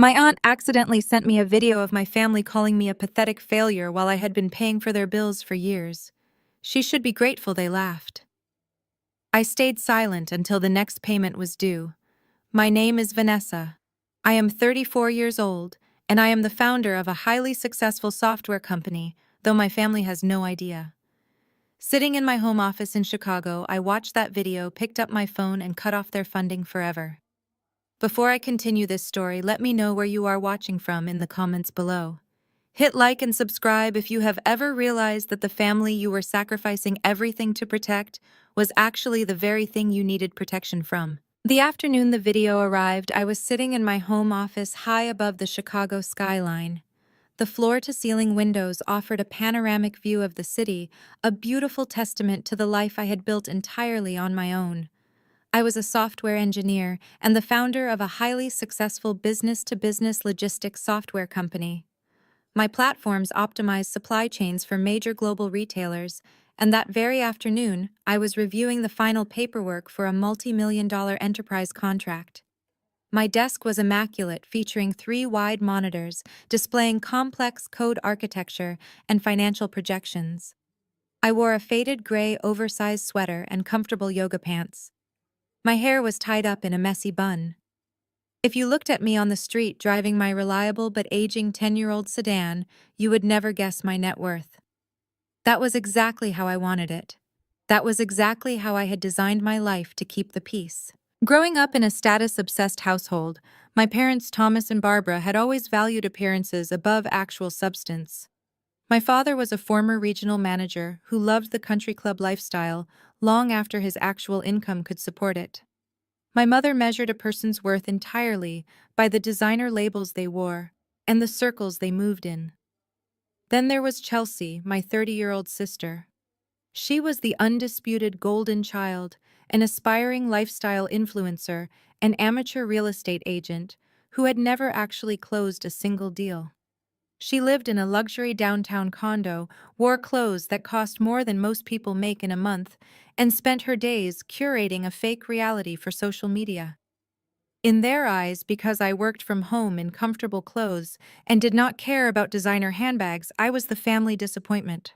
My aunt accidentally sent me a video of my family calling me a pathetic failure while I had been paying for their bills for years. She should be grateful they laughed. I stayed silent until the next payment was due. My name is Vanessa. I am 34 years old, and I am the founder of a highly successful software company, though my family has no idea. Sitting in my home office in Chicago, I watched that video, picked up my phone, and cut off their funding forever. Before I continue this story, let me know where you are watching from in the comments below. Hit like and subscribe if you have ever realized that the family you were sacrificing everything to protect was actually the very thing you needed protection from. The afternoon the video arrived, I was sitting in my home office high above the Chicago skyline. The floor-to-ceiling windows offered a panoramic view of the city, a beautiful testament to the life I had built entirely on my own. I was a software engineer and the founder of a highly successful business-to-business logistics software company. My platforms optimized supply chains for major global retailers, and that very afternoon, I was reviewing the final paperwork for a multi-million-dollar enterprise contract. My desk was immaculate, featuring 3 wide monitors displaying complex code architecture and financial projections. I wore a faded gray oversized sweater and comfortable yoga pants. My hair was tied up in a messy bun. If you looked at me on the street driving my reliable but aging 10-year-old sedan, you would never guess my net worth. That was exactly how I wanted it. That was exactly how I had designed my life to keep the peace. Growing up in a status-obsessed household, my parents Thomas and Barbara had always valued appearances above actual substance. My father was a former regional manager who loved the country club lifestyle long after his actual income could support it. My mother measured a person's worth entirely by the designer labels they wore and the circles they moved in. Then there was Chelsea, my 30-year-old sister. She was the undisputed golden child, an aspiring lifestyle influencer, an amateur real estate agent who had never actually closed a single deal. She lived in a luxury downtown condo, wore clothes that cost more than most people make in a month, and spent her days curating a fake reality for social media. In their eyes, because I worked from home in comfortable clothes and did not care about designer handbags, I was the family disappointment.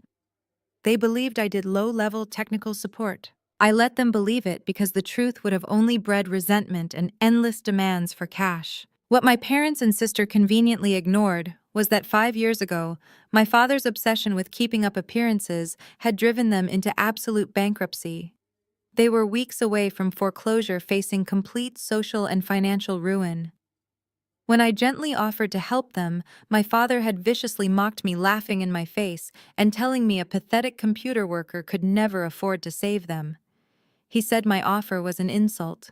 They believed I did low-level technical support. I let them believe it because the truth would have only bred resentment and endless demands for cash. What my parents and sister conveniently ignored was that 5 years ago, my father's obsession with keeping up appearances had driven them into absolute bankruptcy. They were weeks away from foreclosure, facing complete social and financial ruin. When I gently offered to help them, my father had viciously mocked me, laughing in my face and telling me a pathetic computer worker could never afford to save them. He said my offer was an insult.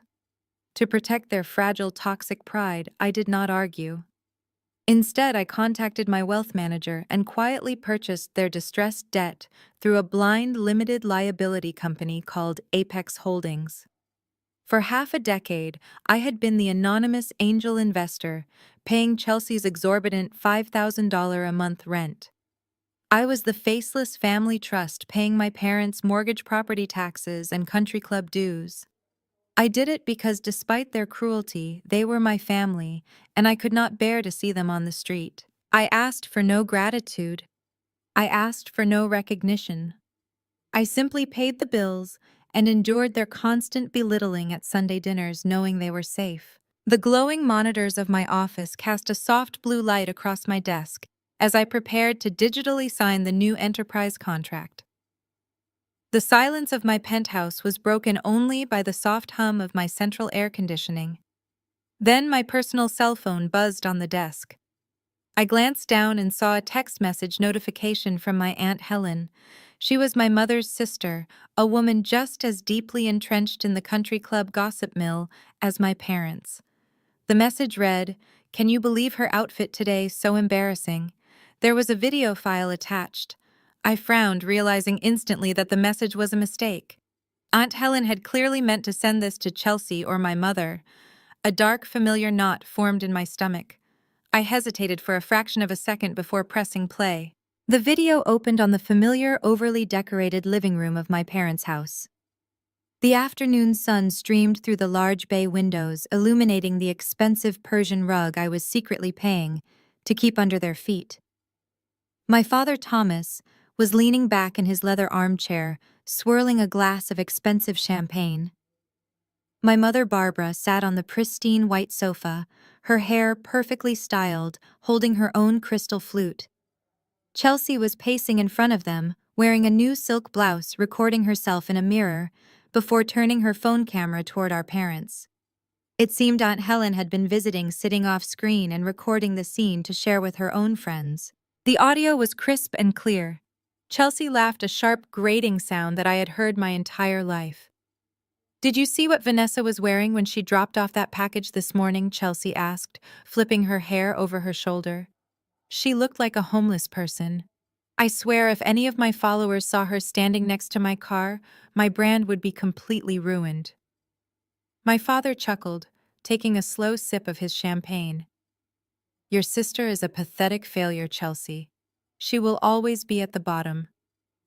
To protect their fragile, toxic pride, I did not argue. Instead, I contacted my wealth manager and quietly purchased their distressed debt through a blind limited liability company called Apex Holdings. For half a decade, I had been the anonymous angel investor, paying Chelsea's exorbitant $5,000 a month rent. I was the faceless family trust, paying my parents' mortgage, property taxes, and country club dues. I did it because despite their cruelty, they were my family, and I could not bear to see them on the street. I asked for no gratitude. I asked for no recognition. I simply paid the bills and endured their constant belittling at Sunday dinners, knowing they were safe. The glowing monitors of my office cast a soft blue light across my desk as I prepared to digitally sign the new enterprise contract. The silence of my penthouse was broken only by the soft hum of my central air conditioning. Then my personal cell phone buzzed on the desk. I glanced down and saw a text message notification from my Aunt Helen. She was my mother's sister, a woman just as deeply entrenched in the country club gossip mill as my parents. The message read, "Can you believe her outfit today? So embarrassing." There was a video file attached. I frowned, realizing instantly that the message was a mistake. Aunt Helen had clearly meant to send this to Chelsea or my mother. A dark, familiar knot formed in my stomach. I hesitated for a fraction of a second before pressing play. The video opened on the familiar, overly decorated living room of my parents' house. The afternoon sun streamed through the large bay windows, illuminating the expensive Persian rug I was secretly paying to keep under their feet. My father, Thomas, was leaning back in his leather armchair, swirling a glass of expensive champagne. My mother, Barbara, sat on the pristine white sofa, her hair perfectly styled, holding her own crystal flute. Chelsea was pacing in front of them, wearing a new silk blouse, recording herself in a mirror, before turning her phone camera toward our parents. It seemed Aunt Helen had been visiting, sitting off screen and recording the scene to share with her own friends. The audio was crisp and clear. Chelsea laughed, a sharp, grating sound that I had heard my entire life. "Did you see what Vanessa was wearing when she dropped off that package this morning?" Chelsea asked, flipping her hair over her shoulder. "She looked like a homeless person. I swear if any of my followers saw her standing next to my car, my brand would be completely ruined." My father chuckled, taking a slow sip of his champagne. "Your sister is a pathetic failure, Chelsea. She will always be at the bottom.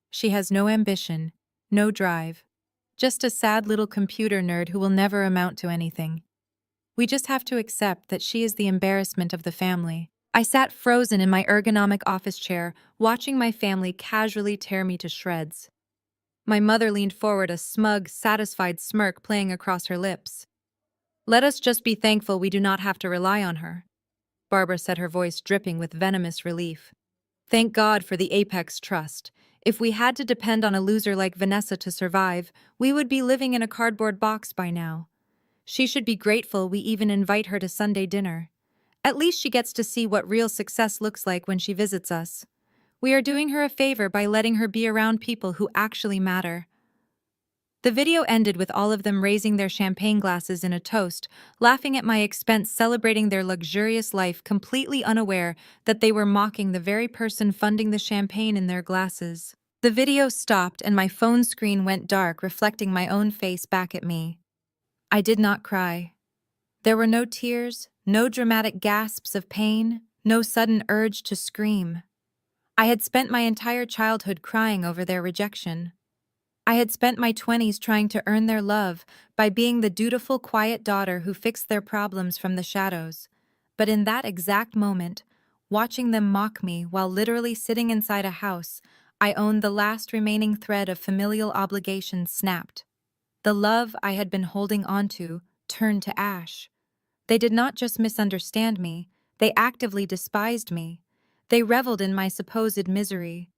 She has no ambition, no drive. Just a sad little computer nerd who will never amount to anything. We just have to accept that she is the embarrassment of the family." I sat frozen in my ergonomic office chair, watching my family casually tear me to shreds. My mother leaned forward, a smug, satisfied smirk playing across her lips. "Let us just be thankful we do not have to rely on her," Barbara said, her voice dripping with venomous relief. "Thank God for the Apex Trust. If we had to depend on a loser like Vanessa to survive, we would be living in a cardboard box by now. She should be grateful we even invite her to Sunday dinner. At least she gets to see what real success looks like when she visits us. We are doing her a favor by letting her be around people who actually matter." The video ended with all of them raising their champagne glasses in a toast, laughing at my expense, celebrating their luxurious life, completely unaware that they were mocking the very person funding the champagne in their glasses. The video stopped and my phone screen went dark, reflecting my own face back at me. I did not cry. There were no tears, no dramatic gasps of pain, no sudden urge to scream. I had spent my entire childhood crying over their rejection. I had spent my 20s trying to earn their love by being the dutiful, quiet daughter who fixed their problems from the shadows. But in that exact moment, watching them mock me while literally sitting inside a house, I owned the last remaining thread of familial obligation snapped. The love I had been holding onto turned to ash. They did not just misunderstand me, they actively despised me. They reveled in my supposed misery.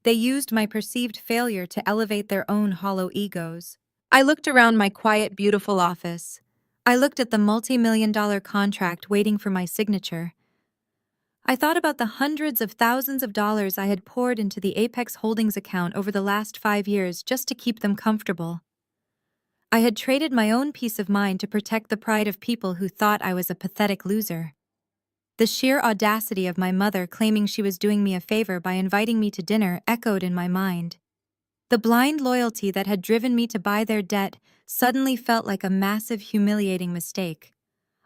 They used my perceived failure to elevate their own hollow egos. I looked around my quiet, beautiful office. I looked at the multi-million-dollar contract waiting for my signature. I thought about the hundreds of thousands of dollars I had poured into the Apex Holdings account over the last 5 years just to keep them comfortable. I had traded my own peace of mind to protect the pride of people who thought I was a pathetic loser. The sheer audacity of my mother claiming she was doing me a favor by inviting me to dinner echoed in my mind. The blind loyalty that had driven me to buy their debt suddenly felt like a massive, humiliating mistake.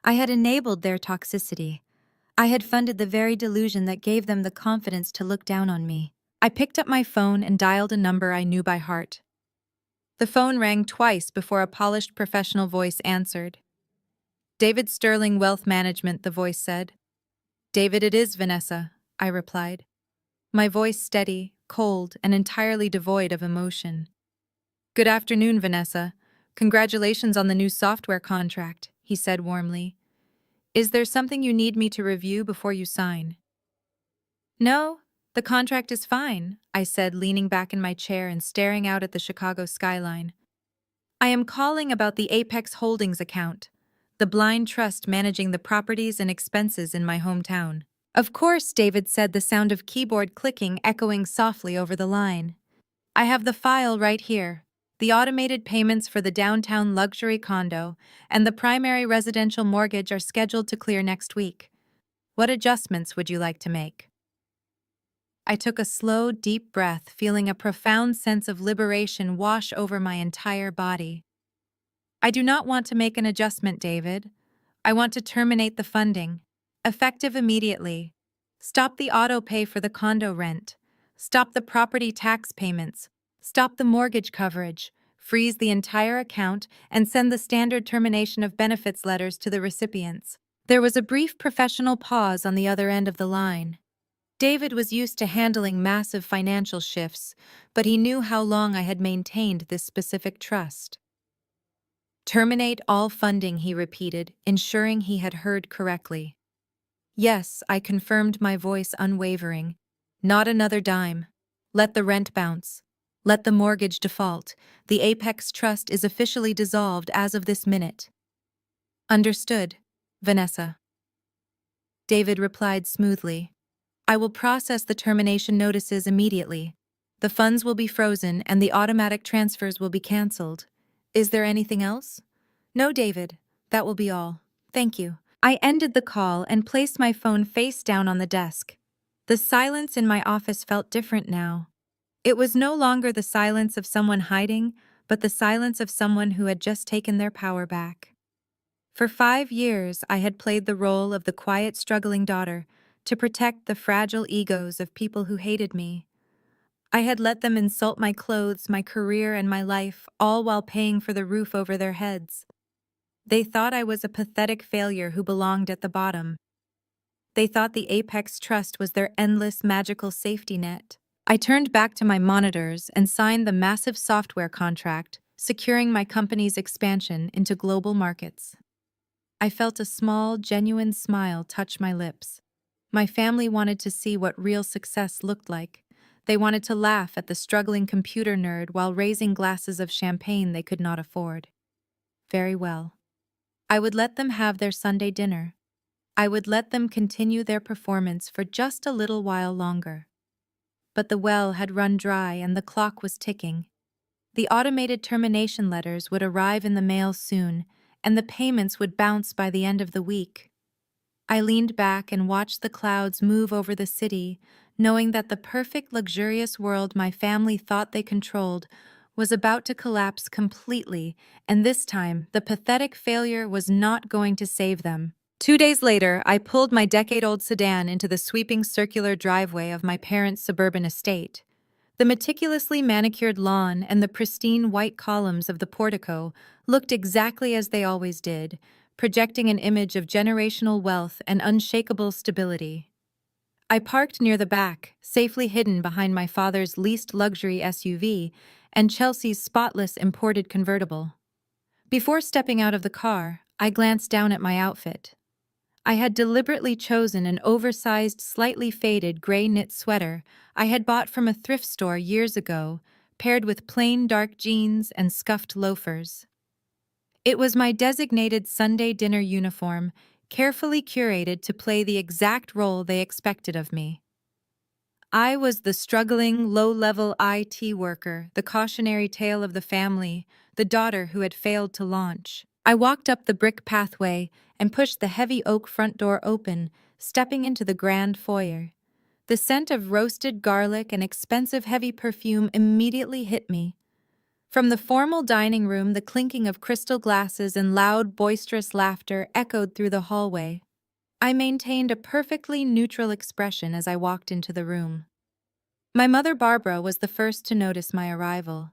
I had enabled their toxicity. I had funded the very delusion that gave them the confidence to look down on me. I picked up my phone and dialed a number I knew by heart. The phone rang twice before a polished professional voice answered. "David Sterling Wealth Management," the voice said. "David, it is Vanessa," I replied. My voice steady, cold, and entirely devoid of emotion. "Good afternoon, Vanessa. Congratulations on the new software contract," he said warmly. "Is there something you need me to review before you sign?" "No, the contract is fine," I said, leaning back in my chair and staring out at the Chicago skyline. "I am calling about the Apex Holdings account, the blind trust managing the properties and expenses in my hometown." "Of course," David said, the sound of keyboard clicking echoing softly over the line. "I have the file right here. The automated payments for the downtown luxury condo and the primary residential mortgage are scheduled to clear next week. What adjustments would you like to make?" I took a slow, deep breath, feeling a profound sense of liberation wash over my entire body. "I do not want to make an adjustment, David. I want to terminate the funding, effective immediately. Stop the auto pay for the condo rent. Stop the property tax payments. Stop the mortgage coverage. freeze the entire account, and send the standard termination of benefits letters to the recipients. There was a brief professional pause on the other end of the line. David was used to handling massive financial shifts, but he knew how long I had maintained this specific trust. Terminate all funding, he repeated, ensuring he had heard correctly. Yes, I confirmed, my voice unwavering. Not another dime. Let the rent bounce. Let the mortgage default. The Apex Trust is officially dissolved as of this minute. Understood, Vanessa. David replied smoothly. I will process the termination notices immediately. The funds will be frozen and the automatic transfers will be cancelled. Is there anything else? No, David. That will be all. Thank you. I ended the call and placed my phone face down on the desk. The silence in my office felt different now. It was no longer the silence of someone hiding, but the silence of someone who had just taken their power back. For 5 years, I had played the role of the quiet, struggling daughter to protect the fragile egos of people who hated me. I had let them insult my clothes, my career, and my life, all while paying for the roof over their heads. They thought I was a pathetic failure who belonged at the bottom. They thought the Apex Trust was their endless, magical safety net. I turned back to my monitors and signed the massive software contract, securing my company's expansion into global markets. I felt a small, genuine smile touch my lips. My family wanted to see what real success looked like. They wanted to laugh at the struggling computer nerd while raising glasses of champagne they could not afford. Very well. I would let them have their Sunday dinner. I would let them continue their performance for just a little while longer. But the well had run dry and the clock was ticking. The automated termination letters would arrive in the mail soon, and the payments would bounce by the end of the week. I leaned back and watched the clouds move over the city, knowing that the perfect, luxurious world my family thought they controlled was about to collapse completely, and this time, the pathetic failure was not going to save them. 2 days later, I pulled my decade-old sedan into the sweeping circular driveway of my parents' suburban estate. The meticulously manicured lawn and the pristine white columns of the portico looked exactly as they always did, projecting an image of generational wealth and unshakable stability. I parked near the back, safely hidden behind my father's leased luxury SUV and Chelsea's spotless imported convertible. Before stepping out of the car, I glanced down at my outfit. I had deliberately chosen an oversized, slightly faded gray knit sweater I had bought from a thrift store years ago, paired with plain dark jeans and scuffed loafers. It was my designated Sunday dinner uniform, carefully curated to play the exact role they expected of me. I was the struggling, low-level IT worker, the cautionary tale of the family, the daughter who had failed to launch. I walked up the brick pathway and pushed the heavy oak front door open, stepping into the grand foyer. The scent of roasted garlic and expensive heavy perfume immediately hit me. From the formal dining room, the clinking of crystal glasses and loud, boisterous laughter echoed through the hallway. I maintained a perfectly neutral expression as I walked into the room. My mother Barbara was the first to notice my arrival.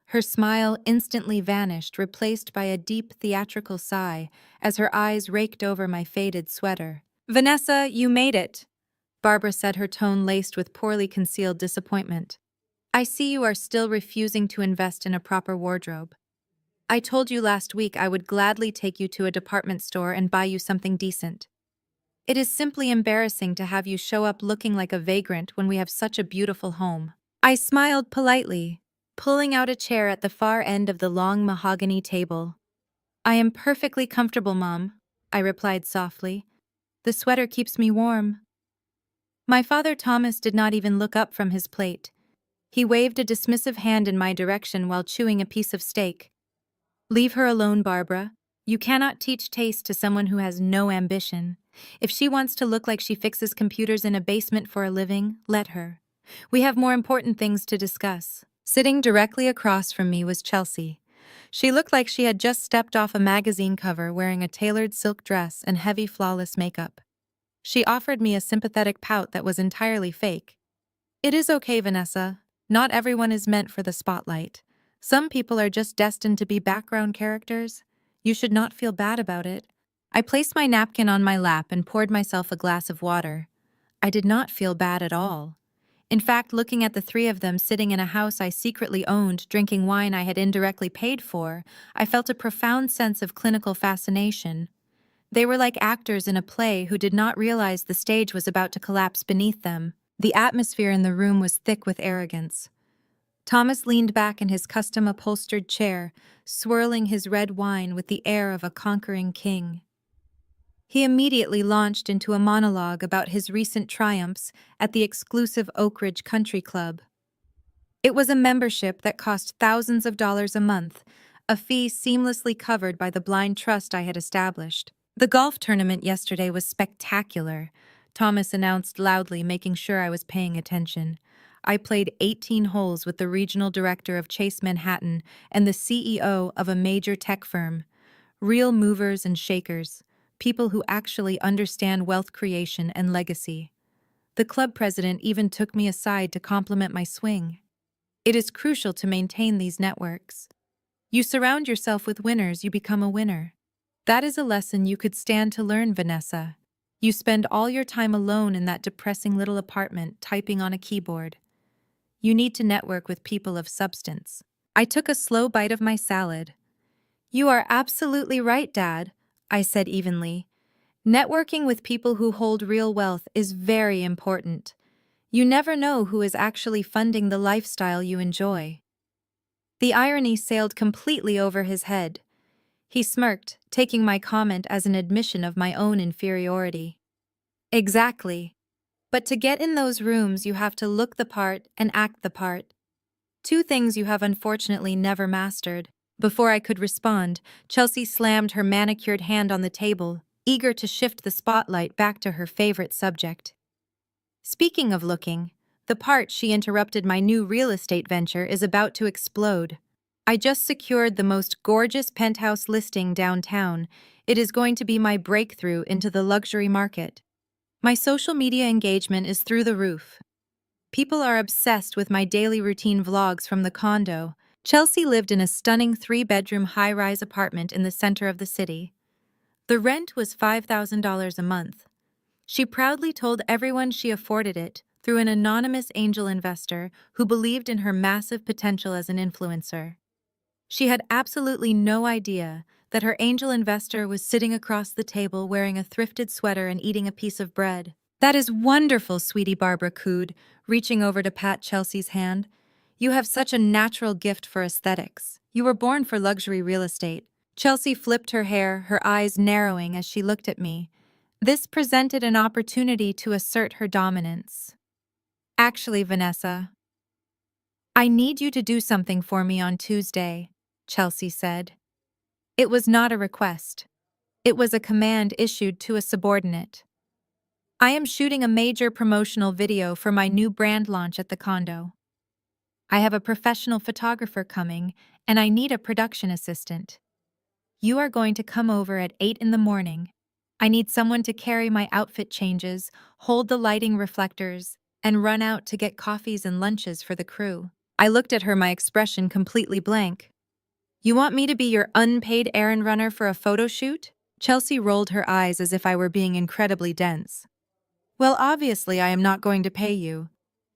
Her smile instantly vanished, replaced by a deep theatrical sigh as her eyes raked over my faded sweater. "Vanessa, you made it," Barbara said, her tone laced with poorly concealed disappointment. "I see you are still refusing to invest in a proper wardrobe. I told you last week I would gladly take you to a department store and buy you something decent. It is simply embarrassing to have you show up looking like a vagrant when we have such a beautiful home." I smiled politely, pulling out a chair at the far end of the long mahogany table. "I am perfectly comfortable, Mom," I replied softly. "The sweater keeps me warm." My father Thomas did not even look up from his plate. He waved a dismissive hand in my direction while chewing a piece of steak. "Leave her alone, Barbara. You cannot teach taste to someone who has no ambition. If she wants to look like she fixes computers in a basement for a living, let her. We have more important things to discuss." Sitting directly across from me was Chelsea. She looked like she had just stepped off a magazine cover wearing a tailored silk dress and heavy, flawless makeup. She offered me a sympathetic pout that was entirely fake. "It is okay, Vanessa. Not everyone is meant for the spotlight. Some people are just destined to be background characters. You should not feel bad about it. I placed my napkin on my lap and poured myself a glass of water. I did not feel bad at all. In fact, looking at the three of them sitting in a house I secretly owned, drinking wine I had indirectly paid for, I felt a profound sense of clinical fascination. They were like actors in a play who did not realize the stage was about to collapse beneath them. The atmosphere in the room was thick with arrogance. Thomas leaned back in his custom-upholstered chair, swirling his red wine with the air of a conquering king. He immediately launched into a monologue about his recent triumphs at the exclusive Oak Ridge Country Club. It was a membership that cost thousands of dollars a month, a fee seamlessly covered by the blind trust I had established. The golf tournament yesterday was spectacular, Thomas announced loudly, making sure I was paying attention. I played 18 holes with the regional director of Chase Manhattan and the CEO of a major tech firm. Real movers and shakers, people who actually understand wealth creation and legacy. The club president even took me aside to compliment my swing. It is crucial to maintain these networks. You surround yourself with winners, you become a winner. That is a lesson you could stand to learn, Vanessa. You spend all your time alone in that depressing little apartment typing on a keyboard. You need to network with people of substance. I took a slow bite of my salad. You are absolutely right, Dad, I said evenly. Networking with people who hold real wealth is very important. You never know who is actually funding the lifestyle you enjoy. The irony sailed completely over his head. He smirked, taking my comment as an admission of my own inferiority. Exactly. But to get in those rooms, you have to look the part and act the part. Two things you have unfortunately never mastered. Before I could respond, Chelsea slammed her manicured hand on the table, eager to shift the spotlight back to her favorite subject. Speaking of looking, the part, she interrupted, my new real estate venture is about to explode. I just secured the most gorgeous penthouse listing downtown. It is going to be my breakthrough into the luxury market. My social media engagement is through the roof. People are obsessed with my daily routine vlogs from the condo. Chelsea lived in a stunning 3-bedroom high-rise apartment in the center of the city. The rent was $5,000 a month. She proudly told everyone she afforded it through an anonymous angel investor who believed in her massive potential as an influencer. She had absolutely no idea that her angel investor was sitting across the table wearing a thrifted sweater and eating a piece of bread. That is wonderful, sweetie, Barbara cooed, reaching over to pat Chelsea's hand. You have such a natural gift for aesthetics. You were born for luxury real estate. Chelsea flipped her hair, her eyes narrowing as she looked at me. This presented an opportunity to assert her dominance. Actually, Vanessa, I need you to do something for me on Tuesday, Chelsea said. It was not a request. It was a command issued to a subordinate. I am shooting a major promotional video for my new brand launch at the condo. I have a professional photographer coming, and I need a production assistant. You are going to come over at 8 in the morning. I need someone to carry my outfit changes, hold the lighting reflectors, and run out to get coffees and lunches for the crew. I looked at her, my expression completely blank. You want me to be your unpaid errand runner for a photo shoot? Chelsea rolled her eyes as if I were being incredibly dense. Well, obviously I am not going to pay you.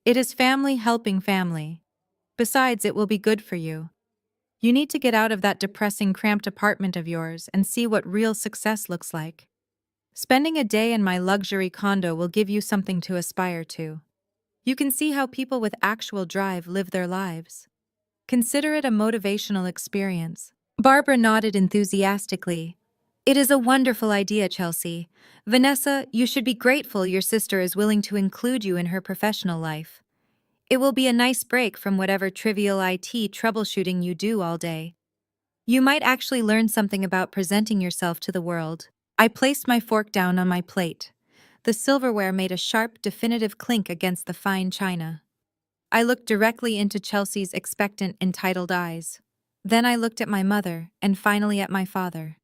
It is family helping family. Besides, it will be good for you. You need to get out of that depressing, cramped apartment of yours and see what real success looks like. Spending a day in my luxury condo will give you something to aspire to. You can see how people with actual drive live their lives. Consider it a motivational experience. Barbara nodded enthusiastically. It is a wonderful idea, Chelsea. Vanessa, you should be grateful your sister is willing to include you in her professional life. It will be a nice break from whatever trivial IT troubleshooting you do all day. You might actually learn something about presenting yourself to the world. I placed my fork down on my plate. The silverware made a sharp, definitive clink against the fine china. I looked directly into Chelsea's expectant, entitled eyes. Then I looked at my mother, and finally at my father.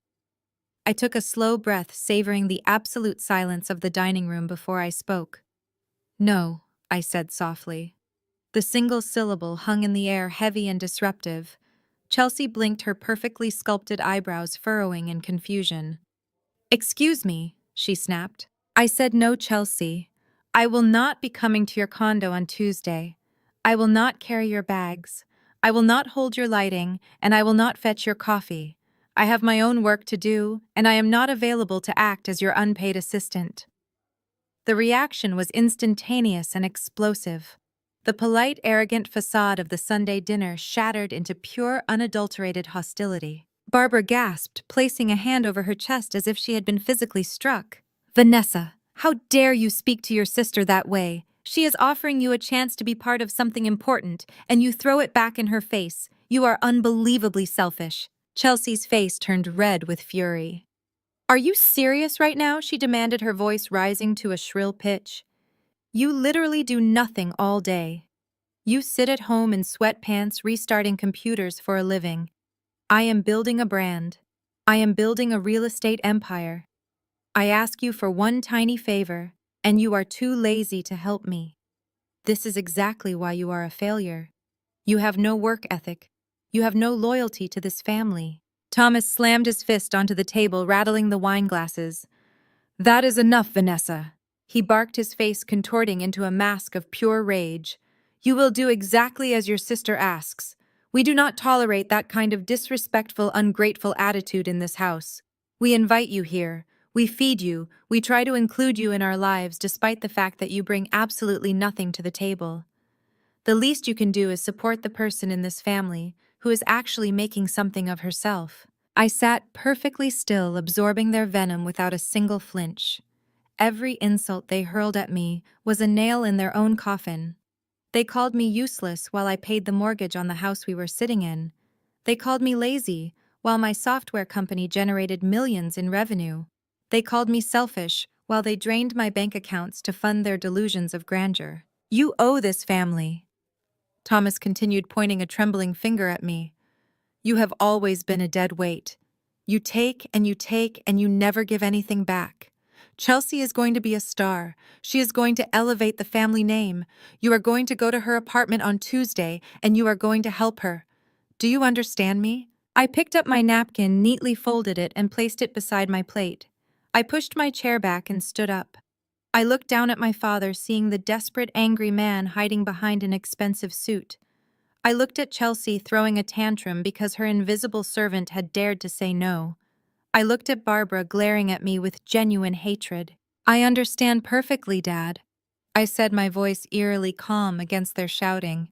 I took a slow breath, savoring the absolute silence of the dining room before I spoke. No, I said softly. The single syllable hung in the air, heavy and disruptive. Chelsea blinked, her perfectly sculpted eyebrows furrowing in confusion. "Excuse me," she snapped. "I said no, Chelsea. I will not be coming to your condo on Tuesday. I will not carry your bags. I will not hold your lighting, and I will not fetch your coffee. I have my own work to do, and I am not available to act as your unpaid assistant." The reaction was instantaneous and explosive. The polite, arrogant facade of the Sunday dinner shattered into pure, unadulterated hostility. Barbara gasped, placing a hand over her chest as if she had been physically struck. "Vanessa, how dare you speak to your sister that way? She is offering you a chance to be part of something important, and you throw it back in her face. You are unbelievably selfish." Chelsea's face turned red with fury. "Are you serious right now?" she demanded, her voice rising to a shrill pitch. "You literally do nothing all day. You sit at home in sweatpants restarting computers for a living. I am building a brand. I am building a real estate empire. I ask you for one tiny favor, and you are too lazy to help me. This is exactly why you are a failure. You have no work ethic. You have no loyalty to this family." Thomas slammed his fist onto the table, rattling the wine glasses. "That is enough, Vanessa." He barked, his face contorting into a mask of pure rage. "You will do exactly as your sister asks. We do not tolerate that kind of disrespectful, ungrateful attitude in this house. We invite you here. We feed you. We try to include you in our lives despite the fact that you bring absolutely nothing to the table. The least you can do is support the person in this family who is actually making something of herself." I sat perfectly still, absorbing their venom without a single flinch. Every insult they hurled at me was a nail in their own coffin. They called me useless while I paid the mortgage on the house we were sitting in. They called me lazy while my software company generated millions in revenue. They called me selfish while they drained my bank accounts to fund their delusions of grandeur. "You owe this family." Thomas continued, pointing a trembling finger at me. "You have always been a dead weight. You take and you take and you never give anything back. Chelsea is going to be a star. She is going to elevate the family name. You are going to go to her apartment on Tuesday and you are going to help her. Do you understand me?" I picked up my napkin, neatly folded it, and placed it beside my plate. I pushed my chair back and stood up. I looked down at my father, seeing the desperate, angry man hiding behind an expensive suit. I looked at Chelsea, throwing a tantrum because her invisible servant had dared to say no. I looked at Barbara, glaring at me with genuine hatred. "I understand perfectly, Dad," I said, my voice eerily calm against their shouting.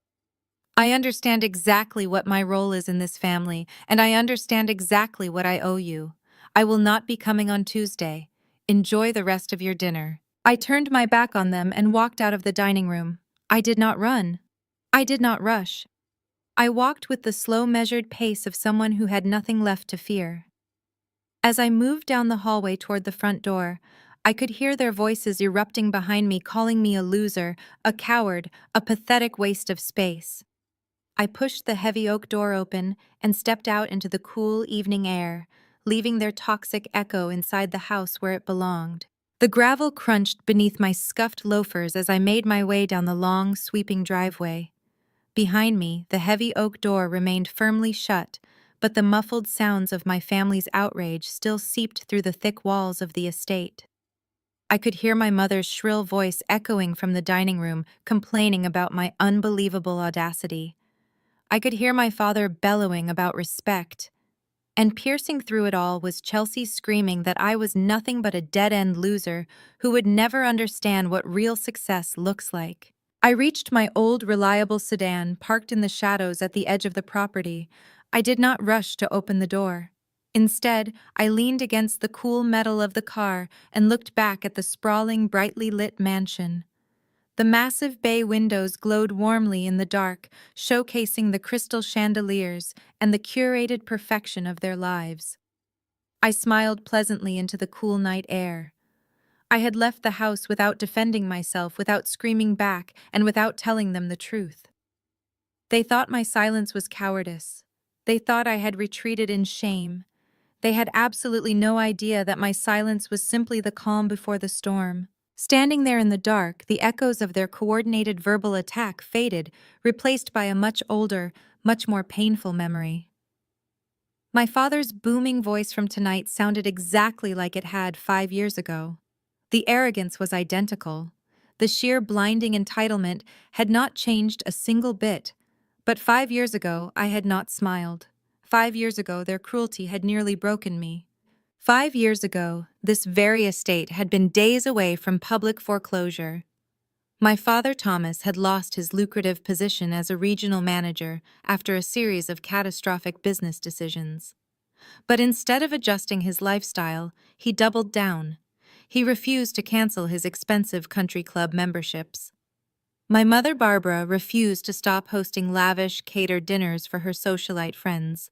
"I understand exactly what my role is in this family, and I understand exactly what I owe you. I will not be coming on Tuesday. Enjoy the rest of your dinner." I turned my back on them and walked out of the dining room. I did not run. I did not rush. I walked with the slow, measured pace of someone who had nothing left to fear. As I moved down the hallway toward the front door, I could hear their voices erupting behind me, calling me a loser, a coward, a pathetic waste of space. I pushed the heavy oak door open and stepped out into the cool evening air, leaving their toxic echo inside the house where it belonged. The gravel crunched beneath my scuffed loafers as I made my way down the long, sweeping driveway. Behind me, the heavy oak door remained firmly shut, but the muffled sounds of my family's outrage still seeped through the thick walls of the estate. I could hear my mother's shrill voice echoing from the dining room, complaining about my unbelievable audacity. I could hear my father bellowing about respect. And piercing through it all was Chelsea screaming that I was nothing but a dead-end loser who would never understand what real success looks like. I reached my old, reliable sedan, parked in the shadows at the edge of the property. I did not rush to open the door. Instead, I leaned against the cool metal of the car and looked back at the sprawling, brightly lit mansion. The massive bay windows glowed warmly in the dark, showcasing the crystal chandeliers and the curated perfection of their lives. I smiled pleasantly into the cool night air. I had left the house without defending myself, without screaming back, and without telling them the truth. They thought my silence was cowardice. They thought I had retreated in shame. They had absolutely no idea that my silence was simply the calm before the storm. Standing there in the dark, the echoes of their coordinated verbal attack faded, replaced by a much older, much more painful memory. My father's booming voice from tonight sounded exactly like it had 5 years ago. The arrogance was identical. The sheer blinding entitlement had not changed a single bit. But 5 years ago, I had not smiled. 5 years ago, their cruelty had nearly broken me. 5 years ago, this very estate had been days away from public foreclosure. My father Thomas had lost his lucrative position as a regional manager after a series of catastrophic business decisions. But instead of adjusting his lifestyle, he doubled down. He refused to cancel his expensive country club memberships. My mother Barbara refused to stop hosting lavish, catered dinners for her socialite friends.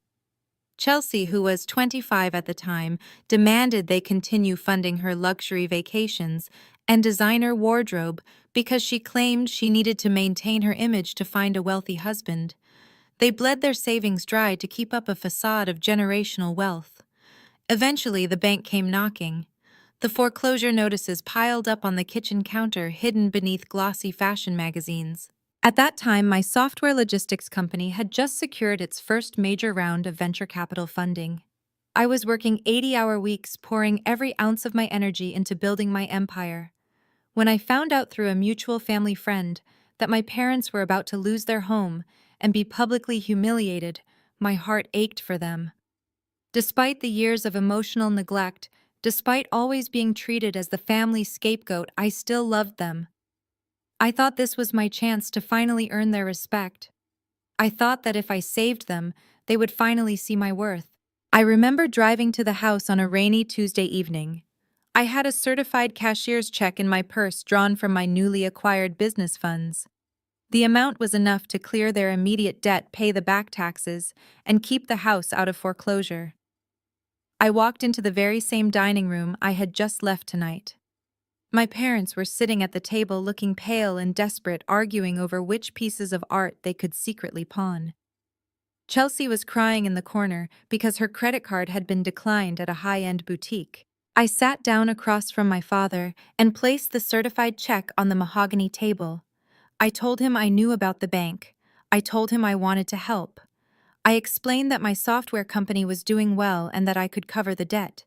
Chelsea, who was 25 at the time, demanded they continue funding her luxury vacations and designer wardrobe because she claimed she needed to maintain her image to find a wealthy husband. They bled their savings dry to keep up a facade of generational wealth. Eventually, the bank came knocking. The foreclosure notices piled up on the kitchen counter, hidden beneath glossy fashion magazines. At that time, my software logistics company had just secured its first major round of venture capital funding. I was working 80-hour weeks, pouring every ounce of my energy into building my empire. When I found out through a mutual family friend that my parents were about to lose their home and be publicly humiliated, my heart ached for them. Despite the years of emotional neglect, despite always being treated as the family scapegoat, I still loved them. I thought this was my chance to finally earn their respect. I thought that if I saved them, they would finally see my worth. I remember driving to the house on a rainy Tuesday evening. I had a certified cashier's check in my purse drawn from my newly acquired business funds. The amount was enough to clear their immediate debt, pay the back taxes, and keep the house out of foreclosure. I walked into the very same dining room I had just left tonight. My parents were sitting at the table looking pale and desperate, arguing over which pieces of art they could secretly pawn. Chelsea was crying in the corner because her credit card had been declined at a high-end boutique. I sat down across from my father and placed the certified check on the mahogany table. I told him I knew about the bank. I told him I wanted to help. I explained that my software company was doing well and that I could cover the debt.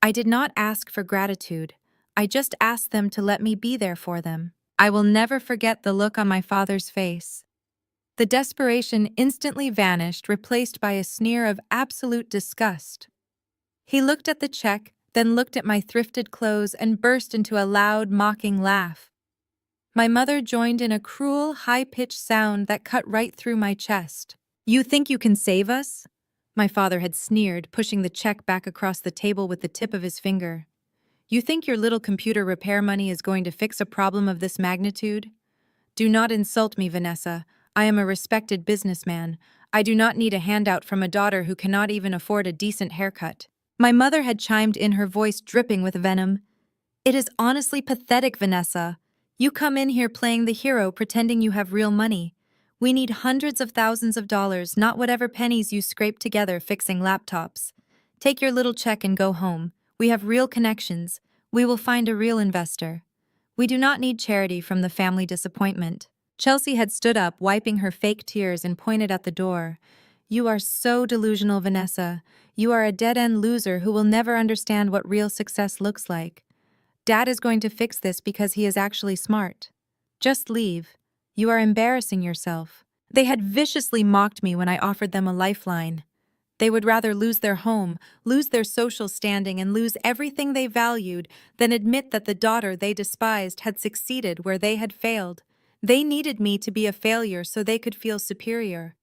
I did not ask for gratitude. I just asked them to let me be there for them. I will never forget the look on my father's face. The desperation instantly vanished, replaced by a sneer of absolute disgust. He looked at the check, then looked at my thrifted clothes and burst into a loud, mocking laugh. My mother joined in a cruel, high-pitched sound that cut right through my chest. "You think you can save us?" My father had sneered, pushing the check back across the table with the tip of his finger. "You think your little computer repair money is going to fix a problem of this magnitude? Do not insult me, Vanessa. I am a respected businessman. I do not need a handout from a daughter who cannot even afford a decent haircut." My mother had chimed in, her voice dripping with venom. "It is honestly pathetic, Vanessa. You come in here playing the hero, pretending you have real money. We need hundreds of thousands of dollars, not whatever pennies you scrape together fixing laptops. Take your little check and go home. We have real connections. We will find a real investor. We do not need charity from the family disappointment." Chelsea had stood up, wiping her fake tears, and pointed at the door. "You are so delusional, Vanessa. You are a dead-end loser who will never understand what real success looks like. Dad is going to fix this because he is actually smart. Just leave. You are embarrassing yourself." They had viciously mocked me when I offered them a lifeline. They would rather lose their home, lose their social standing, and lose everything they valued than admit that the daughter they despised had succeeded where they had failed. They needed me to be a failure so they could feel superior.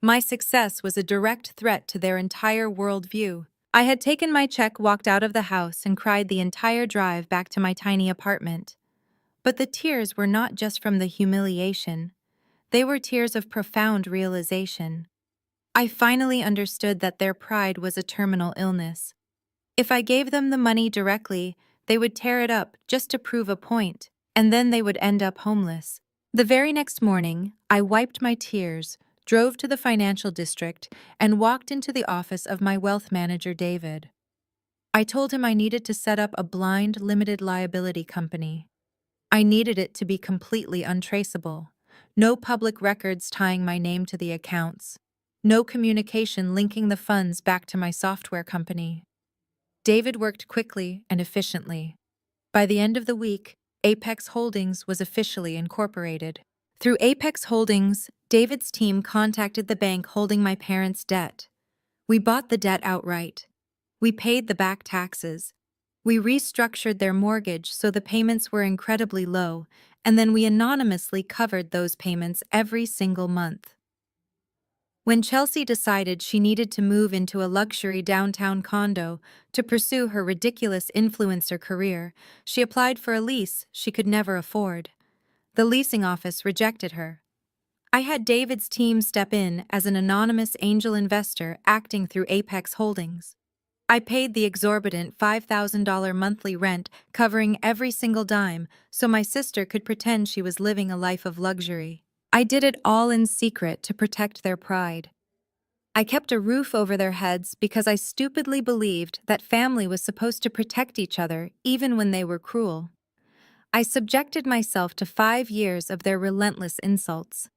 My success was a direct threat to their entire worldview. I had taken my check, walked out of the house, and cried the entire drive back to my tiny apartment. But the tears were not just from the humiliation. They were tears of profound realization. I finally understood that their pride was a terminal illness. If I gave them the money directly, they would tear it up just to prove a point, and then they would end up homeless. The very next morning, I wiped my tears, drove to the financial district, and walked into the office of my wealth manager, David. I told him I needed to set up a blind, limited liability company. I needed it to be completely untraceable. No public records tying my name to the accounts. No communication linking the funds back to my software company. David worked quickly and efficiently. By the end of the week, Apex Holdings was officially incorporated. Through Apex Holdings, David's team contacted the bank holding my parents' debt. We bought the debt outright. We paid the back taxes. We restructured their mortgage so the payments were incredibly low, and then we anonymously covered those payments every single month. When Chelsea decided she needed to move into a luxury downtown condo to pursue her ridiculous influencer career, she applied for a lease she could never afford. The leasing office rejected her. I had David's team step in as an anonymous angel investor acting through Apex Holdings. I paid the exorbitant $5,000 monthly rent covering every single dime so my sister could pretend she was living a life of luxury. I did it all in secret to protect their pride. I kept a roof over their heads because I stupidly believed that family was supposed to protect each other even when they were cruel. I subjected myself to 5 years of their relentless insults.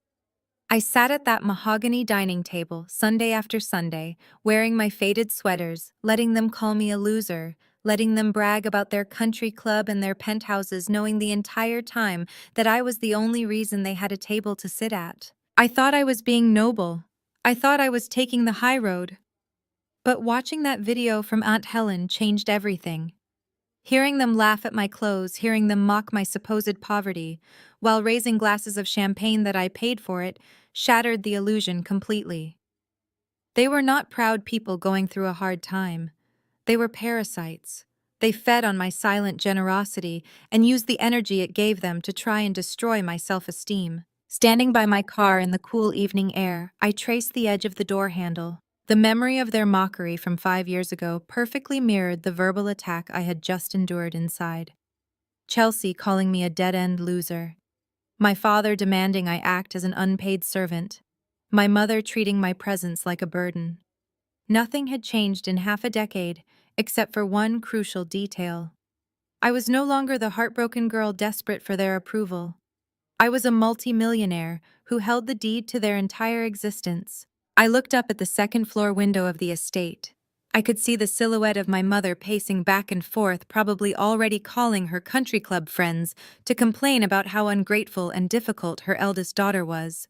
I sat at that mahogany dining table Sunday after Sunday, wearing my faded sweaters, letting them call me a loser, letting them brag about their country club and their penthouses, knowing the entire time that I was the only reason they had a table to sit at. I thought I was being noble. I thought I was taking the high road. But watching that video from Aunt Helen changed everything. Hearing them laugh at my clothes, hearing them mock my supposed poverty, while raising glasses of champagne that I paid for it, shattered the illusion completely. They were not proud people going through a hard time. They were parasites. They fed on my silent generosity and used the energy it gave them to try and destroy my self-esteem. Standing by my car in the cool evening air, I traced the edge of the door handle. The memory of their mockery from 5 years ago perfectly mirrored the verbal attack I had just endured inside. Chelsea calling me a dead-end loser. My father demanding I act as an unpaid servant. My mother treating my presence like a burden. Nothing had changed in half a decade, except for one crucial detail. I was no longer the heartbroken girl desperate for their approval. I was a multi-millionaire who held the deed to their entire existence. I looked up at the second-floor window of the estate. I could see the silhouette of my mother pacing back and forth, probably already calling her country club friends to complain about how ungrateful and difficult her eldest daughter was.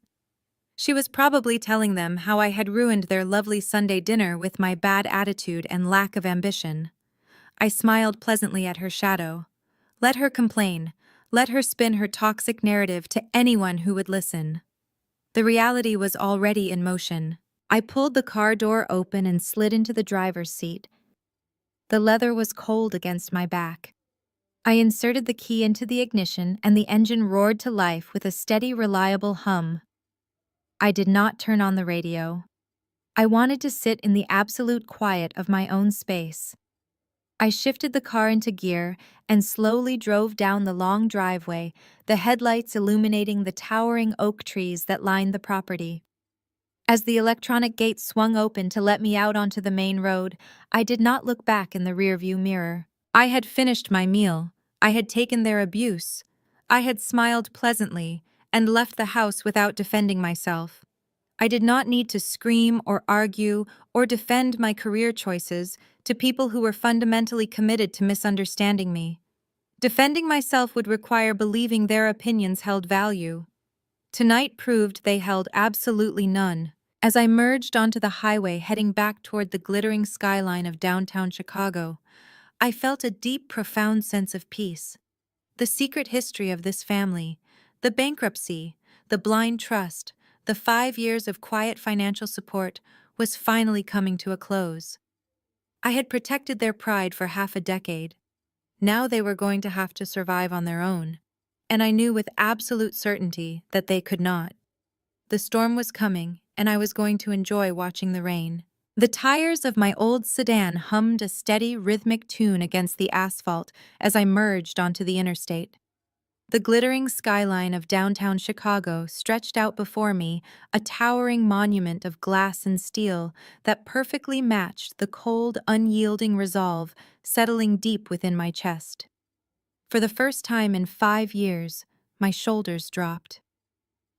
She was probably telling them how I had ruined their lovely Sunday dinner with my bad attitude and lack of ambition. I smiled pleasantly at her shadow. Let her complain. Let her spin her toxic narrative to anyone who would listen. The reality was already in motion. I pulled the car door open and slid into the driver's seat. The leather was cold against my back. I inserted the key into the ignition and the engine roared to life with a steady, reliable hum. I did not turn on the radio. I wanted to sit in the absolute quiet of my own space. I shifted the car into gear and slowly drove down the long driveway, the headlights illuminating the towering oak trees that lined the property. As the electronic gate swung open to let me out onto the main road, I did not look back in the rearview mirror. I had finished my meal. I had taken their abuse. I had smiled pleasantly and left the house without defending myself. I did not need to scream or argue or defend my career choices to people who were fundamentally committed to misunderstanding me. Defending myself would require believing their opinions held value. Tonight proved they held absolutely none. As I merged onto the highway heading back toward the glittering skyline of downtown Chicago, I felt a deep, profound sense of peace. The secret history of this family, the bankruptcy, the blind trust, the 5 years of quiet financial support was finally coming to a close. I had protected their pride for half a decade. Now they were going to have to survive on their own, and I knew with absolute certainty that they could not. The storm was coming, and I was going to enjoy watching the rain. The tires of my old sedan hummed a steady, rhythmic tune against the asphalt as I merged onto the interstate. The glittering skyline of downtown Chicago stretched out before me, a towering monument of glass and steel that perfectly matched the cold, unyielding resolve settling deep within my chest. For the first time in 5 years, my shoulders dropped.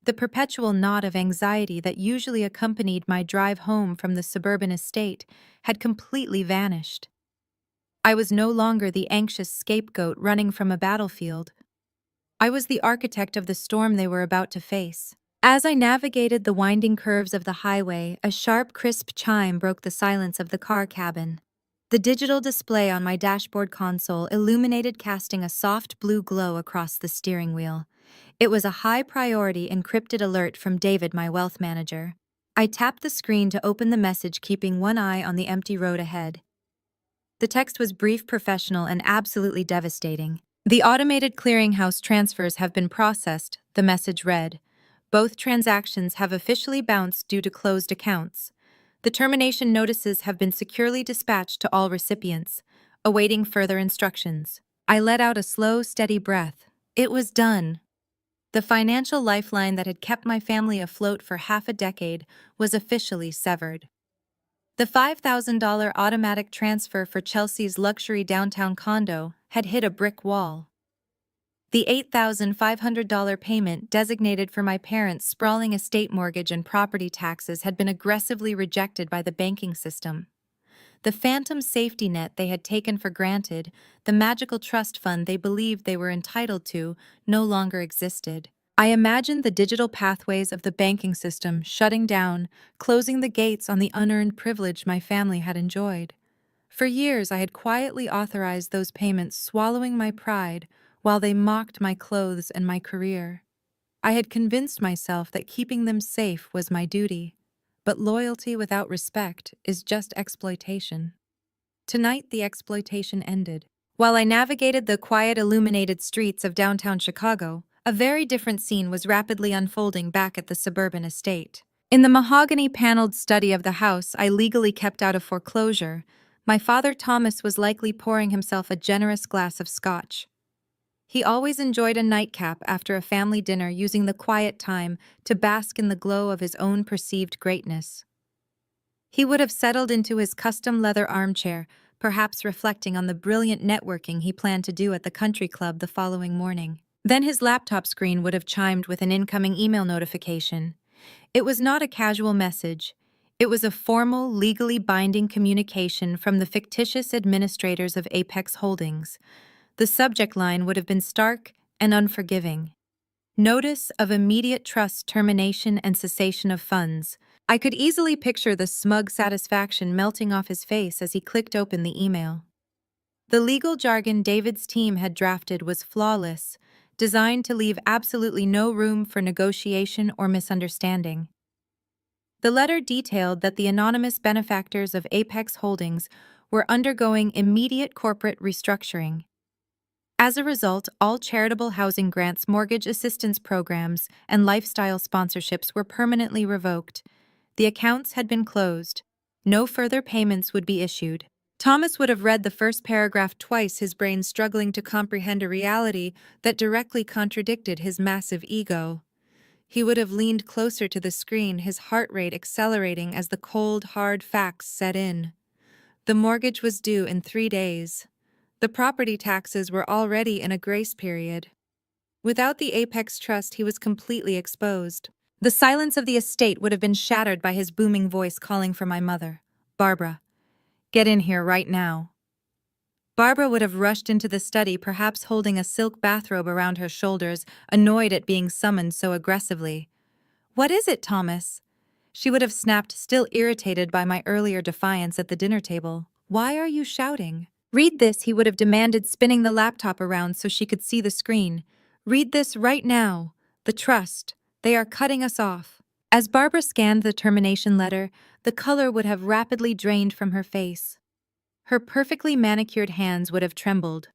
The perpetual knot of anxiety that usually accompanied my drive home from the suburban estate had completely vanished. I was no longer the anxious scapegoat running from a battlefield. I was the architect of the storm they were about to face. As I navigated the winding curves of the highway, a sharp, crisp chime broke the silence of the car cabin. The digital display on my dashboard console illuminated, casting a soft blue glow across the steering wheel. It was a high-priority encrypted alert from David, my wealth manager. I tapped the screen to open the message, keeping one eye on the empty road ahead. The text was brief, professional, and absolutely devastating. "The automated clearinghouse transfers have been processed," the message read. "Both transactions have officially bounced due to closed accounts. The termination notices have been securely dispatched to all recipients, awaiting further instructions." I let out a slow, steady breath. It was done. The financial lifeline that had kept my family afloat for half a decade was officially severed. The $5,000 automatic transfer for Chelsea's luxury downtown condo had hit a brick wall. The $8,500 payment designated for my parents' sprawling estate mortgage and property taxes had been aggressively rejected by the banking system. The phantom safety net they had taken for granted, the magical trust fund they believed they were entitled to, no longer existed. I imagined the digital pathways of the banking system shutting down, closing the gates on the unearned privilege my family had enjoyed. For years, I had quietly authorized those payments, swallowing my pride while they mocked my clothes and my career. I had convinced myself that keeping them safe was my duty. But loyalty without respect is just exploitation. Tonight, the exploitation ended. While I navigated the quiet, illuminated streets of downtown Chicago, a very different scene was rapidly unfolding back at the suburban estate. In the mahogany-paneled study of the house I legally kept out of foreclosure, my father Thomas was likely pouring himself a generous glass of scotch. He always enjoyed a nightcap after a family dinner, using the quiet time to bask in the glow of his own perceived greatness. He would have settled into his custom leather armchair, perhaps reflecting on the brilliant networking he planned to do at the country club the following morning. Then his laptop screen would have chimed with an incoming email notification. It was not a casual message. It was a formal, legally binding communication from the fictitious administrators of Apex Holdings. The subject line would have been stark and unforgiving. "Notice of immediate trust termination and cessation of funds." I could easily picture the smug satisfaction melting off his face as he clicked open the email. The legal jargon David's team had drafted was flawless, designed to leave absolutely no room for negotiation or misunderstanding. The letter detailed that the anonymous benefactors of Apex Holdings were undergoing immediate corporate restructuring. As a result, all charitable housing grants, mortgage assistance programs, and lifestyle sponsorships were permanently revoked. The accounts had been closed. No further payments would be issued. Thomas would have read the first paragraph twice, his brain struggling to comprehend a reality that directly contradicted his massive ego. He would have leaned closer to the screen, his heart rate accelerating as the cold, hard facts set in. The mortgage was due in 3 days. The property taxes were already in a grace period. Without the Apex Trust, he was completely exposed. The silence of the estate would have been shattered by his booming voice calling for my mother. "Barbara, get in here right now." Barbara would have rushed into the study, perhaps holding a silk bathrobe around her shoulders, annoyed at being summoned so aggressively. "What is it, Thomas?" She would have snapped, still irritated by my earlier defiance at the dinner table. "Why are you shouting?" "Read this," he would have demanded, spinning the laptop around so she could see the screen. "Read this right now. The trust. They are cutting us off." As Barbara scanned the termination letter, the color would have rapidly drained from her face. Her perfectly manicured hands would have trembled.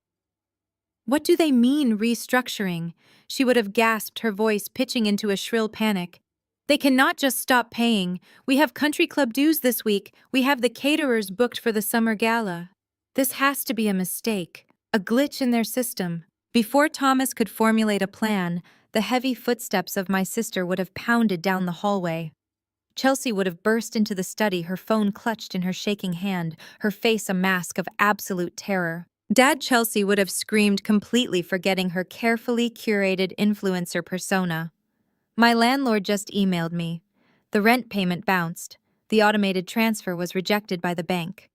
"What do they mean, restructuring?" She would have gasped, her voice pitching into a shrill panic. "They cannot just stop paying. We have country club dues this week. We have the caterers booked for the summer gala. This has to be a mistake, a glitch in their system." Before Thomas could formulate a plan, the heavy footsteps of my sister would have pounded down the hallway. Chelsea would have burst into the study, her phone clutched in her shaking hand, her face a mask of absolute terror. Dad Chelsea would have screamed, completely forgetting her carefully curated influencer persona. My landlord just emailed me. The rent payment bounced. The automated transfer was rejected by the bank.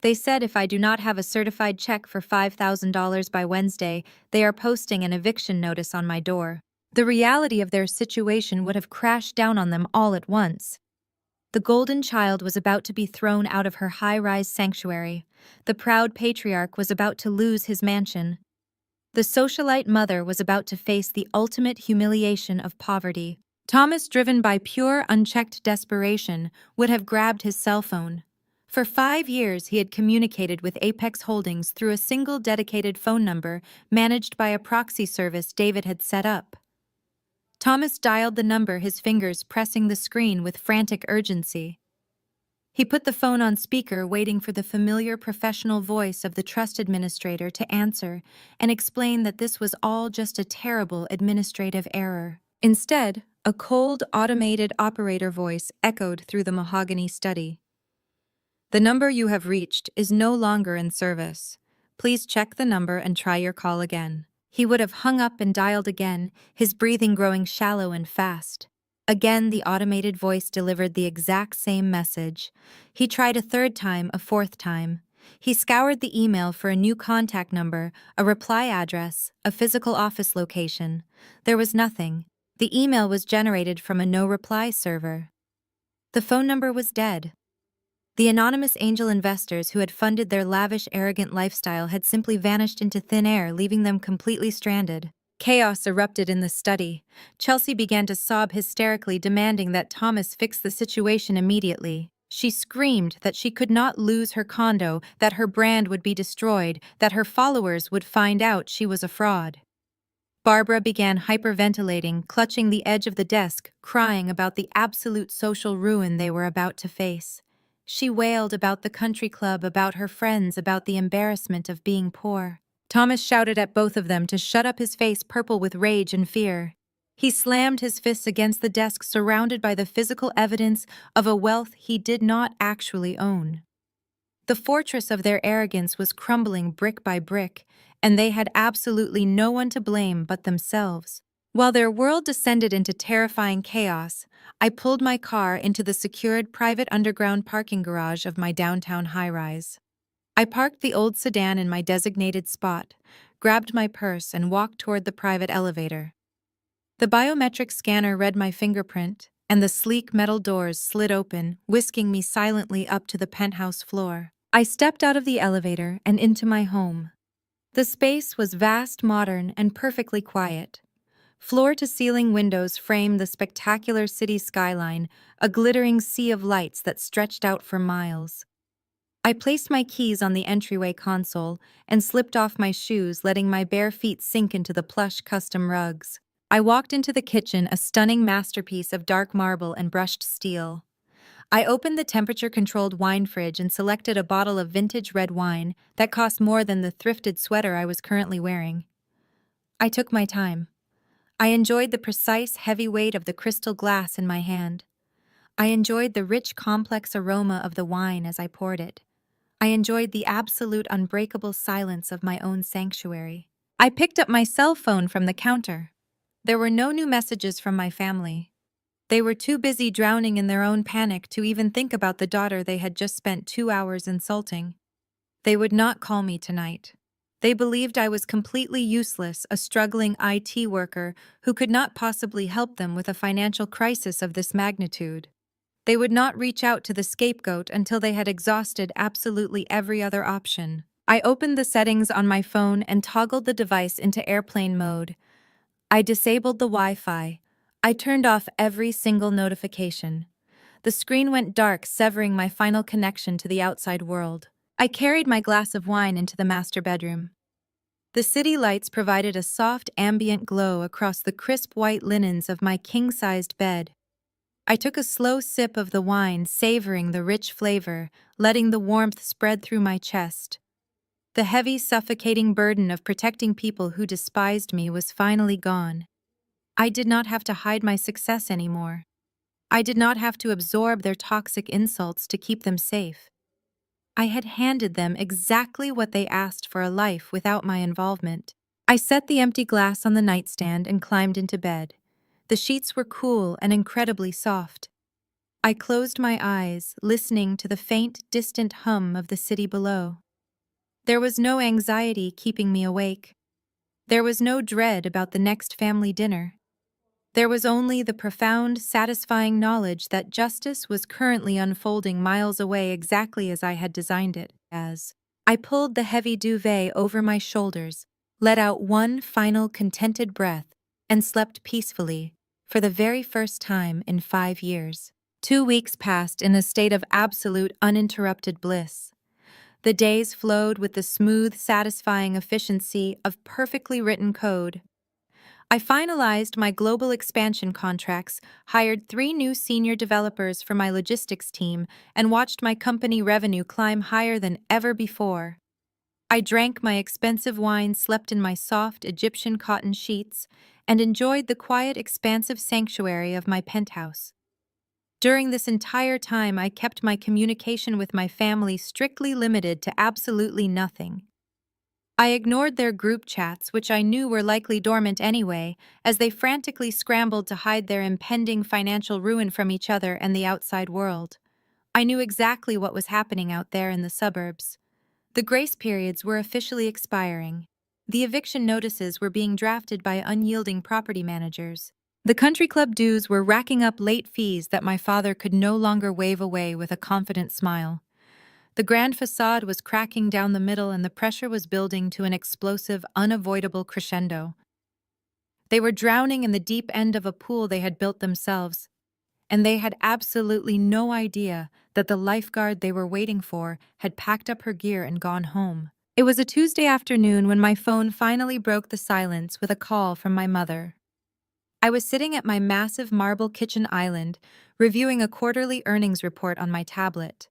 They said if I do not have a certified check for $5,000 by Wednesday, they are posting an eviction notice on my door. The reality of their situation would have crashed down on them all at once. The golden child was about to be thrown out of her high-rise sanctuary. The proud patriarch was about to lose his mansion. The socialite mother was about to face the ultimate humiliation of poverty. Thomas, driven by pure, unchecked desperation, would have grabbed his cell phone. For 5 years, he had communicated with Apex Holdings through a single dedicated phone number managed by a proxy service David had set up. Thomas dialed the number, his fingers pressing the screen with frantic urgency. He put the phone on speaker, waiting for the familiar professional voice of the trust administrator to answer and explain that this was all just a terrible administrative error. Instead, a cold, automated operator voice echoed through the mahogany study. The number you have reached is no longer in service. Please check the number and try your call again. He would have hung up and dialed again, his breathing growing shallow and fast. Again, the automated voice delivered the exact same message. He tried a third time, a fourth time. He scoured the email for a new contact number, a reply address, a physical office location. There was nothing. The email was generated from a no-reply server. The phone number was dead. The anonymous angel investors who had funded their lavish, arrogant lifestyle had simply vanished into thin air, leaving them completely stranded. Chaos erupted in the study. Chelsea began to sob hysterically, demanding that Thomas fix the situation immediately. She screamed that she could not lose her condo, that her brand would be destroyed, that her followers would find out she was a fraud. Barbara began hyperventilating, clutching the edge of the desk, crying about the absolute social ruin they were about to face. She wailed about the country club, about her friends, about the embarrassment of being poor. Thomas shouted at both of them to shut up, his face purple with rage and fear. He slammed his fists against the desk, surrounded by the physical evidence of a wealth he did not actually own. The fortress of their arrogance was crumbling brick by brick, and they had absolutely no one to blame but themselves. While their world descended into terrifying chaos, I pulled my car into the secured private underground parking garage of my downtown high-rise. I parked the old sedan in my designated spot, grabbed my purse, and walked toward the private elevator. The biometric scanner read my fingerprint, and the sleek metal doors slid open, whisking me silently up to the penthouse floor. I stepped out of the elevator and into my home. The space was vast, modern, and perfectly quiet. Floor-to-ceiling windows framed the spectacular city skyline, a glittering sea of lights that stretched out for miles. I placed my keys on the entryway console and slipped off my shoes, letting my bare feet sink into the plush custom rugs. I walked into the kitchen, a stunning masterpiece of dark marble and brushed steel. I opened the temperature-controlled wine fridge and selected a bottle of vintage red wine that cost more than the thrifted sweater I was currently wearing. I took my time. I enjoyed the precise, heavy weight of the crystal glass in my hand. I enjoyed the rich, complex aroma of the wine as I poured it. I enjoyed the absolute, unbreakable silence of my own sanctuary. I picked up my cell phone from the counter. There were no new messages from my family. They were too busy drowning in their own panic to even think about the daughter they had just spent 2 hours insulting. They would not call me tonight. They believed I was completely useless, a struggling IT worker who could not possibly help them with a financial crisis of this magnitude. They would not reach out to the scapegoat until they had exhausted absolutely every other option. I opened the settings on my phone and toggled the device into airplane mode. I disabled the Wi-Fi. I turned off every single notification. The screen went dark, severing my final connection to the outside world. I carried my glass of wine into the master bedroom. The city lights provided a soft, ambient glow across the crisp white linens of my king-sized bed. I took a slow sip of the wine, savoring the rich flavor, letting the warmth spread through my chest. The heavy, suffocating burden of protecting people who despised me was finally gone. I did not have to hide my success anymore. I did not have to absorb their toxic insults to keep them safe. I had handed them exactly what they asked for, a life without my involvement. I set the empty glass on the nightstand and climbed into bed. The sheets were cool and incredibly soft. I closed my eyes, listening to the faint, distant hum of the city below. There was no anxiety keeping me awake. There was no dread about the next family dinner. There was only the profound, satisfying knowledge that justice was currently unfolding miles away exactly as I had designed it. As I pulled the heavy duvet over my shoulders, let out one final contented breath, and slept peacefully, for the very first time in 5 years. 2 weeks passed in a state of absolute uninterrupted bliss. The days flowed with the smooth, satisfying efficiency of perfectly written code. I finalized my global expansion contracts, hired 3 new senior developers for my logistics team, and watched my company revenue climb higher than ever before. I drank my expensive wine, slept in my soft Egyptian cotton sheets, and enjoyed the quiet, expansive sanctuary of my penthouse. During this entire time, I kept my communication with my family strictly limited to absolutely nothing. I ignored their group chats, which I knew were likely dormant anyway, as they frantically scrambled to hide their impending financial ruin from each other and the outside world. I knew exactly what was happening out there in the suburbs. The grace periods were officially expiring. The eviction notices were being drafted by unyielding property managers. The country club dues were racking up late fees that my father could no longer wave away with a confident smile. The grand facade was cracking down the middle and the pressure was building to an explosive, unavoidable crescendo. They were drowning in the deep end of a pool they had built themselves, and they had absolutely no idea that the lifeguard they were waiting for had packed up her gear and gone home. It was a Tuesday afternoon when my phone finally broke the silence with a call from my mother. I was sitting at my massive marble kitchen island, reviewing a quarterly earnings report on my tablet.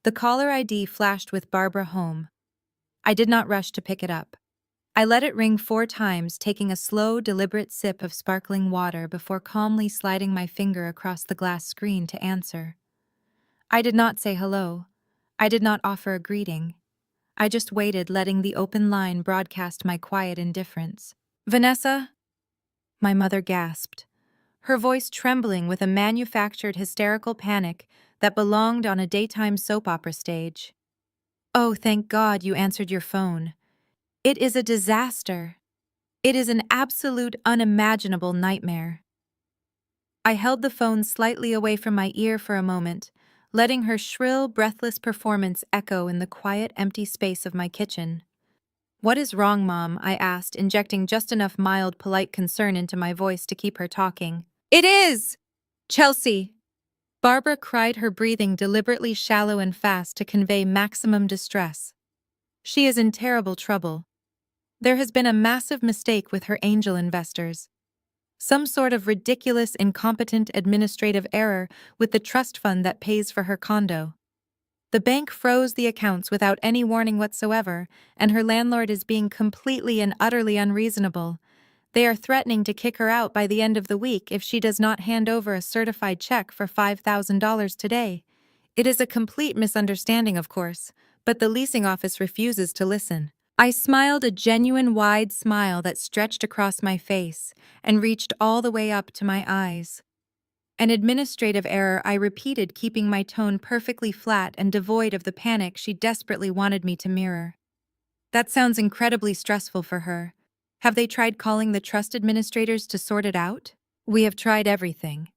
The caller ID flashed with Barbara Home. I did not rush to pick it up. I let it ring 4 times, taking a slow, deliberate sip of sparkling water before calmly sliding my finger across the glass screen to answer. I did not say hello. I did not offer a greeting. I just waited, letting the open line broadcast my quiet indifference. "Vanessa?" My mother gasped, her voice trembling with a manufactured hysterical panic that belonged on a daytime soap opera stage. "Oh, thank God you answered your phone. It is a disaster. It is an absolute unimaginable nightmare." I held the phone slightly away from my ear for a moment, letting her shrill, breathless performance echo in the quiet, empty space of my kitchen. "What is wrong, Mom?" I asked, injecting just enough mild, polite concern into my voice to keep her talking. "It is! Chelsea!" Barbara cried, her breathing deliberately shallow and fast to convey maximum distress. "She is in terrible trouble. There has been a massive mistake with her angel investors. Some sort of ridiculous, incompetent administrative error with the trust fund that pays for her condo. The bank froze the accounts without any warning whatsoever, and her landlord is being completely and utterly unreasonable. They are threatening to kick her out by the end of the week if she does not hand over a certified check for $5,000 today. It is a complete misunderstanding, of course, but the leasing office refuses to listen." I smiled, a genuine wide smile that stretched across my face and reached all the way up to my eyes. "An administrative error," I repeated, keeping my tone perfectly flat and devoid of the panic she desperately wanted me to mirror. "That sounds incredibly stressful for her. Have they tried calling the trust administrators to sort it out?" "We have tried everything,"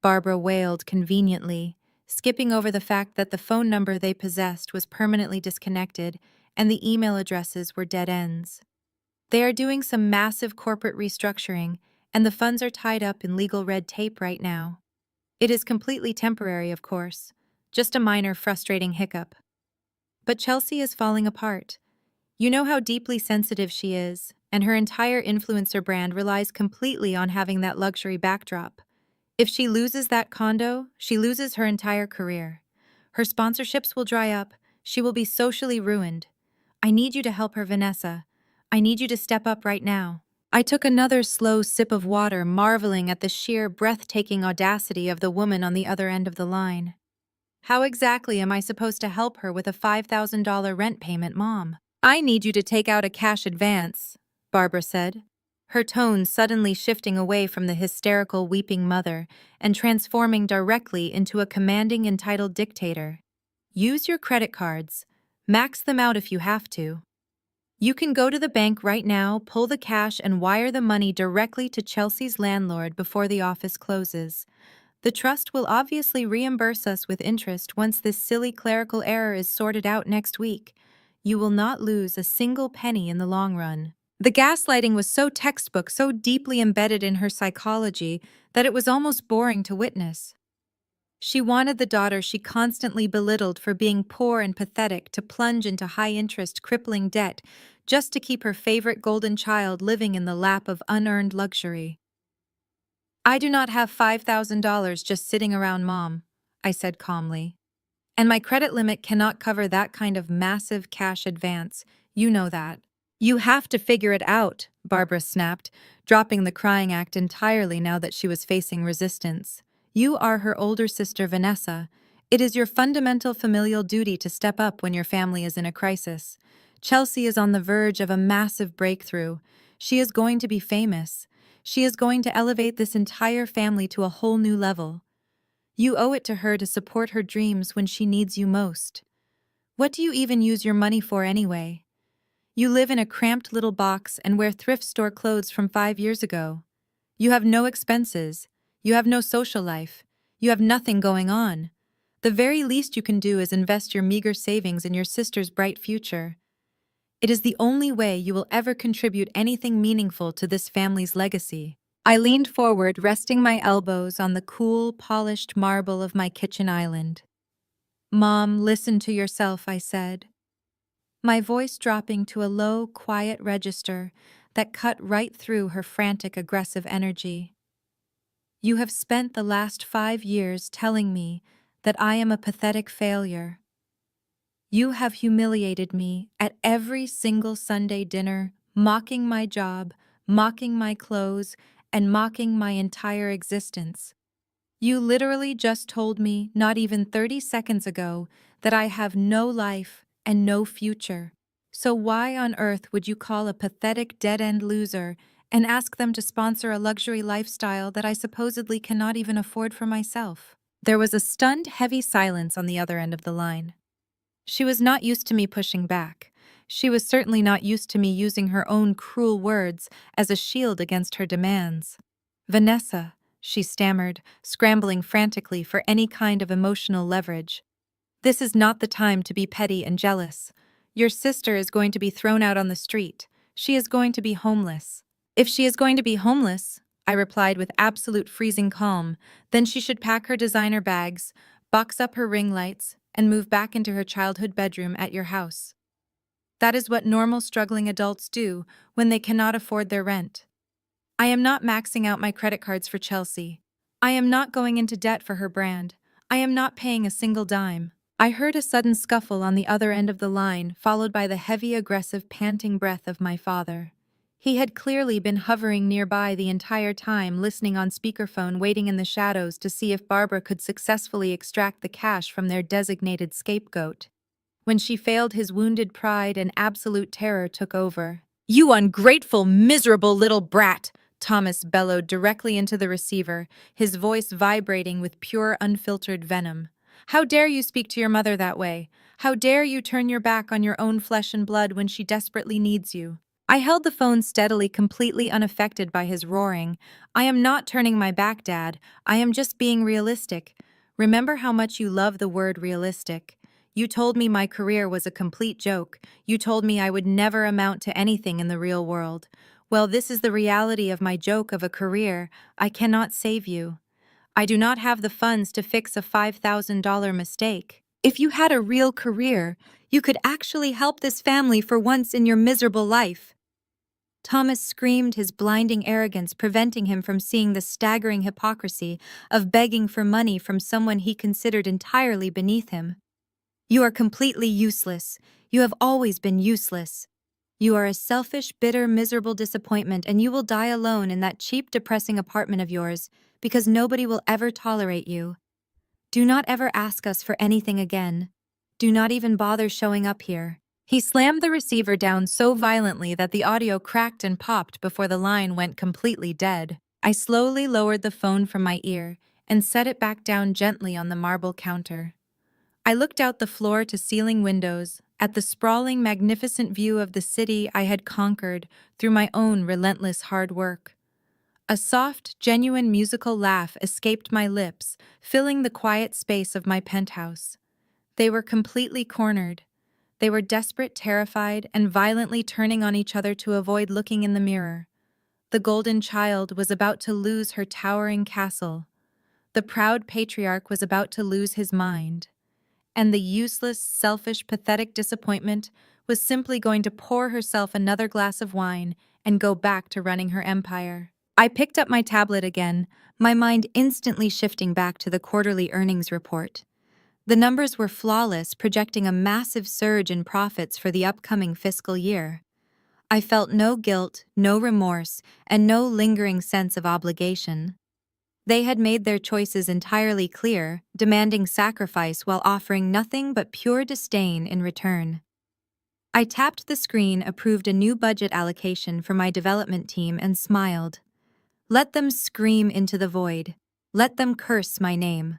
Barbara wailed conveniently, skipping over the fact that the phone number they possessed was permanently disconnected and the email addresses were dead ends. "They are doing some massive corporate restructuring, and the funds are tied up in legal red tape right now. It is completely temporary, of course, just a minor frustrating hiccup. But Chelsea is falling apart. You know how deeply sensitive she is, and her entire influencer brand relies completely on having that luxury backdrop. If she loses that condo, she loses her entire career. Her sponsorships will dry up, she will be socially ruined. I need you to help her, Vanessa. I need you to step up right now." I took another slow sip of water, marveling at the sheer, breathtaking audacity of the woman on the other end of the line. "How exactly am I supposed to help her with a $5,000 rent payment, Mom?" "I need you to take out a cash advance," Barbara said, her tone suddenly shifting away from the hysterical weeping mother and transforming directly into a commanding entitled dictator. Use your credit cards. Max them out if you have to. You can go to the bank right now, pull the cash, and wire the money directly to Chelsea's landlord before the office closes. The trust will obviously reimburse us with interest once this silly clerical error is sorted out next week. You will not lose a single penny in the long run. The gaslighting was so textbook, so deeply embedded in her psychology, that it was almost boring to witness. She wanted the daughter she constantly belittled for being poor and pathetic to plunge into high-interest, crippling debt just to keep her favorite golden child living in the lap of unearned luxury. "I do not have $5,000 just sitting around, Mom," I said calmly. "And my credit limit cannot cover that kind of massive cash advance. You know that." "You have to figure it out," Barbara snapped, dropping the crying act entirely now that she was facing resistance. "You are her older sister, Vanessa. It is your fundamental familial duty to step up when your family is in a crisis. Chelsea is on the verge of a massive breakthrough. She is going to be famous. She is going to elevate this entire family to a whole new level. You owe it to her to support her dreams when she needs you most. What do you even use your money for anyway? You live in a cramped little box and wear thrift store clothes from 5 years ago. You have no expenses. You have no social life. You have nothing going on. The very least you can do is invest your meager savings in your sister's bright future. It is the only way you will ever contribute anything meaningful to this family's legacy." I leaned forward, resting my elbows on the cool, polished marble of my kitchen island. "Mom, listen to yourself," I said, my voice dropping to a low, quiet register that cut right through her frantic, aggressive energy. "You have spent the last 5 years telling me that I am a pathetic failure. You have humiliated me at every single Sunday dinner, mocking my job, mocking my clothes, and mocking my entire existence. You literally just told me, not even 30 seconds ago, that I have no life and no future. So why on earth would you call a pathetic dead-end loser and ask them to sponsor a luxury lifestyle that I supposedly cannot even afford for myself?" There was a stunned, heavy silence on the other end of the line. She was not used to me pushing back. She was certainly not used to me using her own cruel words as a shield against her demands. "Vanessa," she stammered, scrambling frantically for any kind of emotional leverage. "This is not the time to be petty and jealous. Your sister is going to be thrown out on the street. She is going to be homeless." "If she is going to be homeless," I replied with absolute freezing calm, "then she should pack her designer bags, box up her ring lights, and move back into her childhood bedroom at your house. That is what normal struggling adults do when they cannot afford their rent. I am not maxing out my credit cards for Chelsea. I am not going into debt for her brand. I am not paying a single dime." I heard a sudden scuffle on the other end of the line, followed by the heavy, aggressive, panting breath of my father. He had clearly been hovering nearby the entire time, listening on speakerphone, waiting in the shadows to see if Barbara could successfully extract the cash from their designated scapegoat. When she failed, his wounded pride and absolute terror took over. "You ungrateful, miserable little brat!" Thomas bellowed directly into the receiver, his voice vibrating with pure, unfiltered venom. "How dare you speak to your mother that way? How dare you turn your back on your own flesh and blood when she desperately needs you?" I held the phone steadily, completely unaffected by his roaring. "I am not turning my back, Dad. I am just being realistic. Remember how much you love the word realistic. You told me my career was a complete joke. You told me I would never amount to anything in the real world. Well, this is the reality of my joke of a career. I cannot save you. I do not have the funds to fix a $5,000 mistake. If you had a real career, you could actually help this family for once in your miserable life." Thomas screamed, his blinding arrogance preventing him from seeing the staggering hypocrisy of begging for money from someone he considered entirely beneath him. "You are completely useless. You have always been useless. You are a selfish, bitter, miserable disappointment, and you will die alone in that cheap, depressing apartment of yours because nobody will ever tolerate you. Do not ever ask us for anything again. Do not even bother showing up here." He slammed the receiver down so violently that the audio cracked and popped before the line went completely dead. I slowly lowered the phone from my ear and set it back down gently on the marble counter. I looked out the floor-to-ceiling windows, at the sprawling, magnificent view of the city I had conquered through my own relentless hard work. A soft, genuine musical laugh escaped my lips, filling the quiet space of my penthouse. They were completely cornered. They were desperate, terrified, and violently turning on each other to avoid looking in the mirror. The golden child was about to lose her towering castle. The proud patriarch was about to lose his mind. And the useless, selfish, pathetic disappointment was simply going to pour herself another glass of wine and go back to running her empire. I picked up my tablet again, my mind instantly shifting back to the quarterly earnings report. The numbers were flawless, projecting a massive surge in profits for the upcoming fiscal year. I felt no guilt, no remorse, and no lingering sense of obligation. They had made their choices entirely clear, demanding sacrifice while offering nothing but pure disdain in return. I tapped the screen, approved a new budget allocation for my development team, and smiled. Let them scream into the void. Let them curse my name.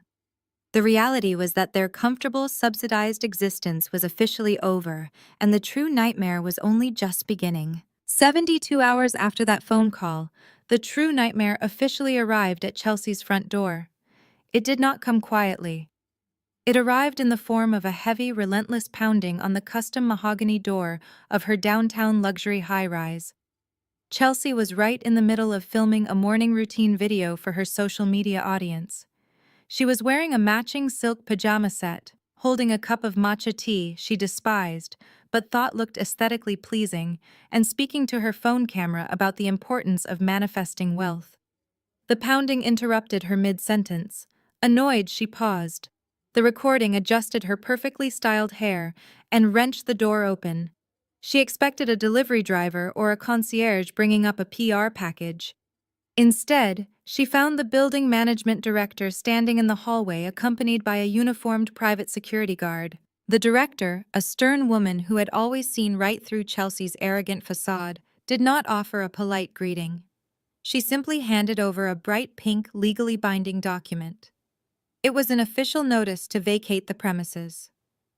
The reality was that their comfortable, subsidized existence was officially over, and the true nightmare was only just beginning. 72 hours after that phone call, the true nightmare officially arrived at Chelsea's front door. It did not come quietly. It arrived in the form of a heavy, relentless pounding on the custom mahogany door of her downtown luxury high-rise. Chelsea was right in the middle of filming a morning routine video for her social media audience. She was wearing a matching silk pajama set, holding a cup of matcha tea she despised but thought looked aesthetically pleasing, and speaking to her phone camera about the importance of manifesting wealth. The pounding interrupted her mid-sentence. Annoyed, she paused. The recording adjusted her perfectly styled hair and wrenched the door open. She expected a delivery driver or a concierge bringing up a PR package. Instead, she found the building management director standing in the hallway accompanied by a uniformed private security guard. The director, a stern woman who had always seen right through Chelsea's arrogant facade, did not offer a polite greeting. She simply handed over a bright pink, legally binding document. It was an official notice to vacate the premises.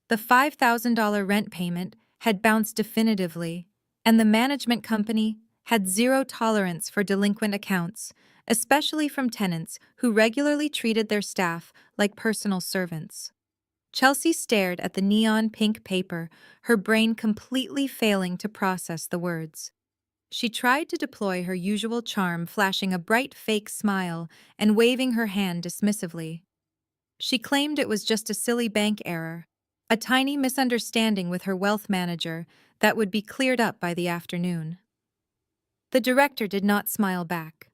The $5,000 rent payment had bounced definitively, and the management company had zero tolerance for delinquent accounts, especially from tenants who regularly treated their staff like personal servants. Chelsea stared at the neon pink paper, her brain completely failing to process the words. She tried to deploy her usual charm, flashing a bright fake smile and waving her hand dismissively. She claimed it was just a silly bank error, a tiny misunderstanding with her wealth manager that would be cleared up by the afternoon. The director did not smile back.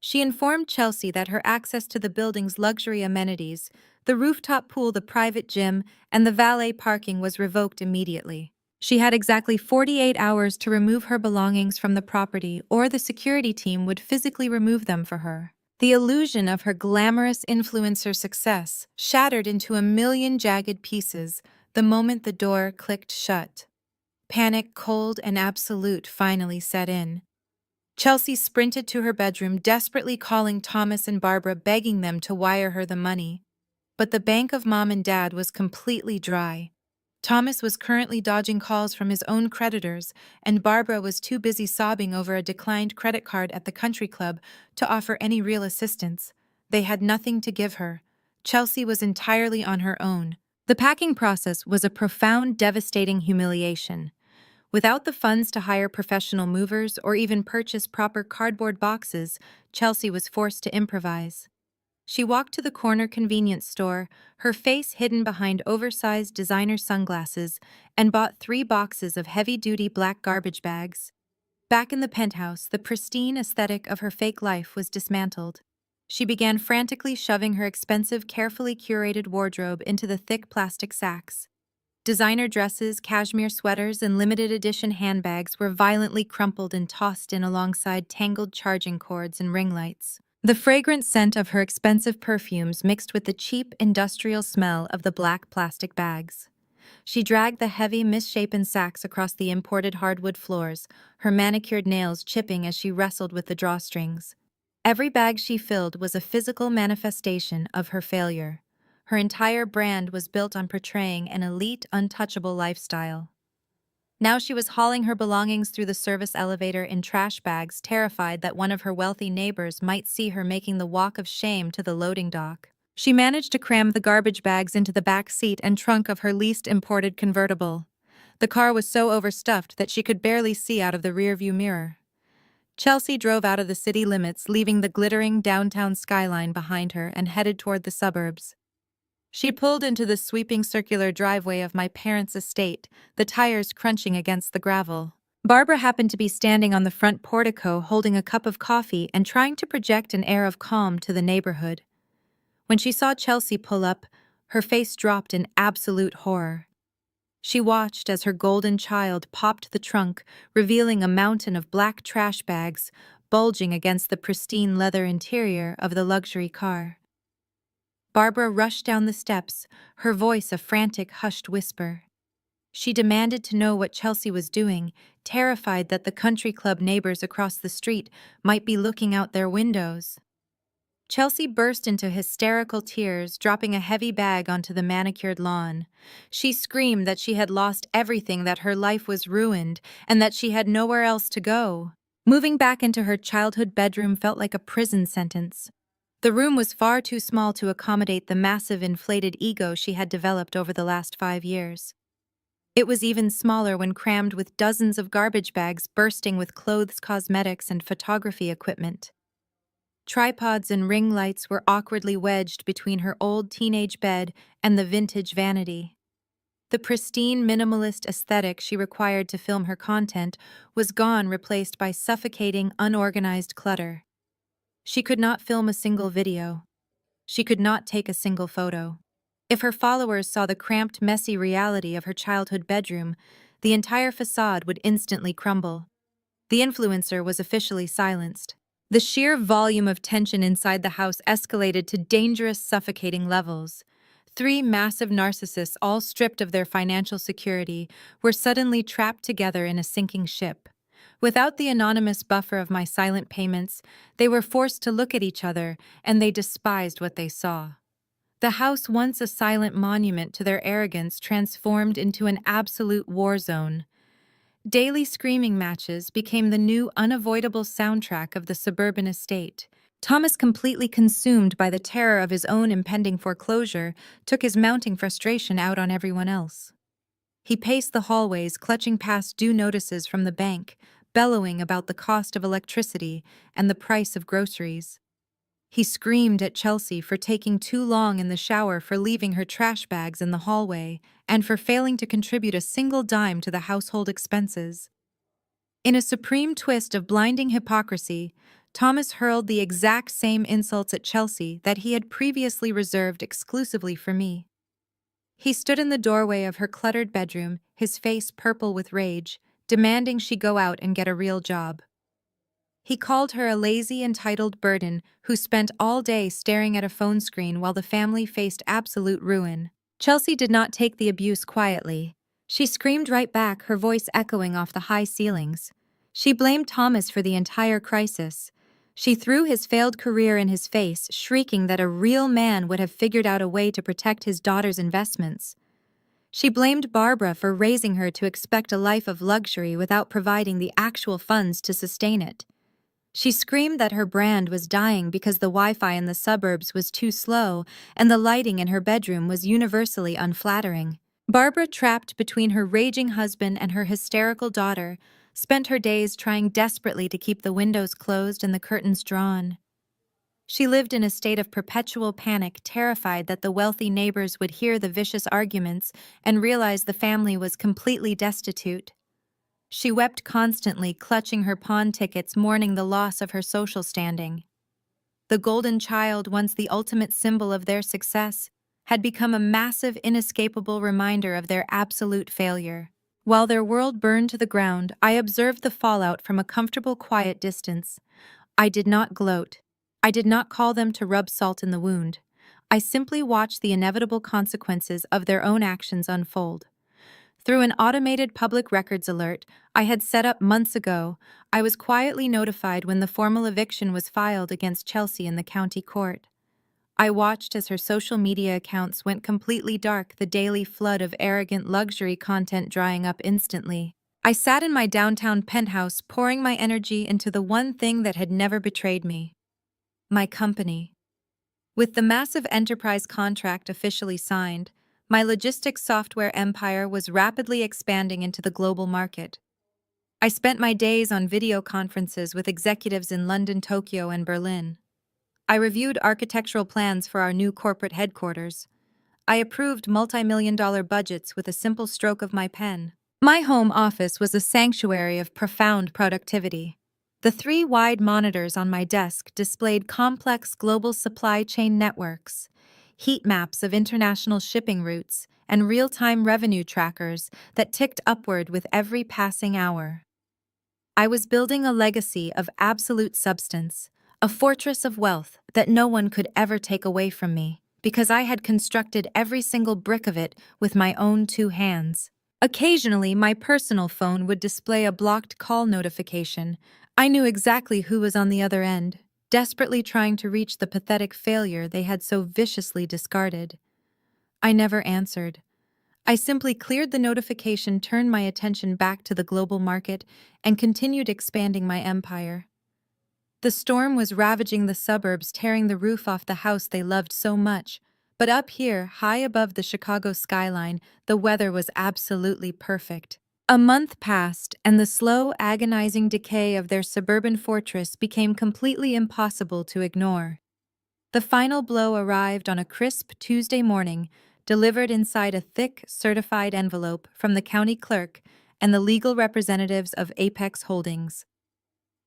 She informed Chelsea that her access to the building's luxury amenities, the rooftop pool, the private gym, and the valet parking was revoked immediately. She had exactly 48 hours to remove her belongings from the property, or the security team would physically remove them for her. The illusion of her glamorous influencer success shattered into a million jagged pieces the moment the door clicked shut. Panic, cold and absolute, finally set in. Chelsea sprinted to her bedroom, desperately calling Thomas and Barbara, begging them to wire her the money. But the bank of Mom and Dad was completely dry. Thomas was currently dodging calls from his own creditors, and Barbara was too busy sobbing over a declined credit card at the country club to offer any real assistance. They had nothing to give her. Chelsea was entirely on her own. The packing process was a profound, devastating humiliation. Without the funds to hire professional movers or even purchase proper cardboard boxes, Chelsea was forced to improvise. She walked to the corner convenience store, her face hidden behind oversized designer sunglasses, and bought 3 boxes of heavy-duty black garbage bags. Back in the penthouse, the pristine aesthetic of her fake life was dismantled. She began frantically shoving her expensive, carefully curated wardrobe into the thick plastic sacks. Designer dresses, cashmere sweaters, and limited edition handbags were violently crumpled and tossed in alongside tangled charging cords and ring lights. The fragrant scent of her expensive perfumes mixed with the cheap, industrial smell of the black plastic bags. She dragged the heavy, misshapen sacks across the imported hardwood floors, her manicured nails chipping as she wrestled with the drawstrings. Every bag she filled was a physical manifestation of her failure. Her entire brand was built on portraying an elite, untouchable lifestyle. Now she was hauling her belongings through the service elevator in trash bags, terrified that one of her wealthy neighbors might see her making the walk of shame to the loading dock. She managed to cram the garbage bags into the back seat and trunk of her least imported convertible. The car was so overstuffed that she could barely see out of the rearview mirror. Chelsea drove out of the city limits, leaving the glittering downtown skyline behind her and headed toward the suburbs. She pulled into the sweeping circular driveway of my parents' estate, the tires crunching against the gravel. Barbara happened to be standing on the front portico holding a cup of coffee and trying to project an air of calm to the neighborhood. When she saw Chelsea pull up, her face dropped in absolute horror. She watched as her golden child popped the trunk, revealing a mountain of black trash bags bulging against the pristine leather interior of the luxury car. Barbara rushed down the steps, her voice a frantic, hushed whisper. She demanded to know what Chelsea was doing, terrified that the country club neighbors across the street might be looking out their windows. Chelsea burst into hysterical tears, dropping a heavy bag onto the manicured lawn. She screamed that she had lost everything, that her life was ruined, and that she had nowhere else to go. Moving back into her childhood bedroom felt like a prison sentence. The room was far too small to accommodate the massive inflated ego she had developed over the last 5 years. It was even smaller when crammed with dozens of garbage bags bursting with clothes, cosmetics, and photography equipment. Tripods and ring lights were awkwardly wedged between her old teenage bed and the vintage vanity. The pristine, minimalist aesthetic she required to film her content was gone, replaced by suffocating, unorganized clutter. She could not film a single video. She could not take a single photo. If her followers saw the cramped, messy reality of her childhood bedroom, the entire facade would instantly crumble. The influencer was officially silenced. The sheer volume of tension inside the house escalated to dangerous, suffocating levels. 3 massive narcissists, all stripped of their financial security, were suddenly trapped together in a sinking ship. Without the anonymous buffer of my silent payments, they were forced to look at each other, and they despised what they saw. The house, once a silent monument to their arrogance, transformed into an absolute war zone. Daily screaming matches became the new, unavoidable soundtrack of the suburban estate. Thomas, completely consumed by the terror of his own impending foreclosure, took his mounting frustration out on everyone else. He paced the hallways, clutching past due notices from the bank, bellowing about the cost of electricity and the price of groceries. He screamed at Chelsea for taking too long in the shower, for leaving her trash bags in the hallway, and for failing to contribute a single dime to the household expenses. In a supreme twist of blinding hypocrisy, Thomas hurled the exact same insults at Chelsea that he had previously reserved exclusively for me. He stood in the doorway of her cluttered bedroom, his face purple with rage, demanding she go out and get a real job. He called her a lazy, entitled burden who spent all day staring at a phone screen while the family faced absolute ruin. Chelsea did not take the abuse quietly. She screamed right back, her voice echoing off the high ceilings. She blamed Thomas for the entire crisis. She threw his failed career in his face, shrieking that a real man would have figured out a way to protect his daughter's investments. She blamed Barbara for raising her to expect a life of luxury without providing the actual funds to sustain it. She screamed that her brand was dying because the Wi-Fi in the suburbs was too slow and the lighting in her bedroom was universally unflattering. Barbara, trapped between her raging husband and her hysterical daughter, spent her days trying desperately to keep the windows closed and the curtains drawn. She lived in a state of perpetual panic, terrified that the wealthy neighbors would hear the vicious arguments and realize the family was completely destitute. She wept constantly, clutching her pawn tickets, mourning the loss of her social standing. The golden child, once the ultimate symbol of their success, had become a massive, inescapable reminder of their absolute failure. While their world burned to the ground, I observed the fallout from a comfortable, quiet distance. I did not gloat. I did not call them to rub salt in the wound. I simply watched the inevitable consequences of their own actions unfold. Through an automated public records alert I had set up months ago, I was quietly notified when the formal eviction was filed against Chelsea in the county court. I watched as her social media accounts went completely dark, the daily flood of arrogant luxury content drying up instantly. I sat in my downtown penthouse, pouring my energy into the one thing that had never betrayed me: my company. With the massive enterprise contract officially signed, my logistics software empire was rapidly expanding into the global market. I spent my days on video conferences with executives in London, Tokyo, and Berlin. I reviewed architectural plans for our new corporate headquarters. I approved multi-million-dollar budgets with a simple stroke of my pen. My home office was a sanctuary of profound productivity. The three wide monitors on my desk displayed complex global supply chain networks, heat maps of international shipping routes, and real-time revenue trackers that ticked upward with every passing hour. I was building a legacy of absolute substance, a fortress of wealth that no one could ever take away from me, because I had constructed every single brick of it with my own two hands. Occasionally, my personal phone would display a blocked call notification. I knew exactly who was on the other end, desperately trying to reach the pathetic failure they had so viciously discarded. I never answered. I simply cleared the notification, turned my attention back to the global market, and continued expanding my empire. The storm was ravaging the suburbs, tearing the roof off the house they loved so much. But up here, high above the Chicago skyline, the weather was absolutely perfect. A month passed, and the slow, agonizing decay of their suburban fortress became completely impossible to ignore. The final blow arrived on a crisp Tuesday morning, delivered inside a thick, certified envelope from the county clerk and the legal representatives of Apex Holdings.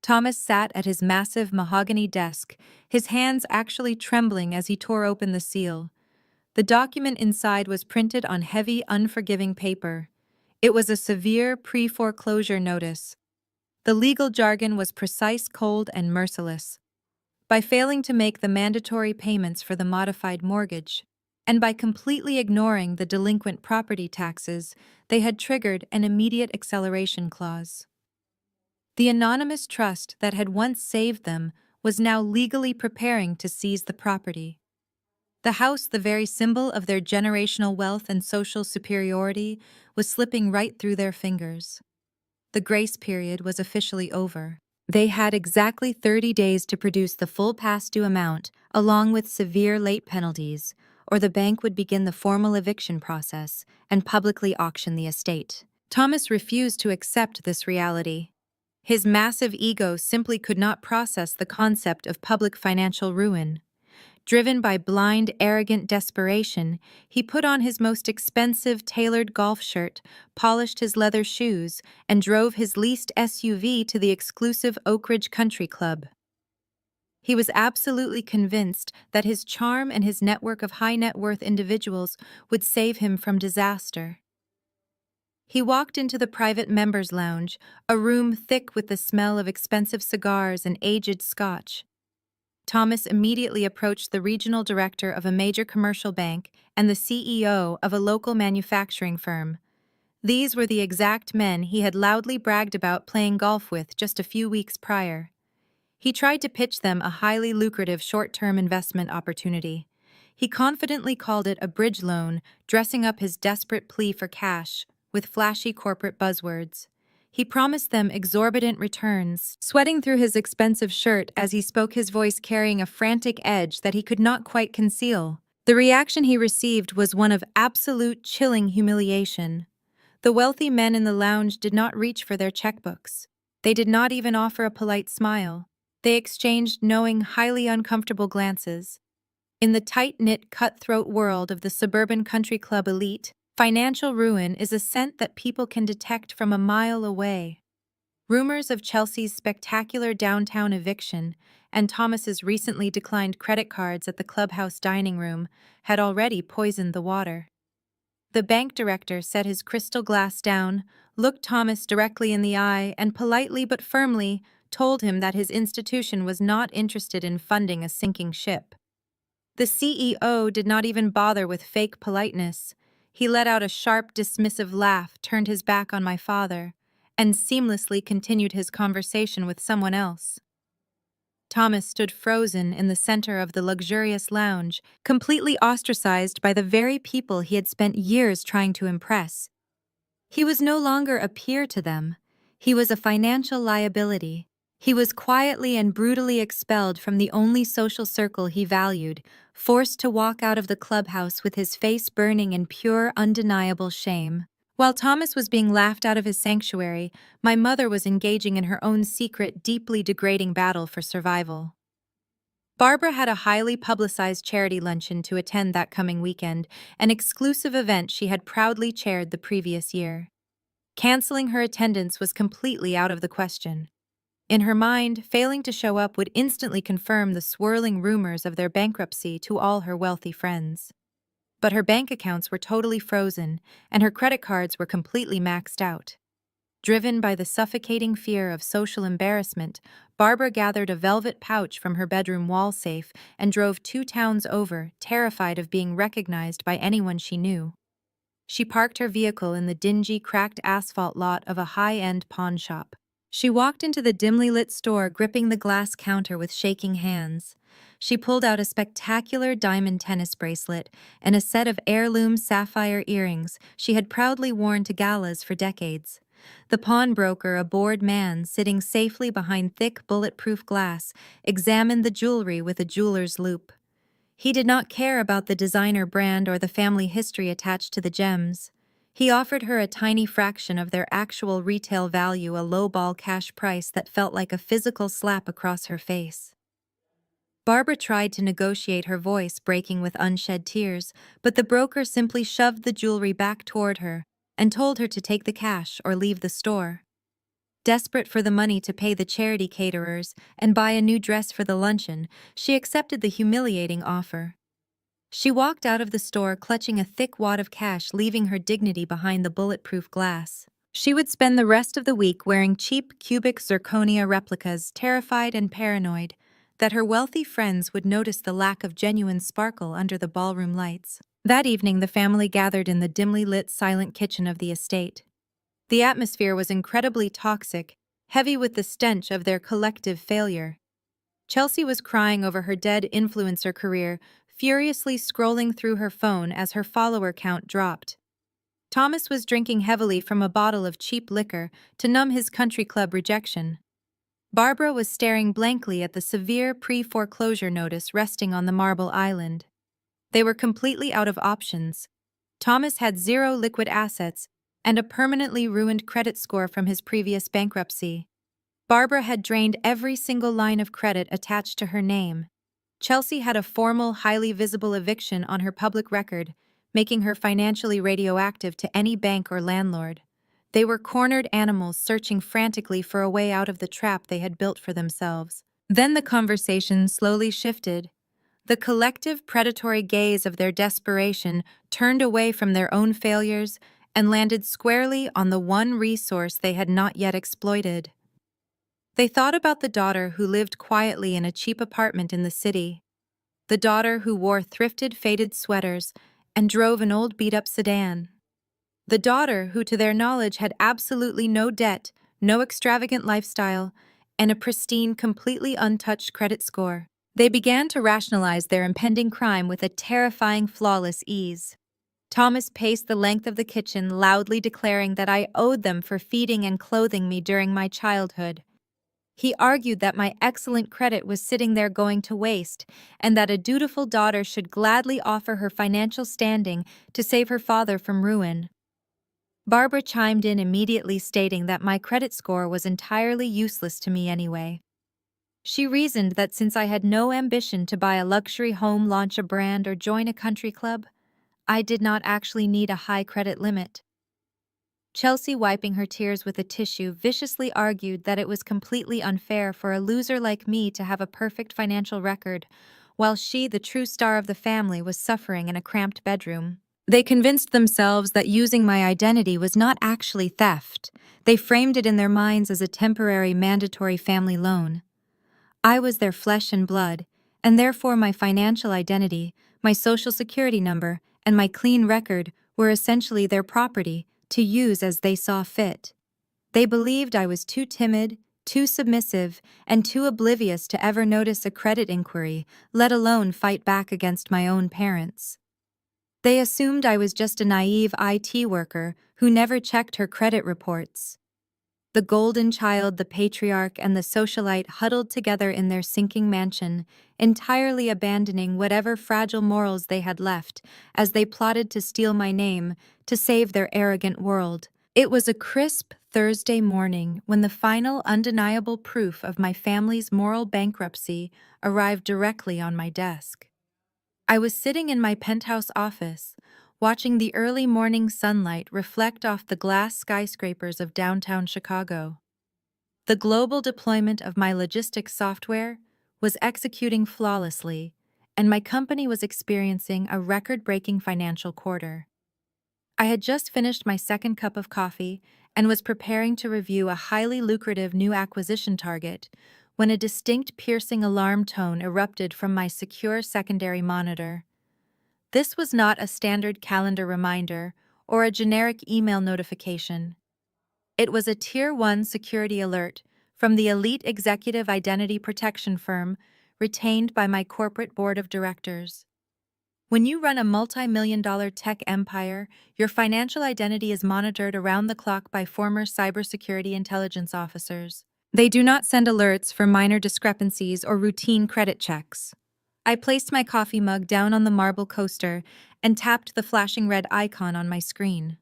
Thomas sat at his massive mahogany desk, his hands actually trembling as he tore open the seal. The document inside was printed on heavy, unforgiving paper. It was a severe pre-foreclosure notice. The legal jargon was precise, cold, and merciless. By failing to make the mandatory payments for the modified mortgage, and by completely ignoring the delinquent property taxes, they had triggered an immediate acceleration clause. The anonymous trust that had once saved them was now legally preparing to seize the property. The house, the very symbol of their generational wealth and social superiority, was slipping right through their fingers. The grace period was officially over. They had exactly 30 days to produce the full past due amount, along with severe late penalties, or the bank would begin the formal eviction process and publicly auction the estate. Thomas refused to accept this reality. His massive ego simply could not process the concept of public financial ruin. Driven by blind, arrogant desperation, he put on his most expensive tailored golf shirt, polished his leather shoes, and drove his leased SUV to the exclusive Oak Ridge Country Club. He was absolutely convinced that his charm and his network of high-net-worth individuals would save him from disaster. He walked into the private members' lounge, a room thick with the smell of expensive cigars and aged scotch. Thomas immediately approached the regional director of a major commercial bank and the CEO of a local manufacturing firm. These were the exact men he had loudly bragged about playing golf with just a few weeks prior. He tried to pitch them a highly lucrative short-term investment opportunity. He confidently called it a bridge loan, dressing up his desperate plea for cash with flashy corporate buzzwords. He promised them exorbitant returns, sweating through his expensive shirt as he spoke, his voice carrying a frantic edge that he could not quite conceal. The reaction he received was one of absolute chilling humiliation. The wealthy men in the lounge did not reach for their checkbooks. They did not even offer a polite smile. They exchanged knowing, highly uncomfortable glances. In the tight-knit, cutthroat world of the suburban country club elite, financial ruin is a scent that people can detect from a mile away. Rumors of Chelsea's spectacular downtown eviction and Thomas's recently declined credit cards at the clubhouse dining room had already poisoned the water. The bank director set his crystal glass down, looked Thomas directly in the eye, and politely but firmly told him that his institution was not interested in funding a sinking ship. The CEO did not even bother with fake politeness. He let out a sharp, dismissive laugh, turned his back on my father, and seamlessly continued his conversation with someone else. Thomas stood frozen in the center of the luxurious lounge, completely ostracized by the very people he had spent years trying to impress. He was no longer a peer to them. He was a financial liability. He was quietly and brutally expelled from the only social circle he valued, forced to walk out of the clubhouse with his face burning in pure, undeniable shame. While Thomas was being laughed out of his sanctuary, my mother was engaging in her own secret, deeply degrading battle for survival. Barbara had a highly publicized charity luncheon to attend that coming weekend, an exclusive event she had proudly chaired the previous year. Canceling her attendance was completely out of the question. In her mind, failing to show up would instantly confirm the swirling rumors of their bankruptcy to all her wealthy friends. But her bank accounts were totally frozen, and her credit cards were completely maxed out. Driven by the suffocating fear of social embarrassment, Barbara gathered a velvet pouch from her bedroom wall safe and drove 2 towns over, terrified of being recognized by anyone she knew. She parked her vehicle in the dingy, cracked asphalt lot of a high-end pawn shop. She walked into the dimly lit store, gripping the glass counter with shaking hands. She pulled out a spectacular diamond tennis bracelet and a set of heirloom sapphire earrings she had proudly worn to galas for decades. The pawnbroker, a bored man sitting safely behind thick, bulletproof glass, examined the jewelry with a jeweler's loupe. He did not care about the designer brand or the family history attached to the gems. He offered her a tiny fraction of their actual retail value, a lowball cash price that felt like a physical slap across her face. Barbara tried to negotiate, her voice breaking with unshed tears, but the broker simply shoved the jewelry back toward her and told her to take the cash or leave the store. Desperate for the money to pay the charity caterers and buy a new dress for the luncheon, she accepted the humiliating offer. She walked out of the store clutching a thick wad of cash, leaving her dignity behind the bulletproof glass. She would spend the rest of the week wearing cheap cubic zirconia replicas, terrified and paranoid that her wealthy friends would notice the lack of genuine sparkle under the ballroom lights. That evening, the family gathered in the dimly lit, silent kitchen of the estate. The atmosphere was incredibly toxic, heavy with the stench of their collective failure. Chelsea was crying over her dead influencer career, furiously scrolling through her phone as her follower count dropped. Thomas was drinking heavily from a bottle of cheap liquor to numb his country club rejection. Barbara was staring blankly at the severe pre-foreclosure notice resting on the marble island. They were completely out of options. Thomas had 0 liquid assets and a permanently ruined credit score from his previous bankruptcy. Barbara had drained every single line of credit attached to her name. Chelsea had a formal, highly visible eviction on her public record, making her financially radioactive to any bank or landlord. They were cornered animals searching frantically for a way out of the trap they had built for themselves. Then the conversation slowly shifted. The collective predatory gaze of their desperation turned away from their own failures and landed squarely on the one resource they had not yet exploited. They thought about the daughter who lived quietly in a cheap apartment in the city. The daughter who wore thrifted, faded sweaters and drove an old beat-up sedan. The daughter who, to their knowledge, had absolutely no debt, no extravagant lifestyle, and a pristine, completely untouched credit score. They began to rationalize their impending crime with a terrifying, flawless ease. Thomas paced the length of the kitchen, loudly declaring that I owed them for feeding and clothing me during my childhood. He argued that my excellent credit was sitting there going to waste, and that a dutiful daughter should gladly offer her financial standing to save her father from ruin. Barbara chimed in immediately, stating that my credit score was entirely useless to me anyway. She reasoned that since I had no ambition to buy a luxury home, launch a brand, or join a country club, I did not actually need a high credit limit. Chelsea, wiping her tears with a tissue, viciously argued that it was completely unfair for a loser like me to have a perfect financial record, while she, the true star of the family, was suffering in a cramped bedroom. They convinced themselves that using my identity was not actually theft. They framed it in their minds as a temporary mandatory family loan. I was their flesh and blood, and therefore my financial identity, my social security number, and my clean record were essentially their property to use as they saw fit. They believed I was too timid, too submissive, and too oblivious to ever notice a credit inquiry, let alone fight back against my own parents. They assumed I was just a naive IT worker who never checked her credit reports. The golden child, the patriarch, and the socialite huddled together in their sinking mansion, entirely abandoning whatever fragile morals they had left as they plotted to steal my name to save their arrogant world. It was a crisp Thursday morning when the final undeniable proof of my family's moral bankruptcy arrived directly on my desk. I was sitting in my penthouse office, watching the early morning sunlight reflect off the glass skyscrapers of downtown Chicago. The global deployment of my logistics software was executing flawlessly, and my company was experiencing a record-breaking financial quarter. I had just finished my second cup of coffee and was preparing to review a highly lucrative new acquisition target when a distinct piercing alarm tone erupted from my secure secondary monitor. This was not a standard calendar reminder or a generic email notification. It was a Tier 1 security alert from the elite executive identity protection firm retained by my corporate board of directors. When you run a multi-million-dollar tech empire, your financial identity is monitored around the clock by former cybersecurity intelligence officers. They do not send alerts for minor discrepancies or routine credit checks. I placed my coffee mug down on the marble coaster and tapped the flashing red icon on my screen.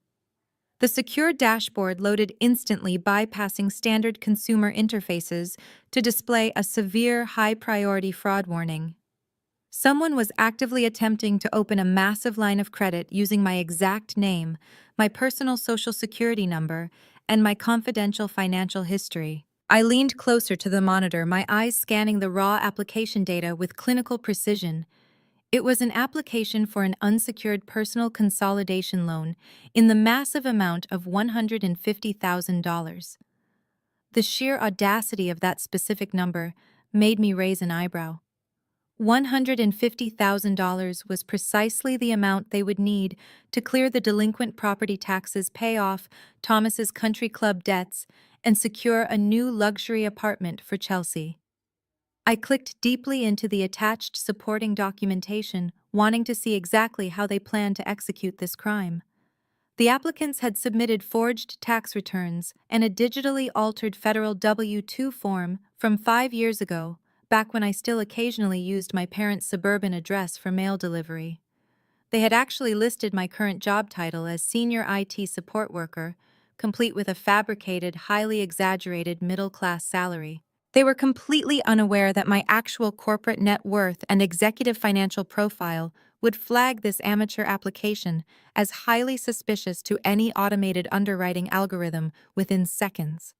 The secure dashboard loaded instantly, bypassing standard consumer interfaces to display a severe high-priority fraud warning. Someone was actively attempting to open a massive line of credit using my exact name, my personal social security number, and my confidential financial history. I leaned closer to the monitor, my eyes scanning the raw application data with clinical precision. It was an application for an unsecured personal consolidation loan in the massive amount of $150,000. The sheer audacity of that specific number made me raise an eyebrow. $150,000 was precisely the amount they would need to clear the delinquent property taxes, pay off Thomas's country club debts, and secure a new luxury apartment for Chelsea. I clicked deeply into the attached supporting documentation, wanting to see exactly how they planned to execute this crime. The applicants had submitted forged tax returns and a digitally altered federal W-2 form from 5 years ago, back when I still occasionally used my parents' suburban address for mail delivery. They had actually listed my current job title as Senior IT Support Worker, complete with a fabricated, highly exaggerated middle-class salary. They were completely unaware that my actual corporate net worth and executive financial profile would flag this amateur application as highly suspicious to any automated underwriting algorithm within seconds.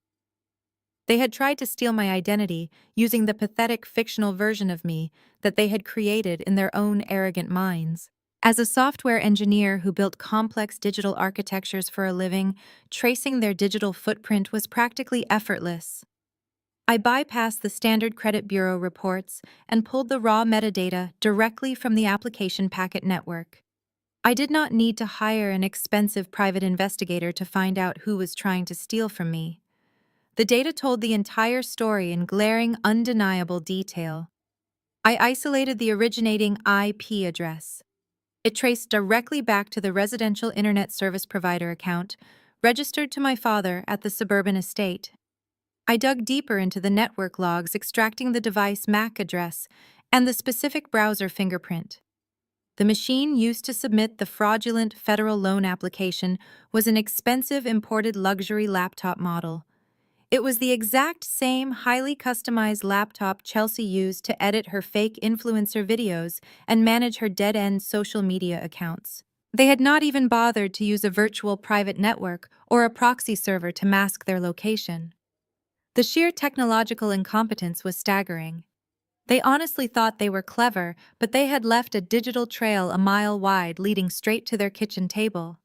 They had tried to steal my identity using the pathetic fictional version of me that they had created in their own arrogant minds. As a software engineer who built complex digital architectures for a living, tracing their digital footprint was practically effortless. I bypassed the standard credit bureau reports and pulled the raw metadata directly from the application packet network. I did not need to hire an expensive private investigator to find out who was trying to steal from me. The data told the entire story in glaring, undeniable detail. I isolated the originating IP address. It traced directly back to the residential internet service provider account registered to my father at the suburban estate. I dug deeper into the network logs, extracting the device MAC address and the specific browser fingerprint. The machine used to submit the fraudulent federal loan application was an expensive imported luxury laptop model. It was the exact same highly customized laptop Chelsea used to edit her fake influencer videos and manage her dead-end social media accounts. They had not even bothered to use a virtual private network or a proxy server to mask their location. The sheer technological incompetence was staggering. They honestly thought they were clever, but they had left a digital trail a mile wide leading straight to their kitchen table.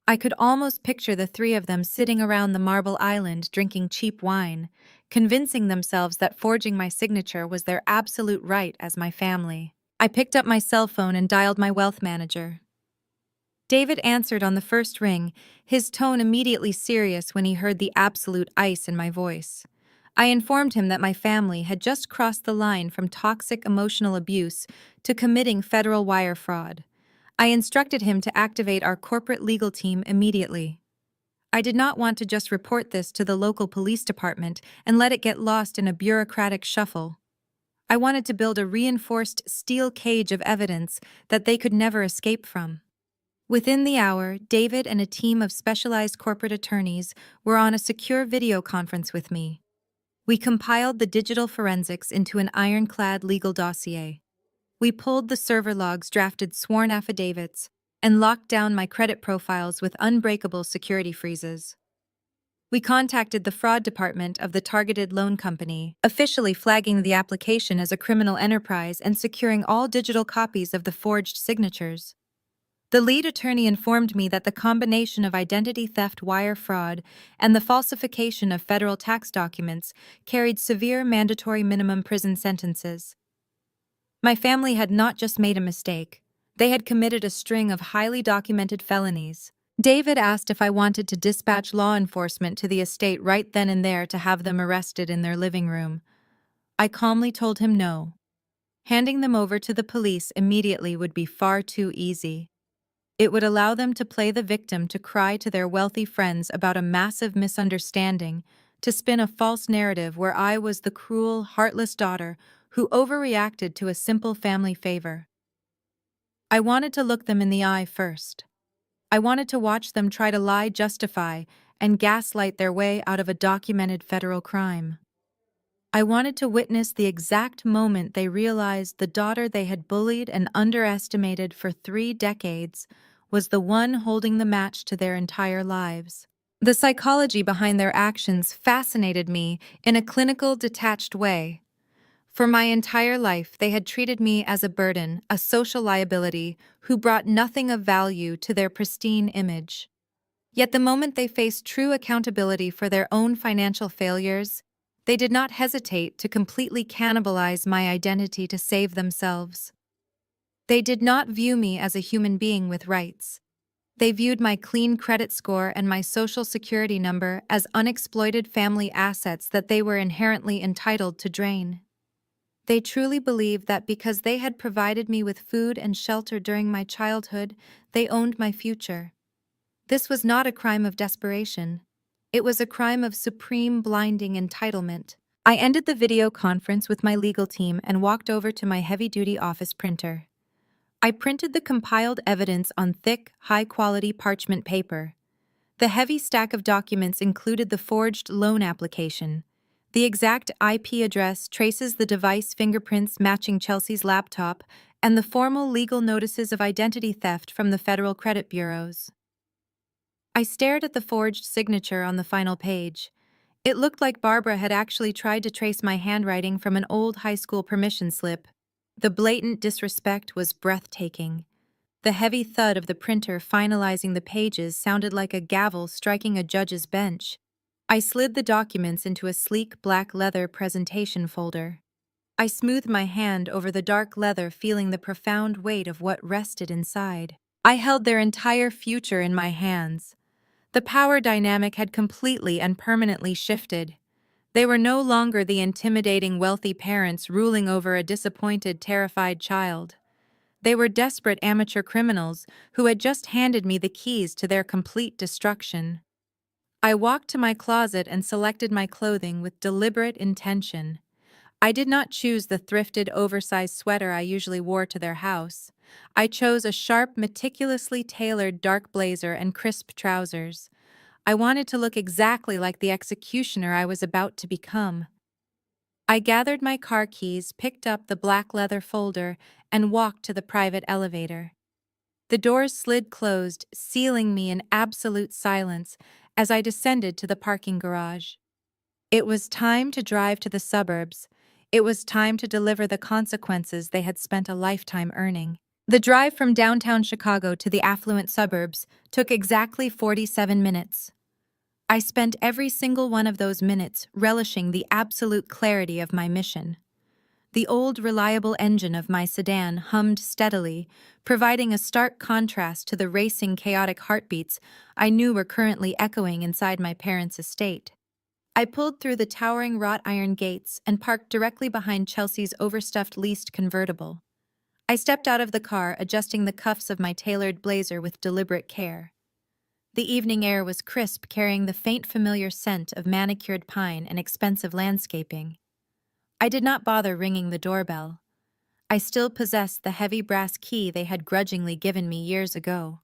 I could almost picture the three of them sitting around the marble island drinking cheap wine, convincing themselves that forging my signature was their absolute right as my family. I picked up my cell phone and dialed my wealth manager. David answered on the first ring, his tone immediately serious when he heard the absolute ice in my voice. I informed him that my family had just crossed the line from toxic emotional abuse to committing federal wire fraud. I instructed him to activate our corporate legal team immediately. I did not want to just report this to the local police department and let it get lost in a bureaucratic shuffle. I wanted to build a reinforced steel cage of evidence that they could never escape from. Within the hour, David and a team of specialized corporate attorneys were on a secure video conference with me. We compiled the digital forensics into an ironclad legal dossier. We pulled the server logs, drafted sworn affidavits, and locked down my credit profiles with unbreakable security freezes. We contacted the fraud department of the targeted loan company, officially flagging the application as a criminal enterprise and securing all digital copies of the forged signatures. The lead attorney informed me that the combination of identity theft, wire fraud, and the falsification of federal tax documents carried severe mandatory minimum prison sentences. My family had not just made a mistake, they had committed a string of highly documented felonies. David asked if I wanted to dispatch law enforcement to the estate right then and there to have them arrested in their living room. I calmly told him no. Handing them over to the police immediately would be far too easy. It would allow them to play the victim to cry to their wealthy friends about a massive misunderstanding, to spin a false narrative where I was the cruel, heartless daughter who overreacted to a simple family favor. I wanted to look them in the eye first. I wanted to watch them try to lie, justify, and gaslight their way out of a documented federal crime. I wanted to witness the exact moment they realized the daughter they had bullied and underestimated for 3 decades was the one holding the match to their entire lives. The psychology behind their actions fascinated me in a clinical, detached way. For my entire life, they had treated me as a burden, a social liability, who brought nothing of value to their pristine image. Yet the moment they faced true accountability for their own financial failures, they did not hesitate to completely cannibalize my identity to save themselves. They did not view me as a human being with rights. They viewed my clean credit score and my social security number as unexploited family assets that they were inherently entitled to drain. They truly believed that because they had provided me with food and shelter during my childhood, they owned my future. This was not a crime of desperation. It was a crime of supreme, blinding entitlement. I ended the video conference with my legal team and walked over to my heavy-duty office printer. I printed the compiled evidence on thick, high-quality parchment paper. The heavy stack of documents included the forged loan application. The exact IP address traces the device fingerprints matching Chelsea's laptop, and the formal legal notices of identity theft from the federal credit bureaus. I stared at the forged signature on the final page. It looked like Barbara had actually tried to trace my handwriting from an old high school permission slip. The blatant disrespect was breathtaking. The heavy thud of the printer finalizing the pages sounded like a gavel striking a judge's bench. I slid the documents into a sleek black leather presentation folder. I smoothed my hand over the dark leather, feeling the profound weight of what rested inside. I held their entire future in my hands. The power dynamic had completely and permanently shifted. They were no longer the intimidating wealthy parents ruling over a disappointed, terrified child. They were desperate amateur criminals who had just handed me the keys to their complete destruction. I walked to my closet and selected my clothing with deliberate intention. I did not choose the thrifted, oversized sweater I usually wore to their house. I chose a sharp, meticulously tailored dark blazer and crisp trousers. I wanted to look exactly like the executioner I was about to become. I gathered my car keys, picked up the black leather folder, and walked to the private elevator. The doors slid closed, sealing me in absolute silence as I descended to the parking garage. It was time to drive to the suburbs. It was time to deliver the consequences they had spent a lifetime earning. The drive from downtown Chicago to the affluent suburbs took exactly 47 minutes. I spent every single one of those minutes relishing the absolute clarity of my mission. The old, reliable engine of my sedan hummed steadily, providing a stark contrast to the racing, chaotic heartbeats I knew were currently echoing inside my parents' estate. I pulled through the towering wrought iron gates and parked directly behind Chelsea's overstuffed leased convertible. I stepped out of the car, adjusting the cuffs of my tailored blazer with deliberate care. The evening air was crisp, carrying the faint familiar scent of manicured pine and expensive landscaping. I did not bother ringing the doorbell. I still possessed the heavy brass key they had grudgingly given me years ago.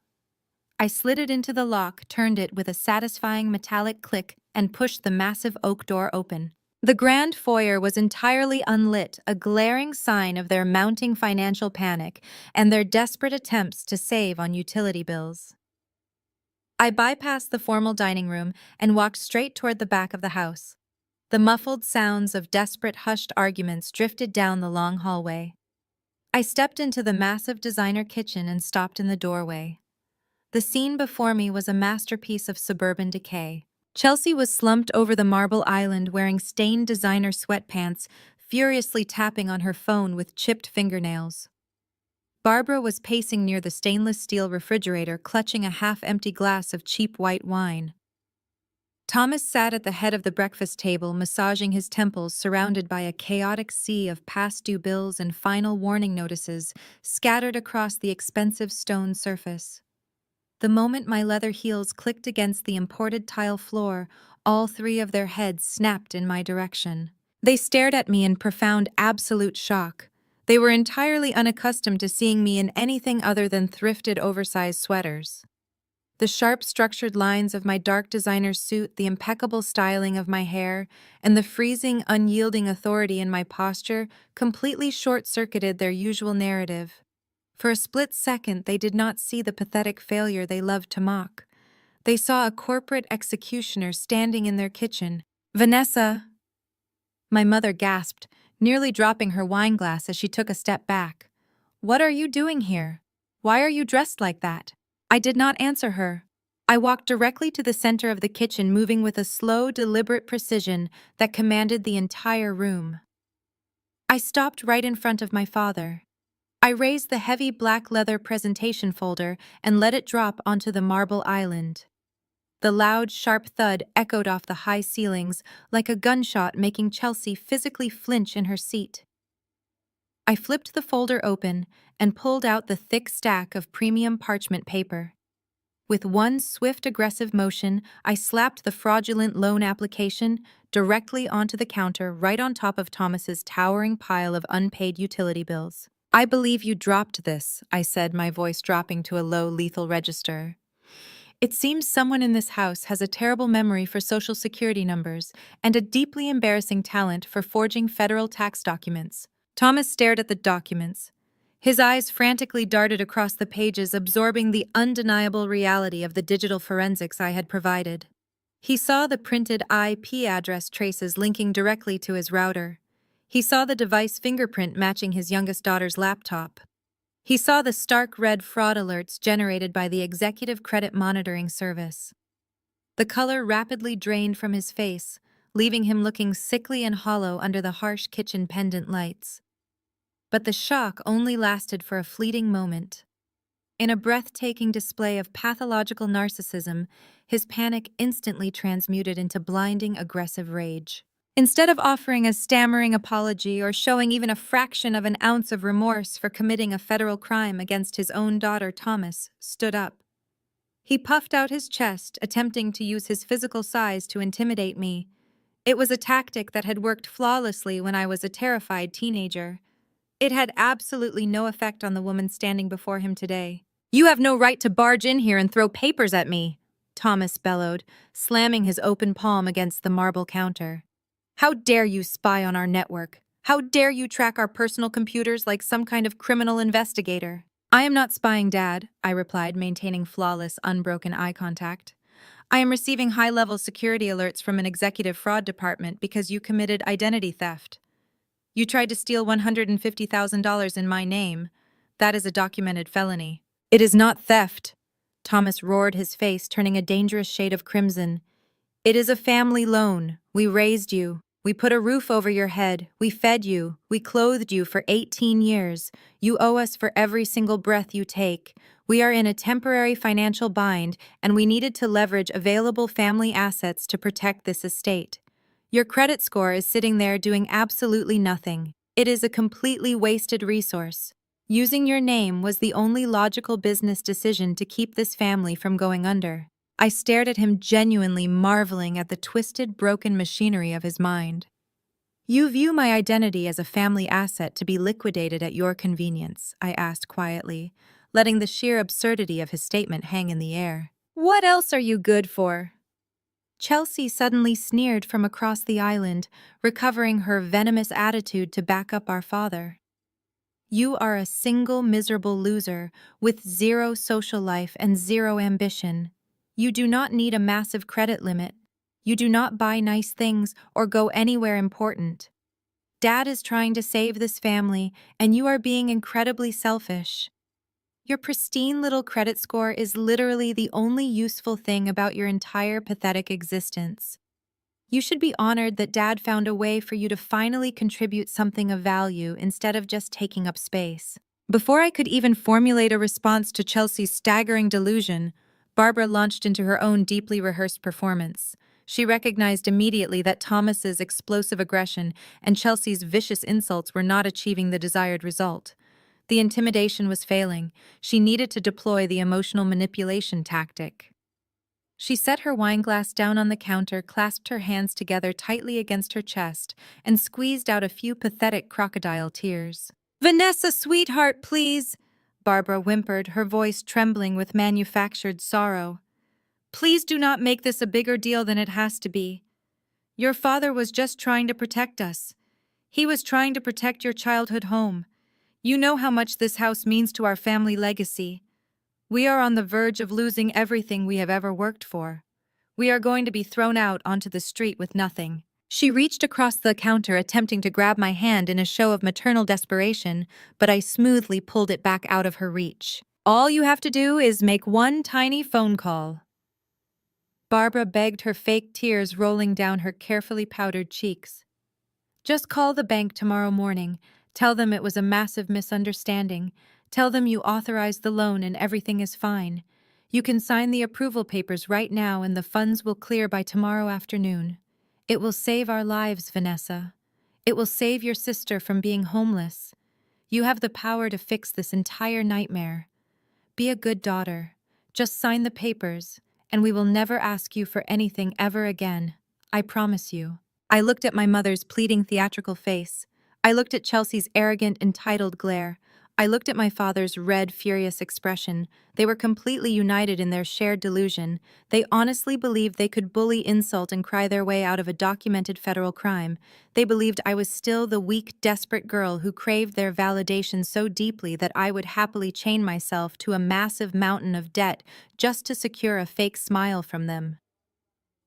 I slid it into the lock, turned it with a satisfying metallic click, and pushed the massive oak door open. The grand foyer was entirely unlit, a glaring sign of their mounting financial panic and their desperate attempts to save on utility bills. I bypassed the formal dining room and walked straight toward the back of the house. The muffled sounds of desperate, hushed arguments drifted down the long hallway. I stepped into the massive designer kitchen and stopped in the doorway. The scene before me was a masterpiece of suburban decay. Chelsea was slumped over the marble island wearing stained designer sweatpants, furiously tapping on her phone with chipped fingernails. Barbara was pacing near the stainless steel refrigerator, clutching a half-empty glass of cheap white wine. Thomas sat at the head of the breakfast table, massaging his temples, surrounded by a chaotic sea of past due bills and final warning notices scattered across the expensive stone surface. The moment my leather heels clicked against the imported tile floor, all three of their heads snapped in my direction. They stared at me in profound, absolute shock. They were entirely unaccustomed to seeing me in anything other than thrifted, oversized sweaters. The sharp, structured lines of my dark designer suit, the impeccable styling of my hair, and the freezing, unyielding authority in my posture completely short-circuited their usual narrative. For a split second, they did not see the pathetic failure they loved to mock. They saw a corporate executioner standing in their kitchen. "Vanessa!" My mother gasped, nearly dropping her wine glass as she took a step back. "What are you doing here? Why are you dressed like that?" I did not answer her. I walked directly to the center of the kitchen, moving with a slow, deliberate precision that commanded the entire room. I stopped right in front of my father. I raised the heavy black leather presentation folder and let it drop onto the marble island. The loud, sharp thud echoed off the high ceilings like a gunshot, making Chelsea physically flinch in her seat. I flipped the folder open and pulled out the thick stack of premium parchment paper. With one swift, aggressive motion, I slapped the fraudulent loan application directly onto the counter, right on top of Thomas's towering pile of unpaid utility bills. "I believe you dropped this," I said, my voice dropping to a low, lethal register. "It seems someone in this house has a terrible memory for social security numbers and a deeply embarrassing talent for forging federal tax documents." Thomas stared at the documents. His eyes frantically darted across the pages, absorbing the undeniable reality of the digital forensics I had provided. He saw the printed IP address traces linking directly to his router. He saw the device fingerprint matching his youngest daughter's laptop. He saw the stark red fraud alerts generated by the Executive Credit Monitoring Service. The color rapidly drained from his face, leaving him looking sickly and hollow under the harsh kitchen pendant lights. But the shock only lasted for a fleeting moment. In a breathtaking display of pathological narcissism, his panic instantly transmuted into blinding, aggressive rage. Instead of offering a stammering apology or showing even a fraction of an ounce of remorse for committing a federal crime against his own daughter, Thomas stood up. He puffed out his chest, attempting to use his physical size to intimidate me. It was a tactic that had worked flawlessly when I was a terrified teenager. It had absolutely no effect on the woman standing before him today. "You have no right to barge in here and throw papers at me," Thomas bellowed, slamming his open palm against the marble counter. "How dare you spy on our network? How dare you track our personal computers like some kind of criminal investigator?" "I am not spying, Dad," I replied, maintaining flawless, unbroken eye contact. "I am receiving high-level security alerts from an executive fraud department because you committed identity theft. You tried to steal $150,000 in my name. That is a documented felony." "It is not theft," Thomas roared, his face turning a dangerous shade of crimson. "It is a family loan. We raised you." We put a roof over your head, we fed you, we clothed you for 18 years. You owe us for every single breath you take. We are in a temporary financial bind, and we needed to leverage available family assets to protect this estate. Your credit score is sitting there doing absolutely nothing. It is a completely wasted resource. Using your name was the only logical business decision to keep this family from going under. I stared at him, genuinely marveling at the twisted, broken machinery of his mind. You view my identity as a family asset to be liquidated at your convenience, I asked quietly, letting the sheer absurdity of his statement hang in the air. What else are you good for? Chelsea suddenly sneered from across the island, recovering her venomous attitude to back up our father. You are a single miserable loser with zero social life and zero ambition. You do not need a massive credit limit. You do not buy nice things or go anywhere important. Dad is trying to save this family, and you are being incredibly selfish. Your pristine little credit score is literally the only useful thing about your entire pathetic existence. You should be honored that Dad found a way for you to finally contribute something of value instead of just taking up space. Before I could even formulate a response to Chelsea's staggering delusion, Barbara launched into her own deeply rehearsed performance. She recognized immediately that Thomas's explosive aggression and Chelsea's vicious insults were not achieving the desired result. The intimidation was failing. She needed to deploy the emotional manipulation tactic. She set her wineglass down on the counter, clasped her hands together tightly against her chest, and squeezed out a few pathetic crocodile tears. "Vanessa, sweetheart, please," Barbara whimpered, her voice trembling with manufactured sorrow. "Please do not make this a bigger deal than it has to be. Your father was just trying to protect us. He was trying to protect your childhood home. You know how much this house means to our family legacy. We are on the verge of losing everything we have ever worked for. We are going to be thrown out onto the street with nothing." She reached across the counter, attempting to grab my hand in a show of maternal desperation, but I smoothly pulled it back out of her reach. "All you have to do is make one tiny phone call." Barbara begged, her fake tears rolling down her carefully powdered cheeks. "Just call the bank tomorrow morning. Tell them it was a massive misunderstanding. Tell them you authorized the loan and everything is fine. You can sign the approval papers right now and the funds will clear by tomorrow afternoon. It will save our lives, Vanessa. It will save your sister from being homeless. You have the power to fix this entire nightmare. Be a good daughter. Just sign the papers, and we will never ask you for anything ever again. I promise you." I looked at my mother's pleading, theatrical face. I looked at Chelsea's arrogant, entitled glare. I looked at my father's red, furious expression. They were completely united in their shared delusion. They honestly believed they could bully, insult, and cry their way out of a documented federal crime. They believed I was still the weak, desperate girl who craved their validation so deeply that I would happily chain myself to a massive mountain of debt just to secure a fake smile from them.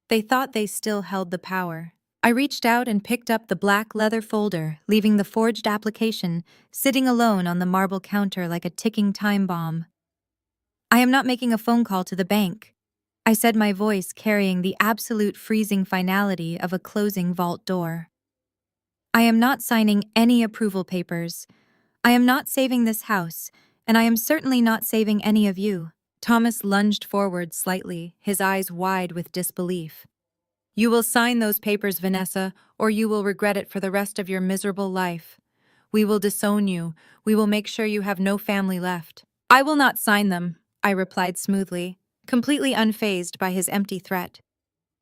They thought they still held the power. I reached out and picked up the black leather folder, leaving the forged application sitting alone on the marble counter like a ticking time bomb. "I am not making a phone call to the bank," I said, my voice carrying the absolute freezing finality of a closing vault door. "I am not signing any approval papers. I am not saving this house, and I am certainly not saving any of you." Thomas lunged forward slightly, his eyes wide with disbelief. "You will sign those papers, Vanessa, or you will regret it for the rest of your miserable life. We will disown you. We will make sure you have no family left." "I will not sign them," I replied smoothly, completely unfazed by his empty threat.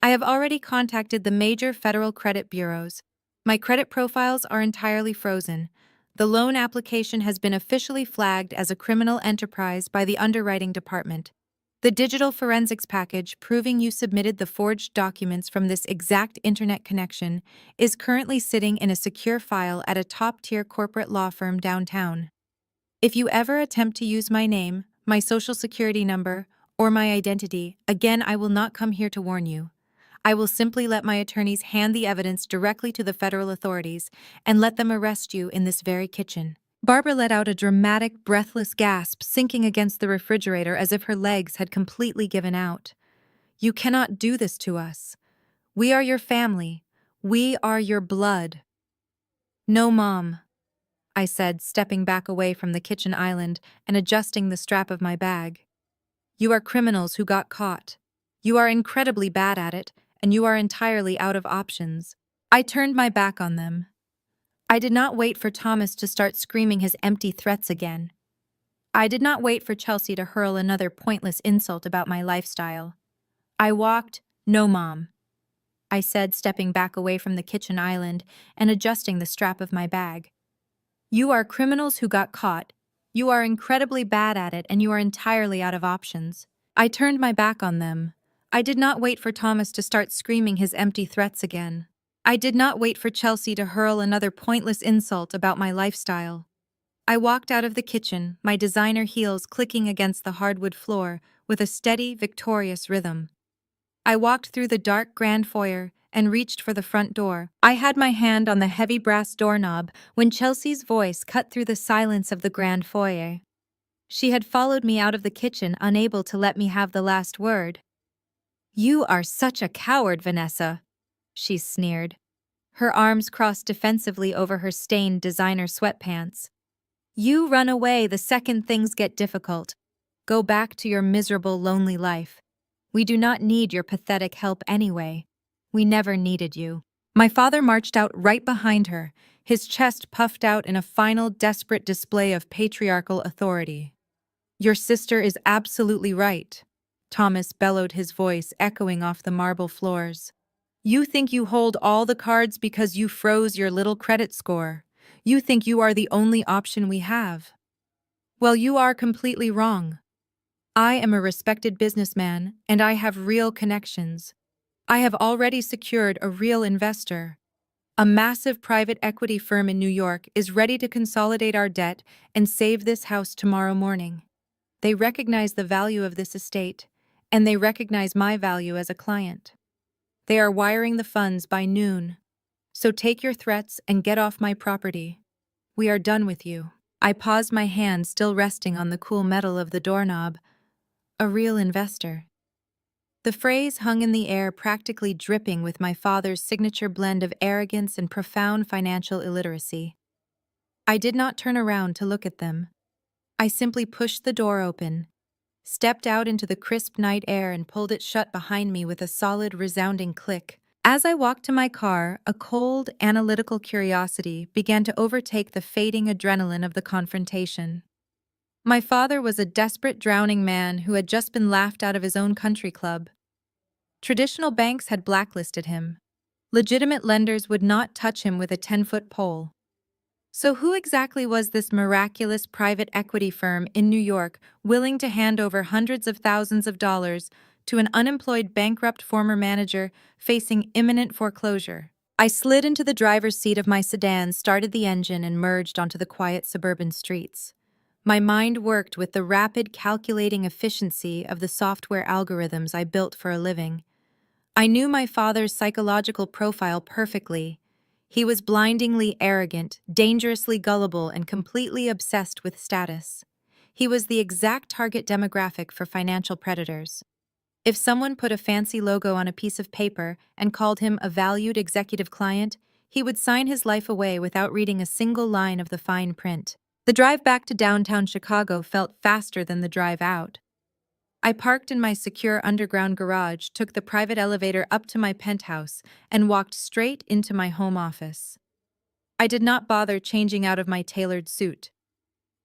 "I have already contacted the major federal credit bureaus. My credit profiles are entirely frozen. The loan application has been officially flagged as a criminal enterprise by the underwriting department. The digital forensics package proving you submitted the forged documents from this exact internet connection is currently sitting in a secure file at a top-tier corporate law firm downtown. If you ever attempt to use my name, my social security number, or my identity, again, I will not come here to warn you. I will simply let my attorneys hand the evidence directly to the federal authorities and let them arrest you in this very kitchen." Barbara let out a dramatic, breathless gasp, sinking against the refrigerator as if her legs had completely given out. "You cannot do this to us. We are your family. We are your blood. No, Mom, I said, stepping back away from the kitchen island and adjusting the strap of my bag. You are criminals who got caught. You are incredibly bad at it, and you are entirely out of options. I turned my back on them. I did not wait for Thomas to start screaming his empty threats again. I did not wait for Chelsea to hurl another pointless insult about my lifestyle. I walked, no, Mom, I said, stepping back away from the kitchen island and adjusting the strap of my bag. You are criminals who got caught. You are incredibly bad at it, and you are entirely out of options. I turned my back on them. I did not wait for Thomas to start screaming his empty threats again. I did not wait for Chelsea to hurl another pointless insult about my lifestyle. I walked out of the kitchen, my designer heels clicking against the hardwood floor with a steady, victorious rhythm. I walked through the dark grand foyer and reached for the front door. I had my hand on the heavy brass doorknob when Chelsea's voice cut through the silence of the grand foyer. She had followed me out of the kitchen, unable to let me have the last word. You are such a coward, Vanessa, she sneered. Her arms crossed defensively over her stained designer sweatpants. You run away the second things get difficult. Go back to your miserable, lonely life. We do not need your pathetic help anyway. We never needed you. My father marched out right behind her, his chest puffed out in a final, desperate display of patriarchal authority. Your sister is absolutely right, Thomas bellowed, his voice echoing off the marble floors. You think you hold all the cards because you froze your little credit score. You think you are the only option we have. Well, you are completely wrong. I am a respected businessman, and I have real connections. I have already secured a real investor. A massive private equity firm in New York is ready to consolidate our debt and save this house tomorrow morning. They recognize the value of this estate, and they recognize my value as a client. They are wiring the funds by noon. So take your threats and get off my property. We are done with you. I paused, my hand still resting on the cool metal of the doorknob. A real investor. The phrase hung in the air, practically dripping with my father's signature blend of arrogance and profound financial illiteracy. I did not turn around to look at them. I simply pushed the door open, stepped out into the crisp night air, and pulled it shut behind me with a solid, resounding click. As I walked to my car, a cold, analytical curiosity began to overtake the fading adrenaline of the confrontation. My father was a desperate, drowning man who had just been laughed out of his own country club. Traditional banks had blacklisted him. Legitimate lenders would not touch him with a 10-foot pole. So who exactly was this miraculous private equity firm in New York willing to hand over hundreds of thousands of dollars to an unemployed, bankrupt former manager facing imminent foreclosure? I slid into the driver's seat of my sedan, started the engine, and merged onto the quiet suburban streets. My mind worked with the rapid, calculating efficiency of the software algorithms I built for a living. I knew my father's psychological profile perfectly. He was blindingly arrogant, dangerously gullible, and completely obsessed with status. He was the exact target demographic for financial predators. If someone put a fancy logo on a piece of paper and called him a valued executive client, he would sign his life away without reading a single line of the fine print. The drive back to downtown Chicago felt faster than the drive out. I parked in my secure underground garage, took the private elevator up to my penthouse, and walked straight into my home office. I did not bother changing out of my tailored suit.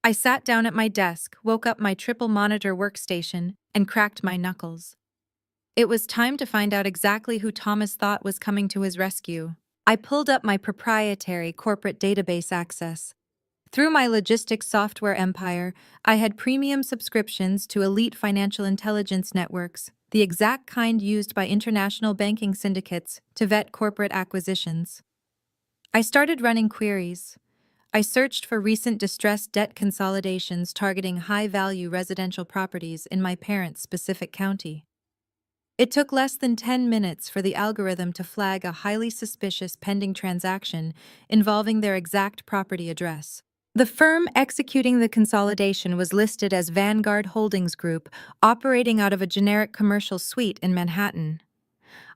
I sat down at my desk, woke up my triple-monitor workstation, and cracked my knuckles. It was time to find out exactly who Thomas thought was coming to his rescue. I pulled up my proprietary corporate database access. Through my logistics software empire, I had premium subscriptions to elite financial intelligence networks, the exact kind used by international banking syndicates to vet corporate acquisitions. I started running queries. I searched for recent distressed debt consolidations targeting high-value residential properties in my parents' specific county. It took less than 10 minutes for the algorithm to flag a highly suspicious pending transaction involving their exact property address. The firm executing the consolidation was listed as Vanguard Holdings Group, operating out of a generic commercial suite in Manhattan.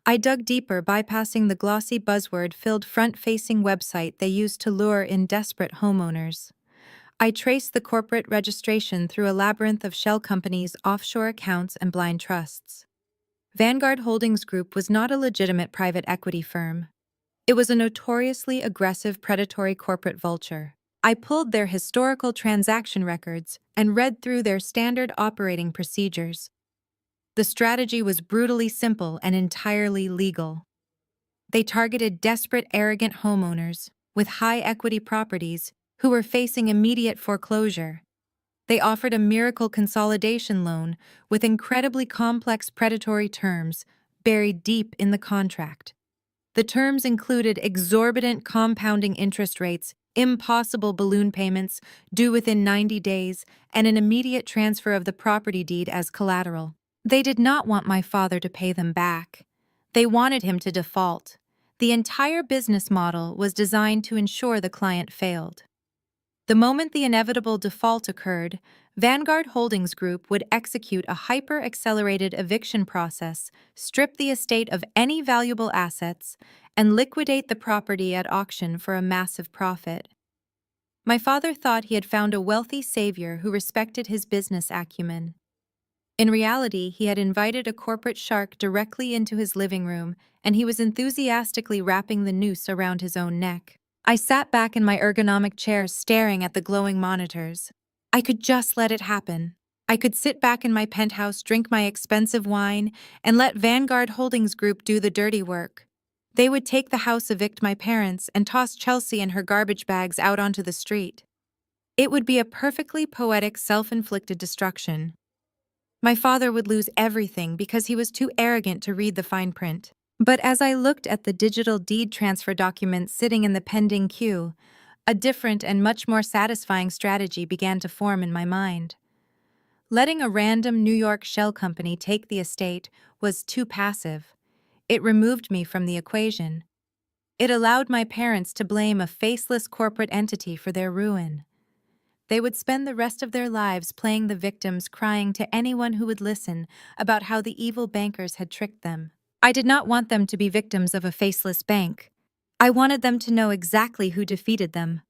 I dug deeper, bypassing the glossy buzzword-filled front-facing website they used to lure in desperate homeowners. I traced the corporate registration through a labyrinth of shell companies, offshore accounts, and blind trusts. Vanguard Holdings Group was not a legitimate private equity firm. It was a notoriously aggressive predatory corporate vulture. I pulled their historical transaction records and read through their standard operating procedures. The strategy was brutally simple and entirely legal. They targeted desperate, arrogant homeowners with high equity properties who were facing immediate foreclosure. They offered a miracle consolidation loan with incredibly complex predatory terms buried deep in the contract. The terms included exorbitant compounding interest rates, impossible balloon payments due within 90 days, and an immediate transfer of the property deed as collateral. They did not want my father to pay them back. They wanted him to default. The entire business model was designed to ensure the client failed. The moment the inevitable default occurred, Vanguard Holdings Group would execute a hyper-accelerated eviction process, strip the estate of any valuable assets, and liquidate the property at auction for a massive profit. My father thought he had found a wealthy savior who respected his business acumen. In reality, he had invited a corporate shark directly into his living room, and he was enthusiastically wrapping the noose around his own neck. I sat back in my ergonomic chair staring at the glowing monitors. I could just let it happen. I could sit back in my penthouse, drink my expensive wine, and let Vanguard Holdings Group do the dirty work. They would take the house, evict my parents, and toss Chelsea and her garbage bags out onto the street. It would be a perfectly poetic, self-inflicted destruction. My father would lose everything because he was too arrogant to read the fine print. But as I looked at the digital deed transfer documents sitting in the pending queue, a different and much more satisfying strategy began to form in my mind. Letting a random New York shell company take the estate was too passive. It removed me from the equation. It allowed my parents to blame a faceless corporate entity for their ruin. They would spend the rest of their lives playing the victims, crying to anyone who would listen about how the evil bankers had tricked them. I did not want them to be victims of a faceless bank. I wanted them to know exactly who defeated them.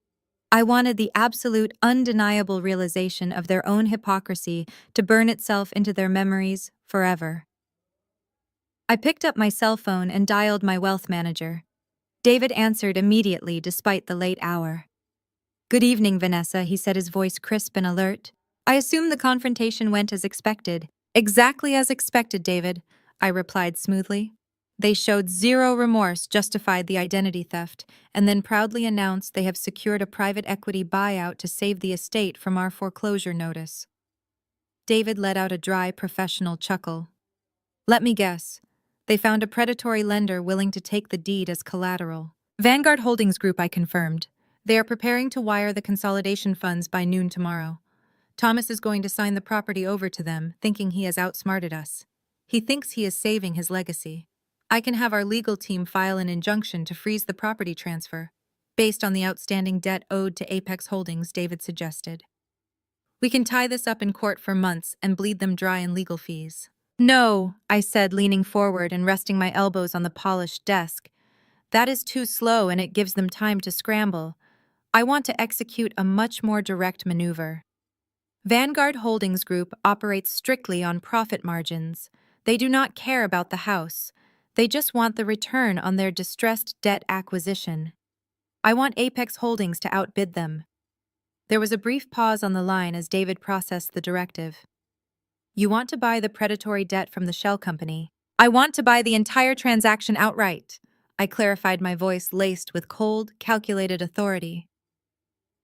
I wanted the absolute, undeniable realization of their own hypocrisy to burn itself into their memories forever. I picked up my cell phone and dialed my wealth manager. David answered immediately despite the late hour. "Good evening, Vanessa," he said, his voice crisp and alert. "I assume the confrontation went as expected." "Exactly as expected, David," I replied smoothly. "They showed zero remorse, justified the identity theft, and then proudly announced they have secured a private equity buyout to save the estate from our foreclosure notice." David let out a dry, professional chuckle. "Let me guess. They found a predatory lender willing to take the deed as collateral." "Vanguard Holdings Group," I confirmed. "They are preparing to wire the consolidation funds by noon tomorrow. Thomas is going to sign the property over to them, thinking he has outsmarted us. He thinks he is saving his legacy. I can have our legal team file an injunction to freeze the property transfer, based on the outstanding debt owed to Apex Holdings," David suggested. "We can tie this up in court for months and bleed them dry in legal fees." "No," I said, leaning forward and resting my elbows on the polished desk. "That is too slow, and it gives them time to scramble. I want to execute a much more direct maneuver." Vanguard Holdings Group operates strictly on profit margins. They do not care about the house. They just want the return on their distressed debt acquisition. I want Apex Holdings to outbid them. There was a brief pause on the line as David processed the directive. "You want to buy the predatory debt from the shell company?" "I want to buy the entire transaction outright," I clarified, my voice laced with cold, calculated authority.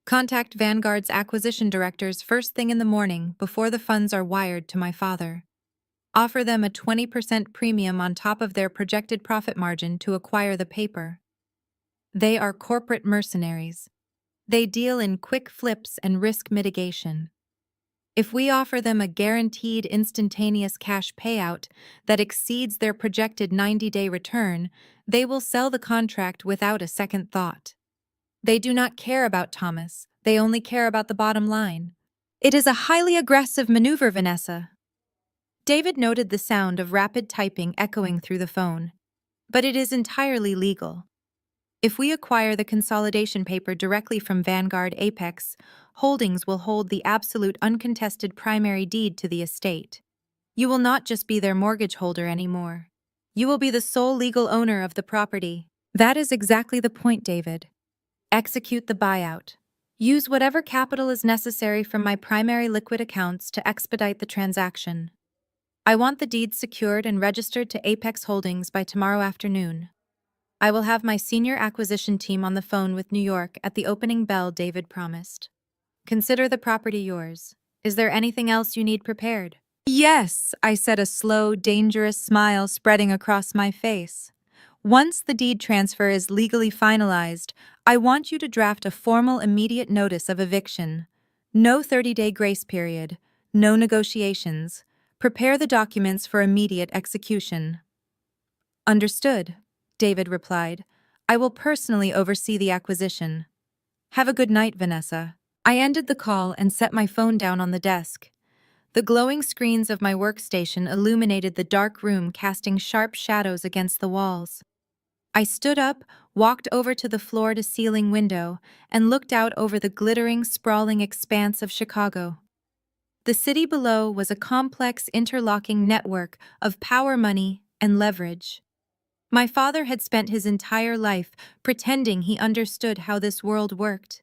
"Contact Vanguard's acquisition directors first thing in the morning before the funds are wired to my father. Offer them a 20% premium on top of their projected profit margin to acquire the paper. They are corporate mercenaries. They deal in quick flips and risk mitigation. If we offer them a guaranteed instantaneous cash payout that exceeds their projected 90-day return, they will sell the contract without a second thought. They do not care about Thomas. They only care about the bottom line. It is a highly aggressive maneuver, Vanessa." David noted the sound of rapid typing echoing through the phone. But it is entirely legal. If we acquire the consolidation paper directly from Vanguard Apex, Holdings will hold the absolute uncontested primary deed to the estate. You will not just be their mortgage holder anymore. You will be the sole legal owner of the property. That is exactly the point, David. Execute the buyout. Use whatever capital is necessary from my primary liquid accounts to expedite the transaction. I want the deeds secured and registered to Apex Holdings by tomorrow afternoon. I will have my senior acquisition team on the phone with New York at the opening bell, David promised. Consider the property yours. Is there anything else you need prepared? Yes, I said, a slow, dangerous smile spreading across my face. Once the deed transfer is legally finalized, I want you to draft a formal immediate notice of eviction. No 30-day grace period, no negotiations. Prepare the documents for immediate execution. Understood, David replied. I will personally oversee the acquisition. Have a good night, Vanessa. I ended the call and set my phone down on the desk. The glowing screens of my workstation illuminated the dark room, casting sharp shadows against the walls. I stood up, walked over to the floor-to-ceiling window, and looked out over the glittering, sprawling expanse of Chicago. The city below was a complex, interlocking network of power, money, and leverage. My father had spent his entire life pretending he understood how this world worked.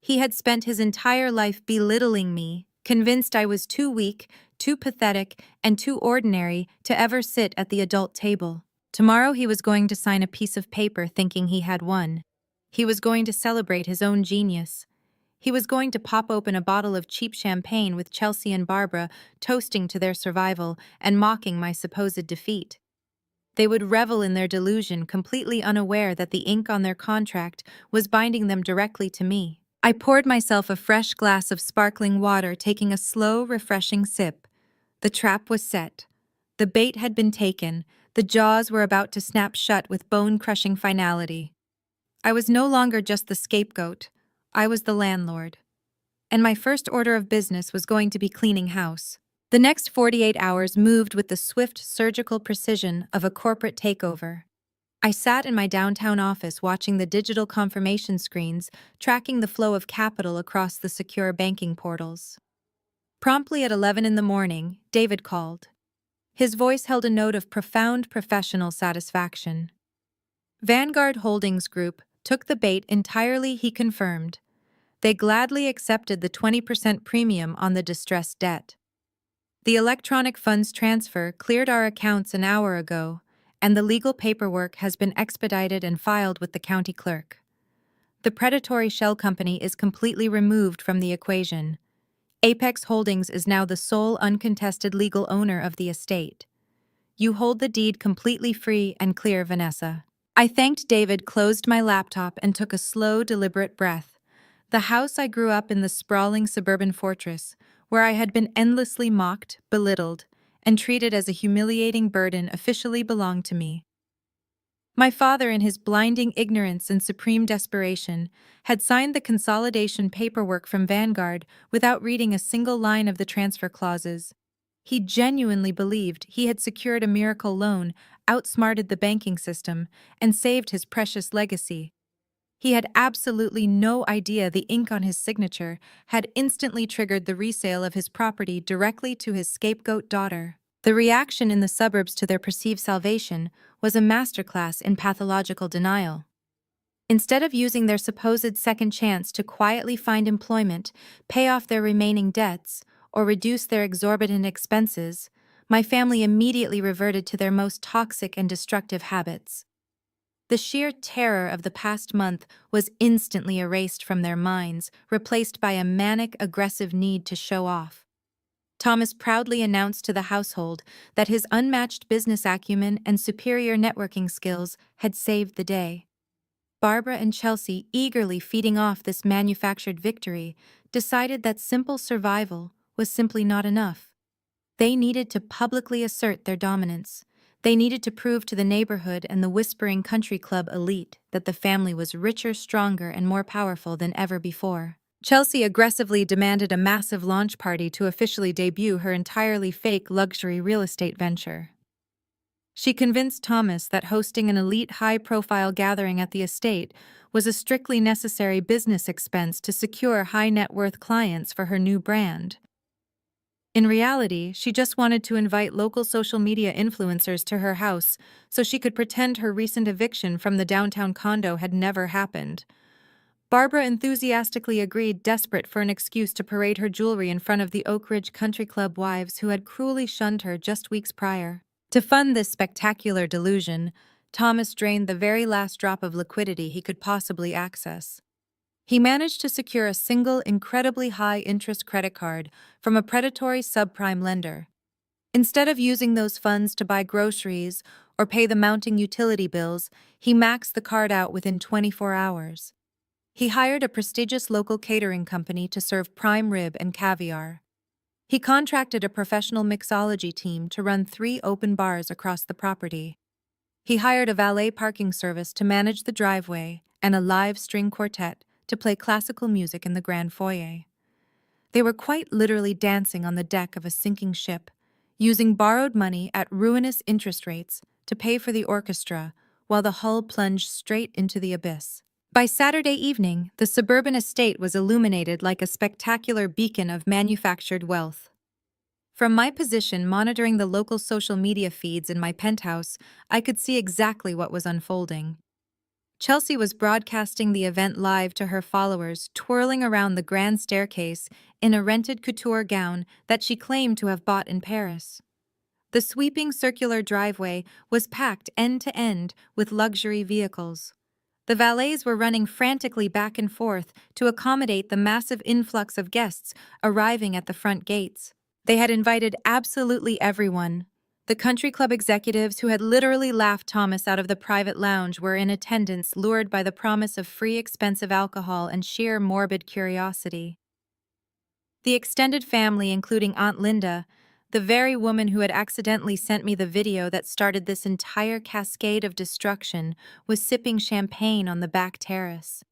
He had spent his entire life belittling me, convinced I was too weak, too pathetic, and too ordinary to ever sit at the adult table. Tomorrow he was going to sign a piece of paper thinking he had won. He was going to celebrate his own genius. He was going to pop open a bottle of cheap champagne with Chelsea and Barbara, toasting to their survival and mocking my supposed defeat. They would revel in their delusion, completely unaware that the ink on their contract was binding them directly to me. I poured myself a fresh glass of sparkling water, taking a slow, refreshing sip. The trap was set. The bait had been taken. The jaws were about to snap shut with bone-crushing finality. I was no longer just the scapegoat. I was the landlord. And my first order of business was going to be cleaning house. The next 48 hours moved with the swift, surgical precision of a corporate takeover. I sat in my downtown office watching the digital confirmation screens, tracking the flow of capital across the secure banking portals. Promptly at 11 in the morning, David called. His voice held a note of profound professional satisfaction. Vanguard Holdings Group took the bait entirely, he confirmed. They gladly accepted the 20% premium on the distressed debt. The electronic funds transfer cleared our accounts an hour ago, and the legal paperwork has been expedited and filed with the county clerk. The predatory shell company is completely removed from the equation. Apex Holdings is now the sole uncontested legal owner of the estate. You hold the deed completely free and clear, Vanessa. I thanked David, closed my laptop, and took a slow, deliberate breath. The house I grew up in, the sprawling suburban fortress, where I had been endlessly mocked, belittled, and treated as a humiliating burden, officially belonged to me. My father, in his blinding ignorance and supreme desperation, had signed the consolidation paperwork from Vanguard without reading a single line of the transfer clauses. He genuinely believed he had secured a miracle loan, outsmarted the banking system, and saved his precious legacy. He had absolutely no idea the ink on his signature had instantly triggered the resale of his property directly to his scapegoat daughter. The reaction in the suburbs to their perceived salvation was a masterclass in pathological denial. Instead of using their supposed second chance to quietly find employment, pay off their remaining debts, or reduce their exorbitant expenses, my family immediately reverted to their most toxic and destructive habits. The sheer terror of the past month was instantly erased from their minds, replaced by a manic, aggressive need to show off. Thomas proudly announced to the household that his unmatched business acumen and superior networking skills had saved the day. Barbara and Chelsea, eagerly feeding off this manufactured victory, decided that simple survival was simply not enough. They needed to publicly assert their dominance. They needed to prove to the neighborhood and the whispering country club elite that the family was richer, stronger, and more powerful than ever before. Chelsea aggressively demanded a massive launch party to officially debut her entirely fake luxury real estate venture. She convinced Thomas that hosting an elite high-profile gathering at the estate was a strictly necessary business expense to secure high-net-worth clients for her new brand. In reality, she just wanted to invite local social media influencers to her house so she could pretend her recent eviction from the downtown condo had never happened. Barbara enthusiastically agreed, desperate for an excuse to parade her jewelry in front of the Oak Ridge Country Club wives who had cruelly shunned her just weeks prior. To fund this spectacular delusion, Thomas drained the very last drop of liquidity he could possibly access. He managed to secure a single, incredibly high-interest credit card from a predatory subprime lender. Instead of using those funds to buy groceries or pay the mounting utility bills, he maxed the card out within 24 hours. He hired a prestigious local catering company to serve prime rib and caviar. He contracted a professional mixology team to run 3 open bars across the property. He hired a valet parking service to manage the driveway and a live string quartet to play classical music in the grand foyer. They were quite literally dancing on the deck of a sinking ship, using borrowed money at ruinous interest rates to pay for the orchestra while the hull plunged straight into the abyss. By Saturday evening, the suburban estate was illuminated like a spectacular beacon of manufactured wealth. From my position monitoring the local social media feeds in my penthouse, I could see exactly what was unfolding. Chelsea was broadcasting the event live to her followers, twirling around the grand staircase in a rented couture gown that she claimed to have bought in Paris. The sweeping circular driveway was packed end to end with luxury vehicles. The valets were running frantically back and forth to accommodate the massive influx of guests arriving at the front gates. They had invited absolutely everyone. The country club executives who had literally laughed Thomas out of the private lounge were in attendance, lured by the promise of free expensive alcohol and sheer morbid curiosity. The extended family, including Aunt Linda, the very woman who had accidentally sent me the video that started this entire cascade of destruction, was sipping champagne on the back terrace.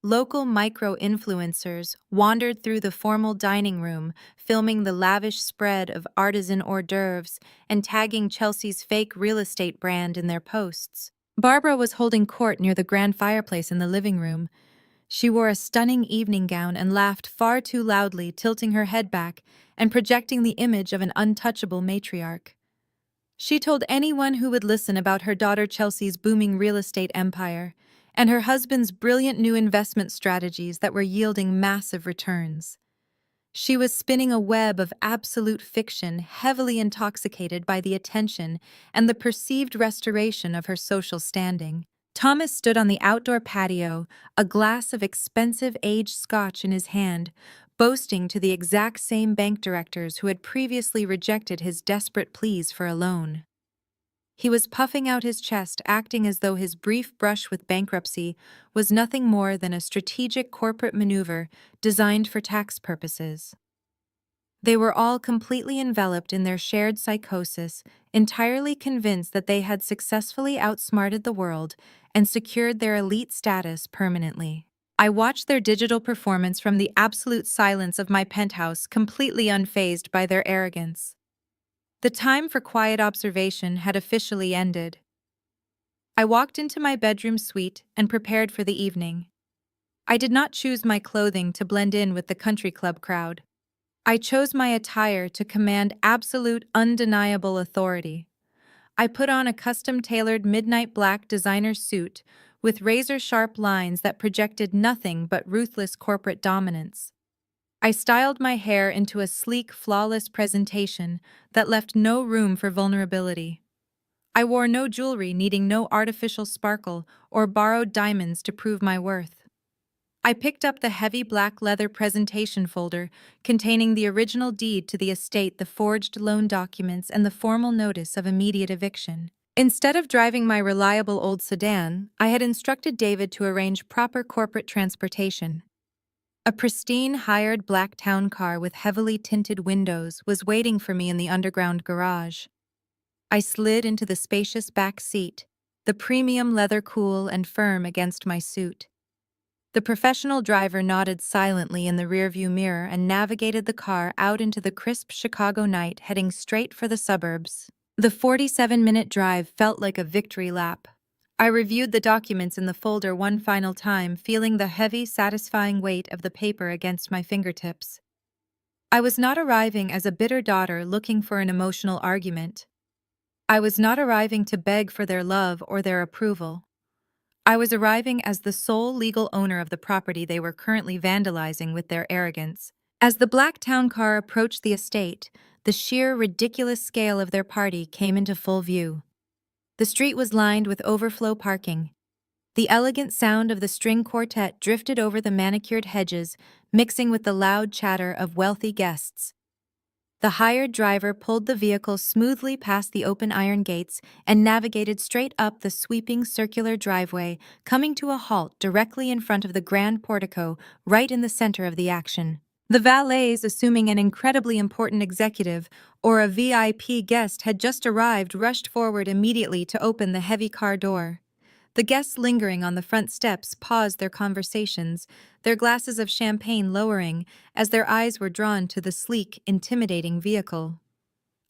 Local micro-influencers wandered through the formal dining room, filming the lavish spread of artisan hors d'oeuvres and tagging Chelsea's fake real estate brand in their posts. Barbara was holding court near the grand fireplace in the living room. She wore a stunning evening gown and laughed far too loudly, tilting her head back and projecting the image of an untouchable matriarch. She told anyone who would listen about her daughter Chelsea's booming real estate empire and her husband's brilliant new investment strategies that were yielding massive returns. She was spinning a web of absolute fiction, heavily intoxicated by the attention and the perceived restoration of her social standing. Thomas stood on the outdoor patio, a glass of expensive aged scotch in his hand, boasting to the exact same bank directors who had previously rejected his desperate pleas for a loan. He was puffing out his chest, acting as though his brief brush with bankruptcy was nothing more than a strategic corporate maneuver designed for tax purposes. They were all completely enveloped in their shared psychosis, entirely convinced that they had successfully outsmarted the world and secured their elite status permanently. I watched their digital performance from the absolute silence of my penthouse, completely unfazed by their arrogance. The time for quiet observation had officially ended. I walked into my bedroom suite and prepared for the evening. I did not choose my clothing to blend in with the country club crowd. I chose my attire to command absolute, undeniable authority. I put on a custom-tailored midnight black designer suit with razor-sharp lines that projected nothing but ruthless corporate dominance. I styled my hair into a sleek, flawless presentation that left no room for vulnerability. I wore no jewelry, needing no artificial sparkle or borrowed diamonds to prove my worth. I picked up the heavy black leather presentation folder containing the original deed to the estate, the forged loan documents, and the formal notice of immediate eviction. Instead of driving my reliable old sedan, I had instructed David to arrange proper corporate transportation. A pristine, hired black town car with heavily tinted windows was waiting for me in the underground garage. I slid into the spacious back seat, the premium leather cool and firm against my suit. The professional driver nodded silently in the rearview mirror and navigated the car out into the crisp Chicago night, heading straight for the suburbs. The 47-minute drive felt like a victory lap. I reviewed the documents in the folder one final time, feeling the heavy, satisfying weight of the paper against my fingertips. I was not arriving as a bitter daughter looking for an emotional argument. I was not arriving to beg for their love or their approval. I was arriving as the sole legal owner of the property they were currently vandalizing with their arrogance. As the black town car approached the estate, the sheer ridiculous scale of their party came into full view. The street was lined with overflow parking. The elegant sound of the string quartet drifted over the manicured hedges, mixing with the loud chatter of wealthy guests. The hired driver pulled the vehicle smoothly past the open iron gates and navigated straight up the sweeping circular driveway, coming to a halt directly in front of the grand portico, right in the center of the action. The valets, assuming an incredibly important executive or a VIP guest had just arrived, rushed forward immediately to open the heavy car door. The guests lingering on the front steps paused their conversations, their glasses of champagne lowering as their eyes were drawn to the sleek, intimidating vehicle.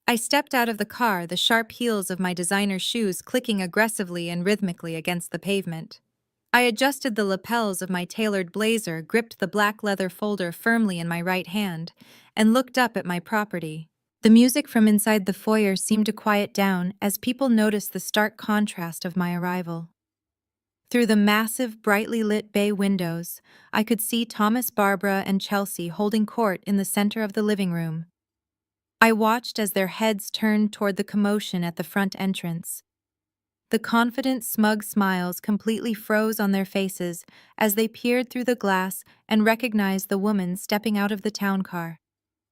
I stepped out of the car, the sharp heels of my designer shoes clicking aggressively and rhythmically against the pavement. I adjusted the lapels of my tailored blazer, gripped the black leather folder firmly in my right hand, and looked up at my property. The music from inside the foyer seemed to quiet down as people noticed the stark contrast of my arrival. Through the massive, brightly lit bay windows, I could see Thomas, Barbara, and Chelsea holding court in the center of the living room. I watched as their heads turned toward the commotion at the front entrance. The confident, smug smiles completely froze on their faces as they peered through the glass and recognized the woman stepping out of the town car.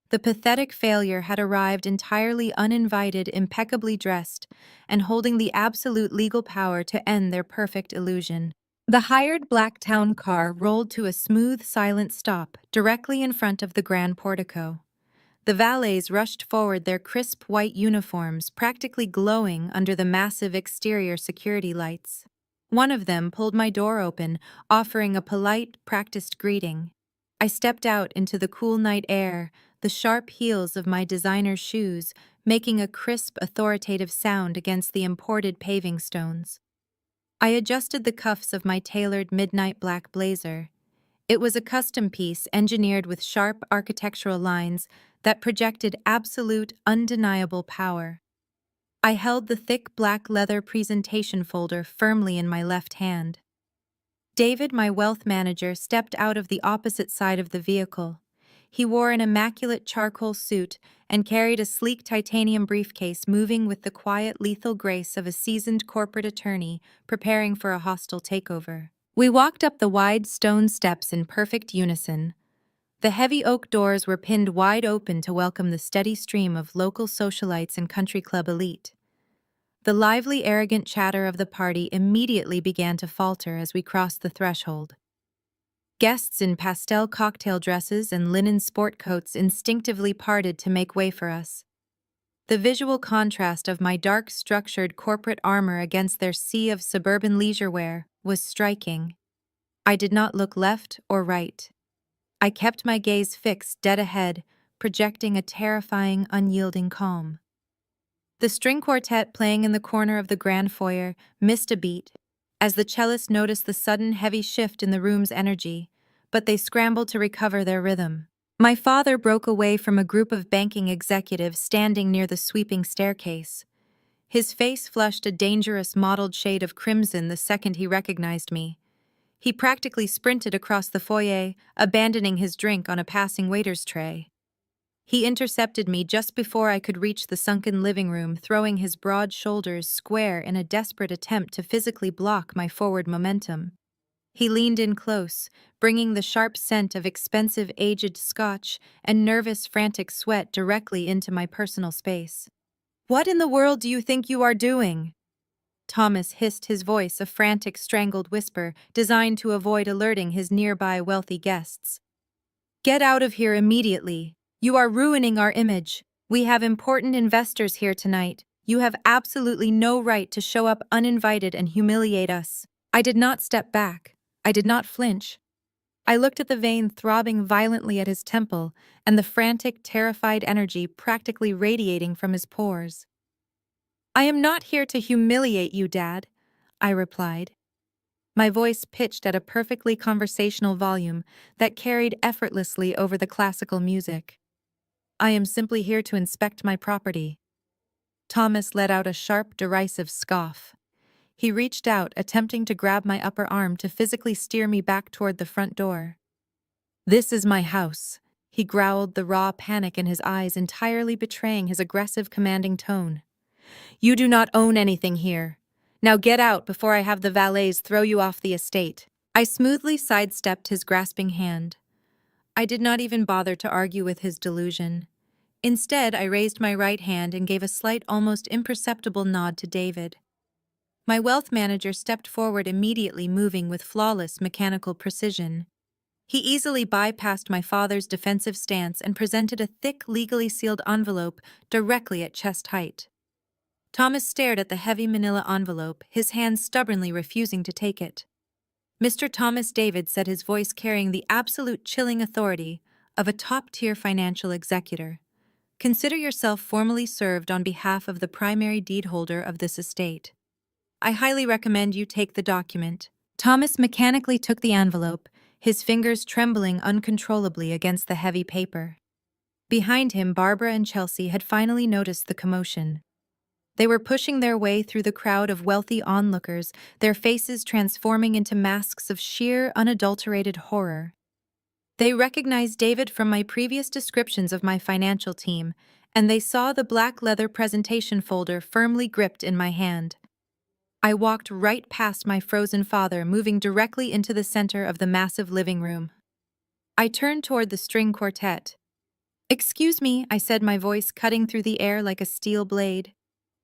The pathetic failure had arrived entirely uninvited, impeccably dressed, and holding the absolute legal power to end their perfect illusion. The hired black town car rolled to a smooth, silent stop directly in front of the grand portico. The valets rushed forward, their crisp white uniforms practically glowing under the massive exterior security lights. One of them pulled my door open, offering a polite, practiced greeting. I stepped out into the cool night air, the sharp heels of my designer shoes making a crisp, authoritative sound against the imported paving stones. I adjusted the cuffs of my tailored midnight black blazer. It was a custom piece engineered with sharp architectural lines that projected absolute, undeniable power. I held the thick black leather presentation folder firmly in my left hand. David, my wealth manager, stepped out of the opposite side of the vehicle. He wore an immaculate charcoal suit and carried a sleek titanium briefcase, moving with the quiet, lethal grace of a seasoned corporate attorney preparing for a hostile takeover. We walked up the wide stone steps in perfect unison. The heavy oak doors were pinned wide open to welcome the steady stream of local socialites and country club elite. The lively, arrogant chatter of the party immediately began to falter as we crossed the threshold. Guests in pastel cocktail dresses and linen sport coats instinctively parted to make way for us. The visual contrast of my dark, structured corporate armor against their sea of suburban leisure wear was striking. I did not look left or right. I kept my gaze fixed dead ahead, projecting a terrifying, unyielding calm. The string quartet playing in the corner of the grand foyer missed a beat as the cellist noticed the sudden heavy shift in the room's energy, but they scrambled to recover their rhythm. My father broke away from a group of banking executives standing near the sweeping staircase. His face flushed a dangerous mottled shade of crimson the second he recognized me. He practically sprinted across the foyer, abandoning his drink on a passing waiter's tray. He intercepted me just before I could reach the sunken living room, throwing his broad shoulders square in a desperate attempt to physically block my forward momentum. He leaned in close, bringing the sharp scent of expensive aged scotch and nervous, frantic sweat directly into my personal space. "What in the world do you think you are doing?" Thomas hissed, his voice a frantic, strangled whisper designed to avoid alerting his nearby wealthy guests. "Get out of here immediately. You are ruining our image. We have important investors here tonight. You have absolutely no right to show up uninvited and humiliate us." I did not step back. I did not flinch. I looked at the vein throbbing violently at his temple and the frantic, terrified energy practically radiating from his pores. I am not here to humiliate you, Dad, I replied, my voice pitched at a perfectly conversational volume that carried effortlessly over the classical music. I am simply here to inspect my property. Thomas let out a sharp, derisive scoff. He reached out, attempting to grab my upper arm to physically steer me back toward the front door. This is my house, he growled, the raw panic in his eyes entirely betraying his aggressive, commanding tone. You do not own anything here. Now get out before I have the valets throw you off the estate. I smoothly sidestepped his grasping hand. I did not even bother to argue with his delusion. Instead, I raised my right hand and gave a slight, almost imperceptible nod to David. My wealth manager stepped forward immediately, moving with flawless mechanical precision. He easily bypassed my father's defensive stance and presented a thick, legally sealed envelope directly at chest height. Thomas stared at the heavy manila envelope, his hand stubbornly refusing to take it. Mr. Thomas David said, his voice carrying the absolute chilling authority of a top-tier financial executor. Consider yourself formally served on behalf of the primary deed holder of this estate. I highly recommend you take the document. Thomas mechanically took the envelope, his fingers trembling uncontrollably against the heavy paper. Behind him, Barbara and Chelsea had finally noticed the commotion. They were pushing their way through the crowd of wealthy onlookers, their faces transforming into masks of sheer, unadulterated horror. They recognized David from my previous descriptions of my financial team, and they saw the black leather presentation folder firmly gripped in my hand. I walked right past my frozen father, moving directly into the center of the massive living room. I turned toward the string quartet. "Excuse me," I said, my voice cutting through the air like a steel blade.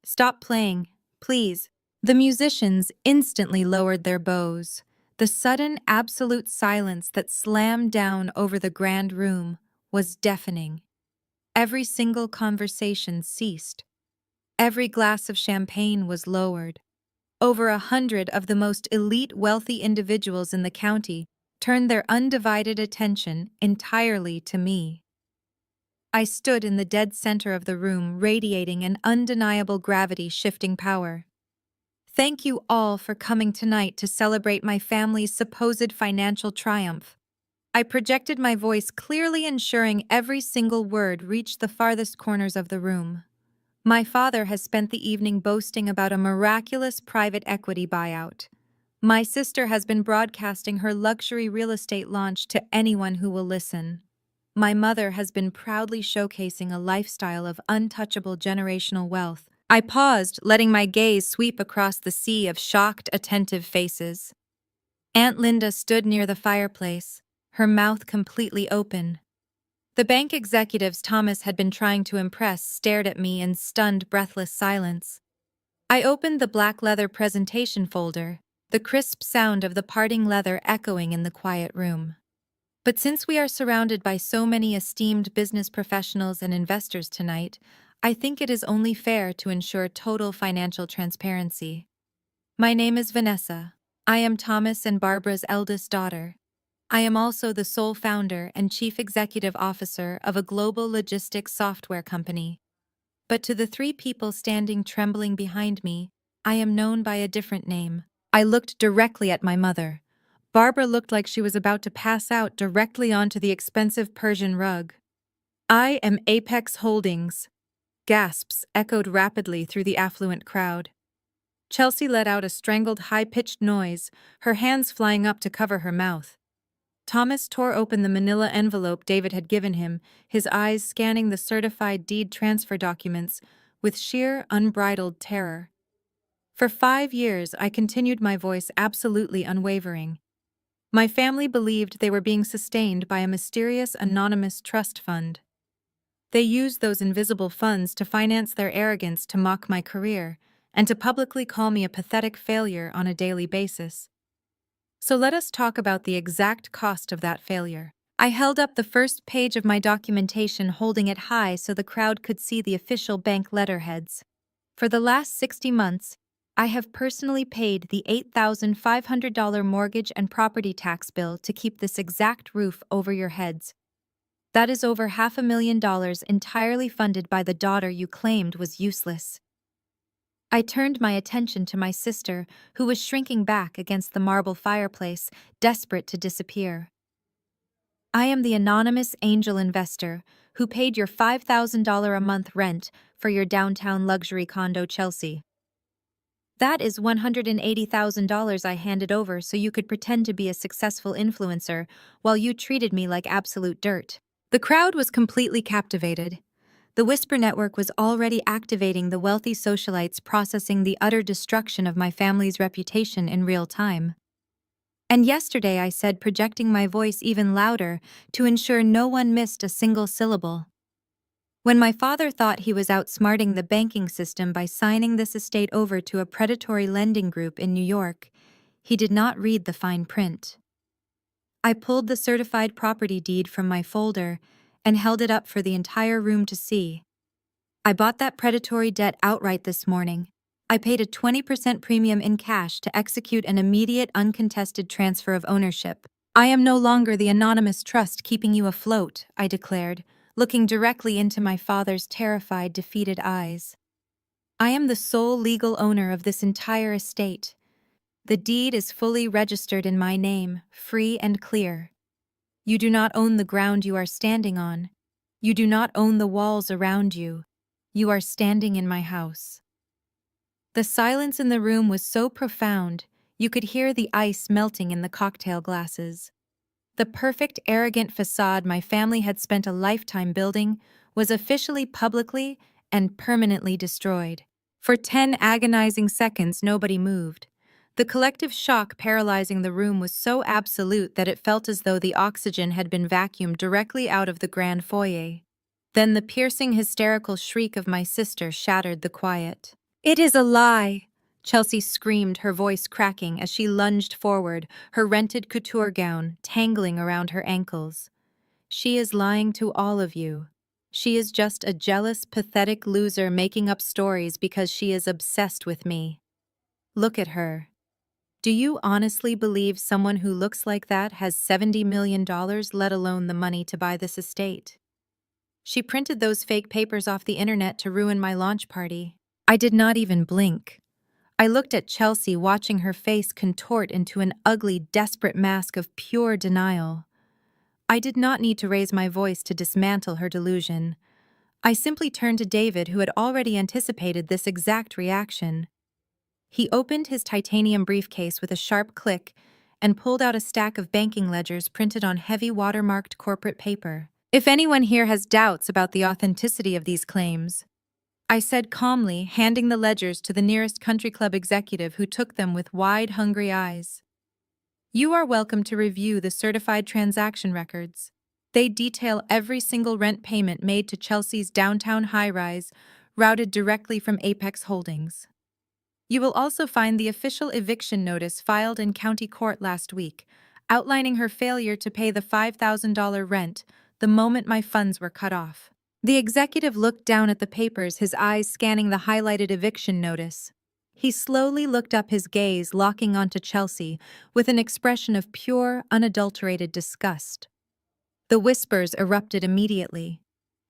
"Stop playing, please." The musicians instantly lowered their bows. The sudden, absolute silence that slammed down over the grand room was deafening. Every single conversation ceased. Every glass of champagne was lowered. Over 100 of the most elite wealthy individuals in the county turned their undivided attention entirely to me. I stood in the dead center of the room, radiating an undeniable gravity-shifting power. Thank you all for coming tonight to celebrate my family's supposed financial triumph. I projected my voice clearly, ensuring every single word reached the farthest corners of the room. My father has spent the evening boasting about a miraculous private equity buyout. My sister has been broadcasting her luxury real estate launch to anyone who will listen. My mother has been proudly showcasing a lifestyle of untouchable generational wealth. I paused, letting my gaze sweep across the sea of shocked, attentive faces. Aunt Linda stood near the fireplace, her mouth completely open. The bank executives Thomas had been trying to impress stared at me in stunned, breathless silence. I opened the black leather presentation folder, the crisp sound of the parting leather echoing in the quiet room. But since we are surrounded by so many esteemed business professionals and investors tonight, I think it is only fair to ensure total financial transparency. My name is Vanessa. I am Thomas and Barbara's eldest daughter. I am also the sole founder and chief executive officer of a global logistics software company. But to the three people standing trembling behind me, I am known by a different name. I looked directly at my mother. Barbara looked like she was about to pass out directly onto the expensive Persian rug. I am Apex Holdings. Gasps echoed rapidly through the affluent crowd. Chelsea let out a strangled, high-pitched noise, her hands flying up to cover her mouth. Thomas tore open the manila envelope David had given him, his eyes scanning the certified deed transfer documents with sheer, unbridled terror. For 5 years, I continued, my voice absolutely unwavering. My family believed they were being sustained by a mysterious, anonymous trust fund. They used those invisible funds to finance their arrogance, to mock my career, and to publicly call me a pathetic failure on a daily basis. So let us talk about the exact cost of that failure. I held up the first page of my documentation, holding it high so the crowd could see the official bank letterheads. For the last 60 months, I have personally paid the $8,500 mortgage and property tax bill to keep this exact roof over your heads. That is over $500,000 entirely funded by the daughter you claimed was useless. I turned my attention to my sister, who was shrinking back against the marble fireplace, desperate to disappear. I am the anonymous angel investor who paid your $5,000 a month rent for your downtown luxury condo, Chelsea. That is $180,000 I handed over so you could pretend to be a successful influencer while you treated me like absolute dirt. The crowd was completely captivated. The Whisper Network was already activating the wealthy socialites processing the utter destruction of my family's reputation in real time. And yesterday I said projecting my voice even louder to ensure no one missed a single syllable. When my father thought he was outsmarting the banking system by signing this estate over to a predatory lending group in New York, he did not read the fine print. I pulled the certified property deed from my folder and held it up for the entire room to see. I bought that predatory debt outright this morning. I paid a 20% premium in cash to execute an immediate uncontested transfer of ownership. I am no longer the anonymous trust keeping you afloat, I declared, looking directly into my father's terrified, defeated eyes. I am the sole legal owner of this entire estate. The deed is fully registered in my name, free and clear. You do not own the ground you are standing on. You do not own the walls around you. You are standing in my house. The silence in the room was so profound, you could hear the ice melting in the cocktail glasses. The perfect, arrogant facade my family had spent a lifetime building was officially publicly and permanently destroyed. For 10 agonizing seconds, nobody moved. The collective shock paralyzing the room was so absolute that it felt as though the oxygen had been vacuumed directly out of the grand foyer. Then the piercing, hysterical shriek of my sister shattered the quiet. "It is a lie!" Chelsea screamed, her voice cracking as she lunged forward, her rented couture gown tangling around her ankles. "She is lying to all of you. She is just a jealous, pathetic loser making up stories because she is obsessed with me. Look at her. Do you honestly believe someone who looks like that has $70 million, let alone the money to buy this estate? She printed those fake papers off the internet to ruin my launch party." I did not even blink. I looked at Chelsea, watching her face contort into an ugly, desperate mask of pure denial. I did not need to raise my voice to dismantle her delusion. I simply turned to David, who had already anticipated this exact reaction. He opened his titanium briefcase with a sharp click and pulled out a stack of banking ledgers printed on heavy watermarked corporate paper. "If anyone here has doubts about the authenticity of these claims," I said calmly, handing the ledgers to the nearest country club executive who took them with wide, hungry eyes, "you are welcome to review the certified transaction records. They detail every single rent payment made to Chelsea's downtown high-rise, routed directly from Apex Holdings. You will also find the official eviction notice filed in county court last week, outlining her failure to pay the $5,000 rent the moment my funds were cut off." The executive looked down at the papers, his eyes scanning the highlighted eviction notice. He slowly looked up, his gaze locking onto Chelsea with an expression of pure, unadulterated disgust. The whispers erupted immediately.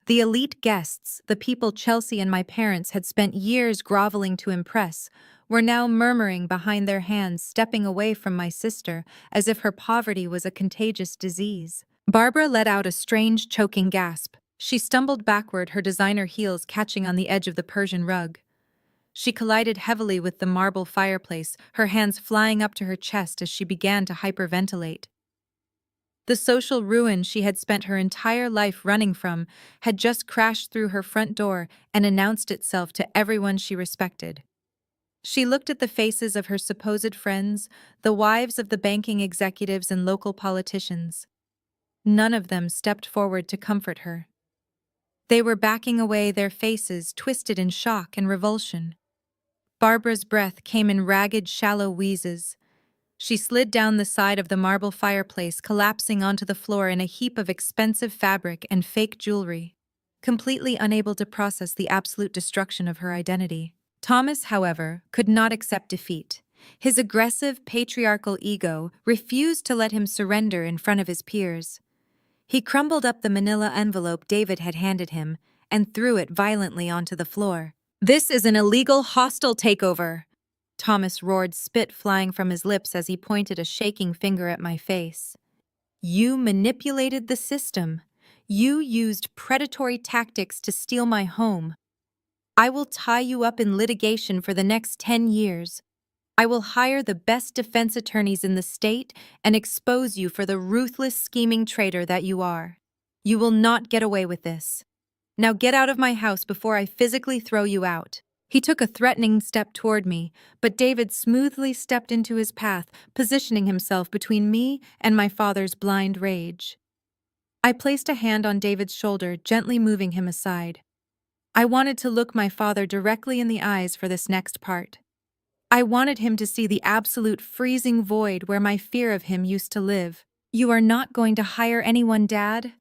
The elite guests, the people Chelsea and my parents had spent years groveling to impress, were now murmuring behind their hands, stepping away from my sister as if her poverty was a contagious disease. Barbara let out a strange, choking gasp. She stumbled backward, her designer heels catching on the edge of the Persian rug. She collided heavily with the marble fireplace, her hands flying up to her chest as she began to hyperventilate. The social ruin she had spent her entire life running from had just crashed through her front door and announced itself to everyone she respected. She looked at the faces of her supposed friends, the wives of the banking executives and local politicians. None of them stepped forward to comfort her. They were backing away, their faces twisted in shock and revulsion. Barbara's breath came in ragged, shallow wheezes. She slid down the side of the marble fireplace, collapsing onto the floor in a heap of expensive fabric and fake jewelry, completely unable to process the absolute destruction of her identity. Thomas, however, could not accept defeat. His aggressive, patriarchal ego refused to let him surrender in front of his peers. He crumbled up the manila envelope David had handed him and threw it violently onto the floor. This is an illegal, hostile takeover. Thomas roared, spit flying from his lips as he pointed a shaking finger at my face. You manipulated the system. You used predatory tactics to steal my home. I will tie you up in litigation for the next 10 years. I will hire the best defense attorneys in the state and expose you for the ruthless, scheming traitor that you are. You will not get away with this. Now get out of my house before I physically throw you out. He took a threatening step toward me, but David smoothly stepped into his path, positioning himself between me and my father's blind rage. I placed a hand on David's shoulder, gently moving him aside. I wanted to look my father directly in the eyes for this next part. I wanted him to see the absolute freezing void where my fear of him used to live. You are not going to hire anyone, Dad?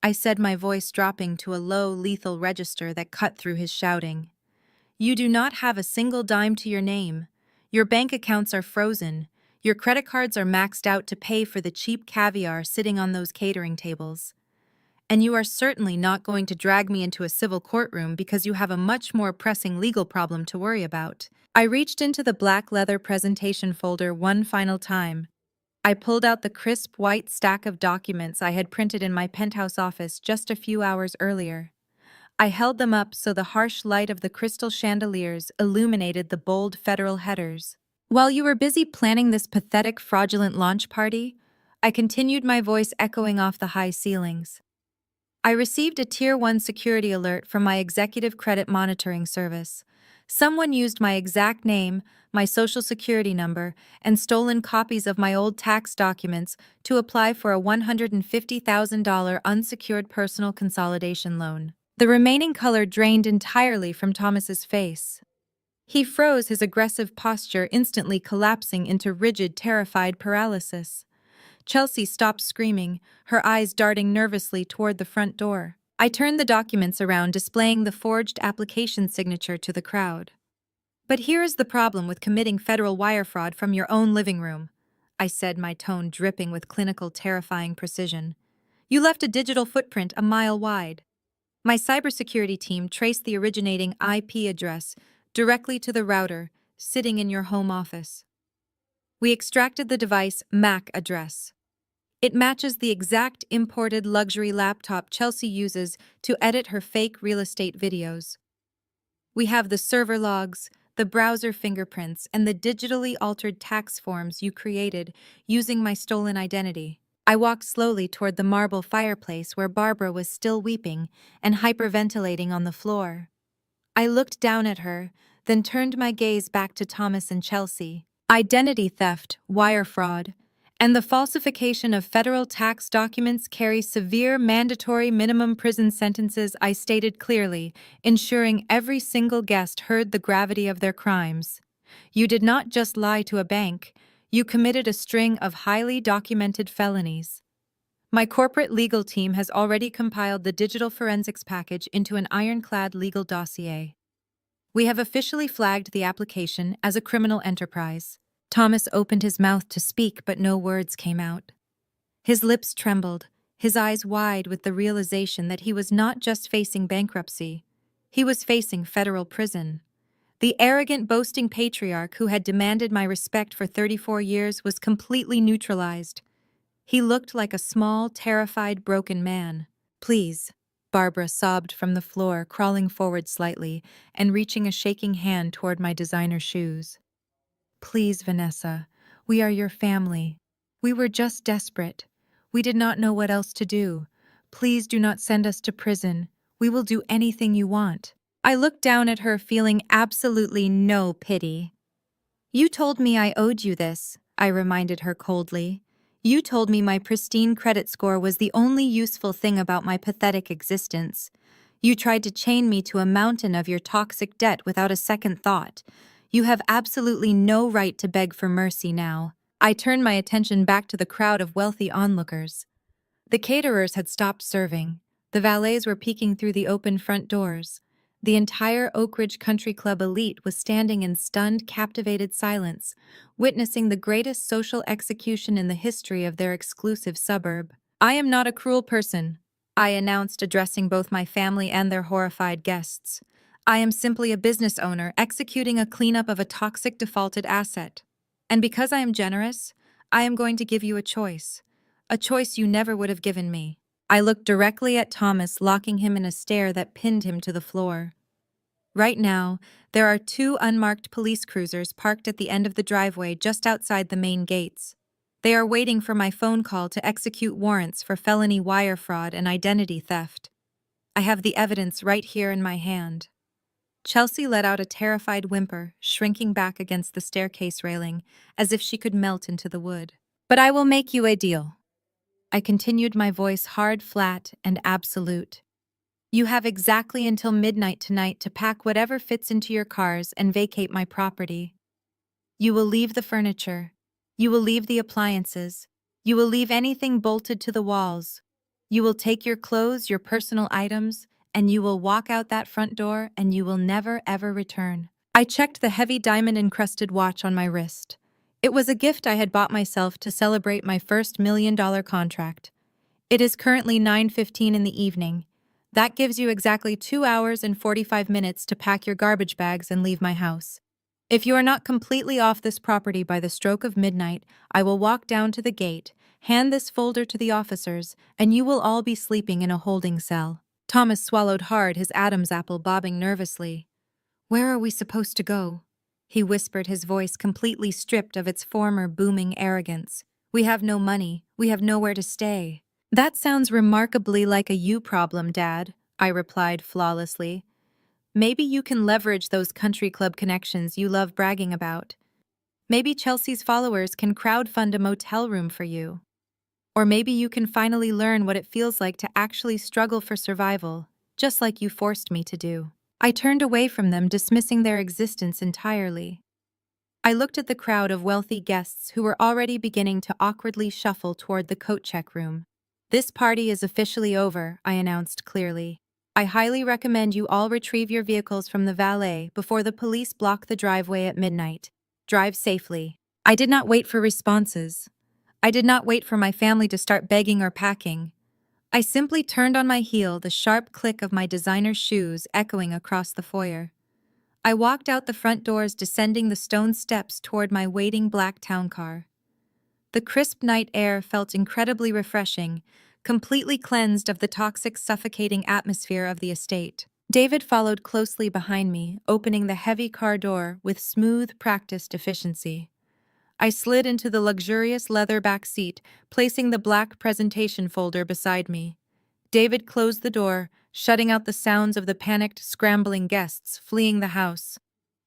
I said, my voice dropping to a low, lethal register that cut through his shouting. You do not have a single dime to your name. Your bank accounts are frozen. Your credit cards are maxed out to pay for the cheap caviar sitting on those catering tables. And you are certainly not going to drag me into a civil courtroom because you have a much more pressing legal problem to worry about. I reached into the black leather presentation folder one final time. I pulled out the crisp white stack of documents I had printed in my penthouse office just a few hours earlier. I held them up so the harsh light of the crystal chandeliers illuminated the bold federal headers. While you were busy planning this pathetic, fraudulent launch party, I continued, my voice echoing off the high ceilings. I received a Tier 1 security alert from my executive credit monitoring service. Someone used my exact name, my social security number, and stolen copies of my old tax documents to apply for a $150,000 unsecured personal consolidation loan. The remaining color drained entirely from Thomas's face. He froze, his aggressive posture instantly collapsing into rigid, terrified paralysis. Chelsea stopped screaming, her eyes darting nervously toward the front door. I turned the documents around, displaying the forged application signature to the crowd. But here is the problem with committing federal wire fraud from your own living room, I said, my tone dripping with clinical, terrifying precision. You left a digital footprint a mile wide. My cybersecurity team traced the originating IP address directly to the router sitting in your home office. We extracted the device MAC address. It matches the exact imported luxury laptop Chelsea uses to edit her fake real estate videos. We have the server logs, the browser fingerprints, and the digitally altered tax forms you created using my stolen identity. I walked slowly toward the marble fireplace where Barbara was still weeping and hyperventilating on the floor. I looked down at her, then turned my gaze back to Thomas and Chelsea. Identity theft, wire fraud, and the falsification of federal tax documents carry severe mandatory minimum prison sentences, I stated clearly, ensuring every single guest heard the gravity of their crimes. You did not just lie to a bank, you committed a string of highly documented felonies. My corporate legal team has already compiled the digital forensics package into an ironclad legal dossier. We have officially flagged the application as a criminal enterprise. Thomas opened his mouth to speak, but no words came out. His lips trembled, his eyes wide with the realization that he was not just facing bankruptcy, he was facing federal prison. The arrogant, boasting patriarch who had demanded my respect for 34 years was completely neutralized. He looked like a small, terrified, broken man. Please, Barbara sobbed from the floor, crawling forward slightly and reaching a shaking hand toward my designer shoes. Please, Vanessa, we are your family. We were just desperate. We did not know what else to do. Please do not send us to prison. We will do anything you want. I looked down at her, feeling absolutely no pity. You told me I owed you this, I reminded her coldly. You told me my pristine credit score was the only useful thing about my pathetic existence. You tried to chain me to a mountain of your toxic debt without a second thought. You have absolutely no right to beg for mercy now. I turned my attention back to the crowd of wealthy onlookers. The caterers had stopped serving. The valets were peeking through the open front doors. The entire Oak Ridge Country Club elite was standing in stunned, captivated silence, witnessing the greatest social execution in the history of their exclusive suburb. I am not a cruel person, I announced, addressing both my family and their horrified guests. I am simply a business owner executing a cleanup of a toxic defaulted asset. And because I am generous, I am going to give you a choice you never would have given me. I looked directly at Thomas, locking him in a stare that pinned him to the floor. Right now, there are two unmarked police cruisers parked at the end of the driveway just outside the main gates. They are waiting for my phone call to execute warrants for felony wire fraud and identity theft. I have the evidence right here in my hand. Chelsea let out a terrified whimper, shrinking back against the staircase railing, as if she could melt into the wood. But I will make you a deal. I continued, my voice hard, flat, and absolute. You have exactly until midnight tonight to pack whatever fits into your cars and vacate my property. You will leave the furniture. You will leave the appliances. You will leave anything bolted to the walls. You will take your clothes, your personal items, and you will walk out that front door and you will never ever return. I checked the heavy diamond-encrusted watch on my wrist. It was a gift I had bought myself to celebrate my first $1 million contract. It is currently 9:15 in the evening. That gives you exactly 2 hours and 45 minutes to pack your garbage bags and leave my house. If you are not completely off this property by the stroke of midnight, I will walk down to the gate, hand this folder to the officers, and you will all be sleeping in a holding cell. Thomas swallowed hard, his Adam's apple bobbing nervously. Where are we supposed to go? He whispered, his voice completely stripped of its former booming arrogance. We have no money. We have nowhere to stay. That sounds remarkably like a you problem, Dad, I replied flawlessly. Maybe you can leverage those country club connections you love bragging about. Maybe Chelsea's followers can crowdfund a motel room for you. Or maybe you can finally learn what it feels like to actually struggle for survival, just like you forced me to do. I turned away from them, dismissing their existence entirely. I looked at the crowd of wealthy guests who were already beginning to awkwardly shuffle toward the coat check room. This party is officially over, I announced clearly. I highly recommend you all retrieve your vehicles from the valet before the police block the driveway at midnight. Drive safely. I did not wait for responses. I did not wait for my family to start begging or packing. I simply turned on my heel, the sharp click of my designer shoes echoing across the foyer. I walked out the front doors, descending the stone steps toward my waiting black town car. The crisp night air felt incredibly refreshing, completely cleansed of the toxic, suffocating atmosphere of the estate. David followed closely behind me, opening the heavy car door with smooth, practiced efficiency. I slid into the luxurious leather back seat, placing the black presentation folder beside me. David closed the door, shutting out the sounds of the panicked, scrambling guests fleeing the house.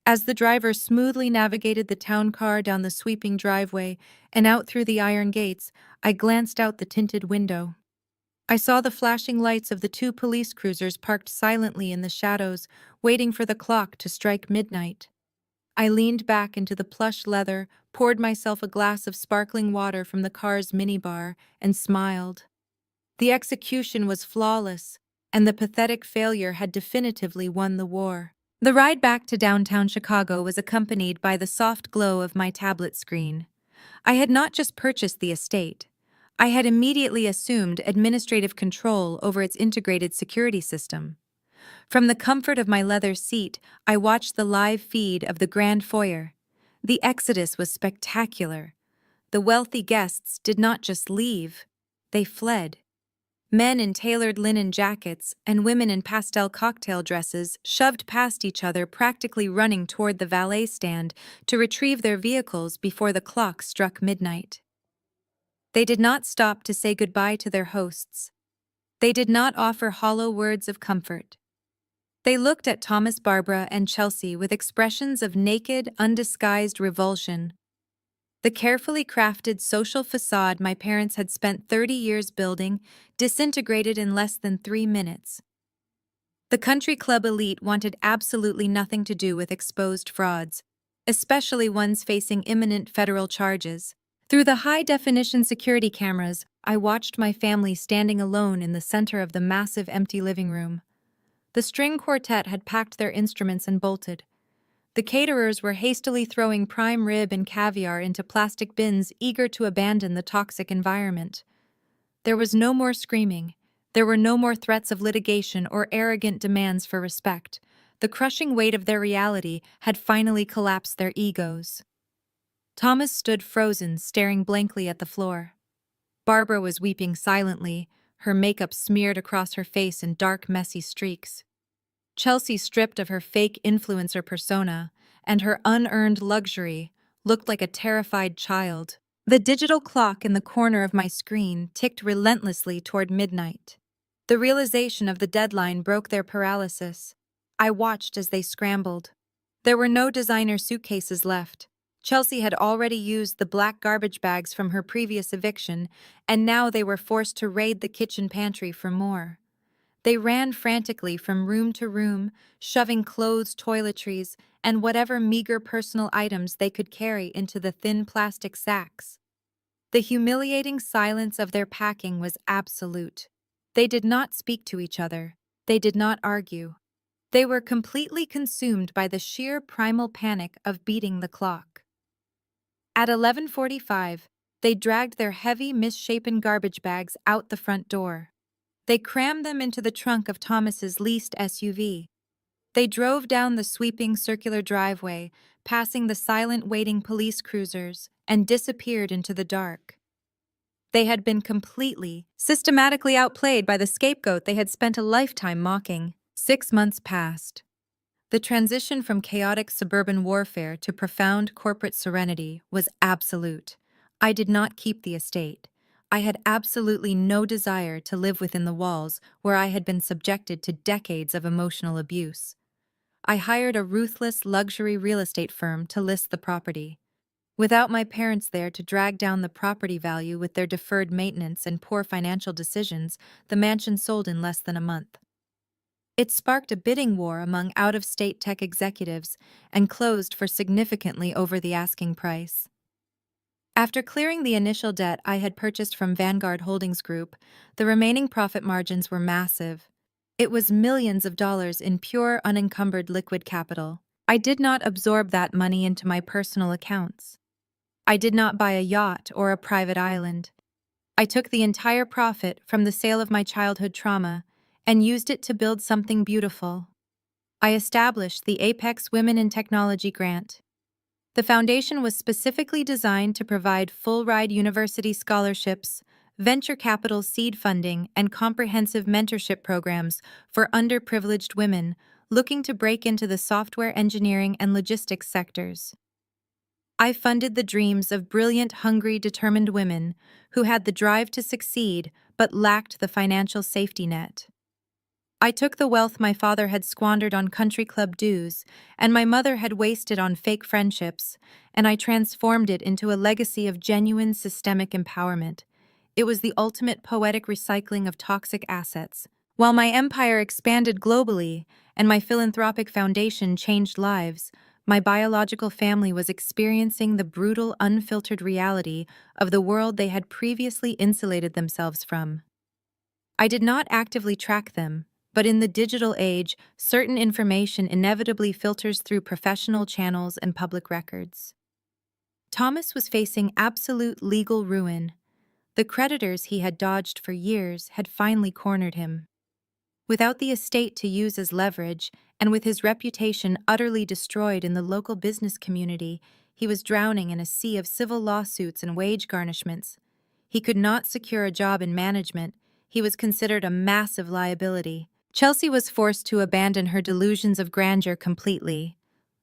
As the driver smoothly navigated the town car down the sweeping driveway and out through the iron gates, I glanced out the tinted window. I saw the flashing lights of the two police cruisers parked silently in the shadows, waiting for the clock to strike midnight. I leaned back into the plush leather, poured myself a glass of sparkling water from the car's minibar, and smiled. The execution was flawless, and the pathetic failure had definitively won the war. The ride back to downtown Chicago was accompanied by the soft glow of my tablet screen. I had not just purchased the estate. I had immediately assumed administrative control over its integrated security system. From the comfort of my leather seat, I watched the live feed of the grand foyer. The exodus was spectacular. The wealthy guests did not just leave, they fled. Men in tailored linen jackets and women in pastel cocktail dresses shoved past each other, practically running toward the valet stand to retrieve their vehicles before the clock struck midnight. They did not stop to say goodbye to their hosts. They did not offer hollow words of comfort. They looked at Thomas, Barbara, and Chelsea with expressions of naked, undisguised revulsion. The carefully crafted social facade my parents had spent 30 years building disintegrated in less than 3 minutes. The country club elite wanted absolutely nothing to do with exposed frauds, especially ones facing imminent federal charges. Through the high-definition security cameras, I watched my family standing alone in the center of the massive empty living room. The string quartet had packed their instruments and bolted. The caterers were hastily throwing prime rib and caviar into plastic bins, eager to abandon the toxic environment. There was no more screaming. There were no more threats of litigation or arrogant demands for respect. The crushing weight of their reality had finally collapsed their egos. Thomas stood frozen, staring blankly at the floor. Barbara was weeping silently, her makeup smeared across her face in dark, messy streaks. Chelsea, stripped of her fake influencer persona and her unearned luxury, looked like a terrified child. The digital clock in the corner of my screen ticked relentlessly toward midnight. The realization of the deadline broke their paralysis. I watched as they scrambled. There were no designer suitcases left. Chelsea had already used the black garbage bags from her previous eviction, and now they were forced to raid the kitchen pantry for more. They ran frantically from room to room, shoving clothes, toiletries, and whatever meager personal items they could carry into the thin plastic sacks. The humiliating silence of their packing was absolute. They did not speak to each other. They did not argue. They were completely consumed by the sheer primal panic of beating the clock. At 11:45, they dragged their heavy, misshapen garbage bags out the front door. They crammed them into the trunk of Thomas's leased SUV. They drove down the sweeping circular driveway, passing the silent waiting police cruisers, and disappeared into the dark. They had been completely, systematically outplayed by the scapegoat they had spent a lifetime mocking. 6 months passed. The transition from chaotic suburban warfare to profound corporate serenity was absolute. I did not keep the estate. I had absolutely no desire to live within the walls where I had been subjected to decades of emotional abuse. I hired a ruthless luxury real estate firm to list the property. Without my parents there to drag down the property value with their deferred maintenance and poor financial decisions, the mansion sold in less than a month. It sparked a bidding war among out-of-state tech executives and closed for significantly over the asking price. After clearing the initial debt I had purchased from Vanguard Holdings Group, the remaining profit margins were massive. It was millions of dollars in pure, unencumbered liquid capital. I did not absorb that money into my personal accounts. I did not buy a yacht or a private island. I took the entire profit from the sale of my childhood trauma and used it to build something beautiful. I established the Apex Women in Technology grant. The foundation was specifically designed to provide full-ride university scholarships, venture capital seed funding, and comprehensive mentorship programs for underprivileged women looking to break into the software engineering and logistics sectors. I funded the dreams of brilliant, hungry, determined women who had the drive to succeed but lacked the financial safety net. I took the wealth my father had squandered on country club dues and my mother had wasted on fake friendships, and I transformed it into a legacy of genuine systemic empowerment. It was the ultimate poetic recycling of toxic assets. While my empire expanded globally and my philanthropic foundation changed lives, my biological family was experiencing the brutal, unfiltered reality of the world they had previously insulated themselves from. I did not actively track them, but in the digital age, certain information inevitably filters through professional channels and public records. Thomas was facing absolute legal ruin. The creditors he had dodged for years had finally cornered him. Without the estate to use as leverage, and with his reputation utterly destroyed in the local business community, he was drowning in a sea of civil lawsuits and wage garnishments. He could not secure a job in management. He was considered a massive liability. Chelsea was forced to abandon her delusions of grandeur completely.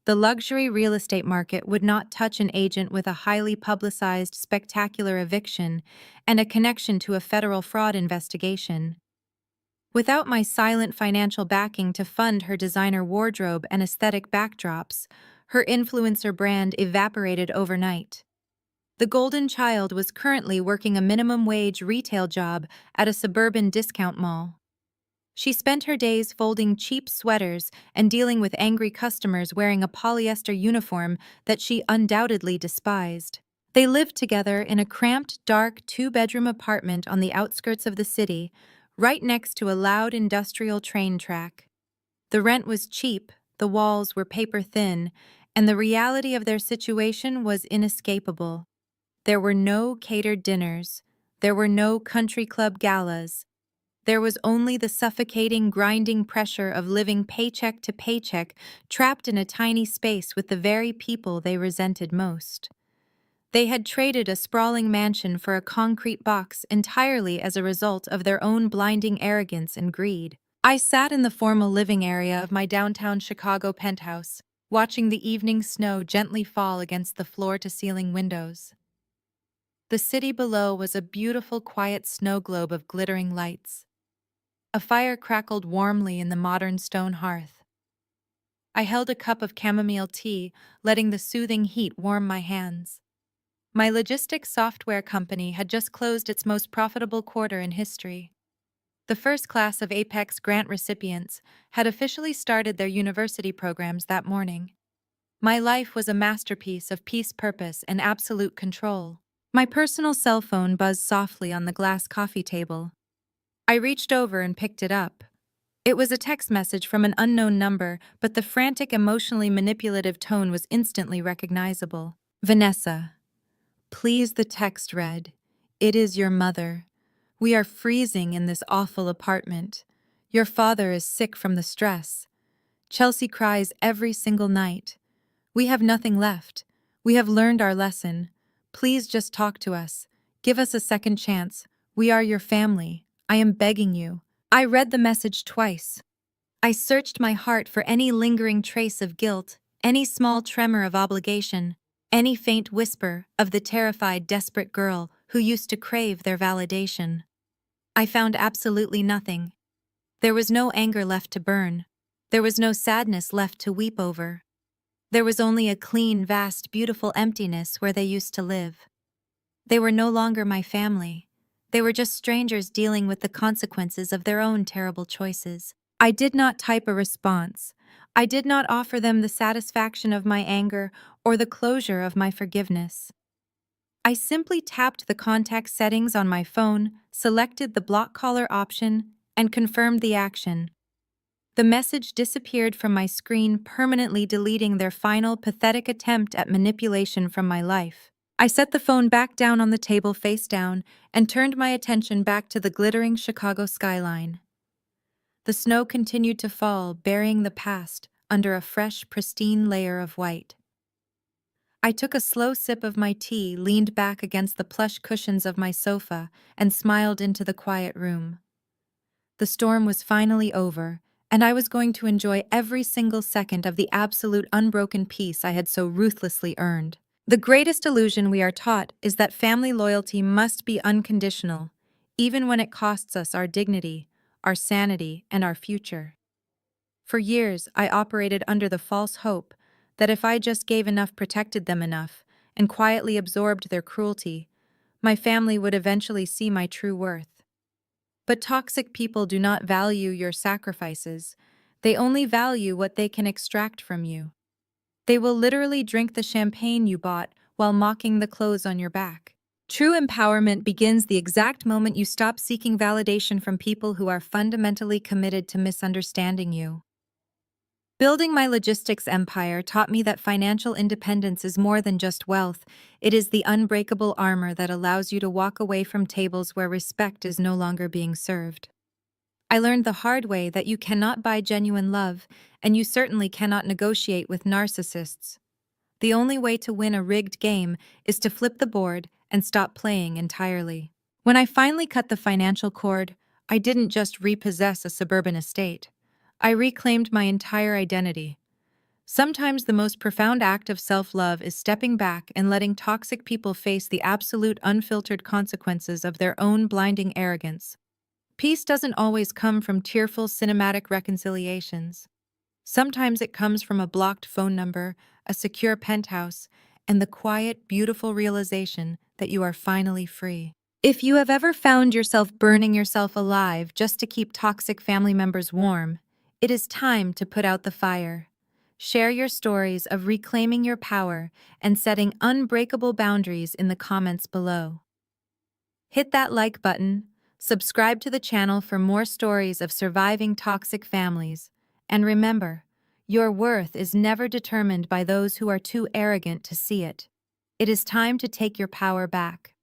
The luxury real estate market would not touch an agent with a highly publicized, spectacular eviction and a connection to a federal fraud investigation. Without my silent financial backing to fund her designer wardrobe and aesthetic backdrops, her influencer brand evaporated overnight. The golden child was currently working a minimum wage retail job at a suburban discount mall. She spent her days folding cheap sweaters and dealing with angry customers wearing a polyester uniform that she undoubtedly despised. They lived together in a cramped, dark, two-bedroom apartment on the outskirts of the city, right next to a loud industrial train track. The rent was cheap, the walls were paper-thin, and the reality of their situation was inescapable. There were no catered dinners. There were no country club galas. There was only the suffocating, grinding pressure of living paycheck to paycheck, trapped in a tiny space with the very people they resented most. They had traded a sprawling mansion for a concrete box entirely as a result of their own blinding arrogance and greed. I sat in the formal living area of my downtown Chicago penthouse, watching the evening snow gently fall against the floor-to-ceiling windows. The city below was a beautiful, quiet snow globe of glittering lights. A fire crackled warmly in the modern stone hearth. I held a cup of chamomile tea, letting the soothing heat warm my hands. My logistics software company had just closed its most profitable quarter in history. The first class of Apex grant recipients had officially started their university programs that morning. My life was a masterpiece of peace, purpose, and absolute control. My personal cell phone buzzed softly on the glass coffee table. I reached over and picked it up. It was a text message from an unknown number, but the frantic, emotionally manipulative tone was instantly recognizable. Vanessa. Please, the text read. It is your mother. We are freezing in this awful apartment. Your father is sick from the stress. Chelsea cries every single night. We have nothing left. We have learned our lesson. Please just talk to us. Give us a second chance. We are your family. I am begging you. I read the message twice. I searched my heart for any lingering trace of guilt, any small tremor of obligation, any faint whisper of the terrified, desperate girl who used to crave their validation. I found absolutely nothing. There was no anger left to burn. There was no sadness left to weep over. There was only a clean, vast, beautiful emptiness where they used to live. They were no longer my family. They were just strangers dealing with the consequences of their own terrible choices. I did not type a response. I did not offer them the satisfaction of my anger or the closure of my forgiveness. I simply tapped the contact settings on my phone, selected the block caller option, and confirmed the action. The message disappeared from my screen, permanently deleting their final, pathetic attempt at manipulation from my life. I set the phone back down on the table face down and turned my attention back to the glittering Chicago skyline. The snow continued to fall, burying the past under a fresh, pristine layer of white. I took a slow sip of my tea, leaned back against the plush cushions of my sofa, and smiled into the quiet room. The storm was finally over, and I was going to enjoy every single second of the absolute unbroken peace I had so ruthlessly earned. The greatest illusion we are taught is that family loyalty must be unconditional, even when it costs us our dignity, our sanity, and our future. For years, I operated under the false hope that if I just gave enough, protected them enough, and quietly absorbed their cruelty, my family would eventually see my true worth. But toxic people do not value your sacrifices. They only value what they can extract from you. They will literally drink the champagne you bought while mocking the clothes on your back. True empowerment begins the exact moment you stop seeking validation from people who are fundamentally committed to misunderstanding you. Building my logistics empire taught me that financial independence is more than just wealth. It is the unbreakable armor that allows you to walk away from tables where respect is no longer being served. I learned the hard way that you cannot buy genuine love, and you certainly cannot negotiate with narcissists. The only way to win a rigged game is to flip the board and stop playing entirely. When I finally cut the financial cord, I didn't just repossess a suburban estate. I reclaimed my entire identity. Sometimes the most profound act of self-love is stepping back and letting toxic people face the absolute unfiltered consequences of their own blinding arrogance. Peace doesn't always come from tearful cinematic reconciliations. Sometimes it comes from a blocked phone number, a secure penthouse, and the quiet, beautiful realization that you are finally free. If you have ever found yourself burning yourself alive just to keep toxic family members warm, it is time to put out the fire. Share your stories of reclaiming your power and setting unbreakable boundaries in the comments below. Hit that like button, subscribe to the channel for more stories of surviving toxic families, and remember, your worth is never determined by those who are too arrogant to see it. It is time to take your power back.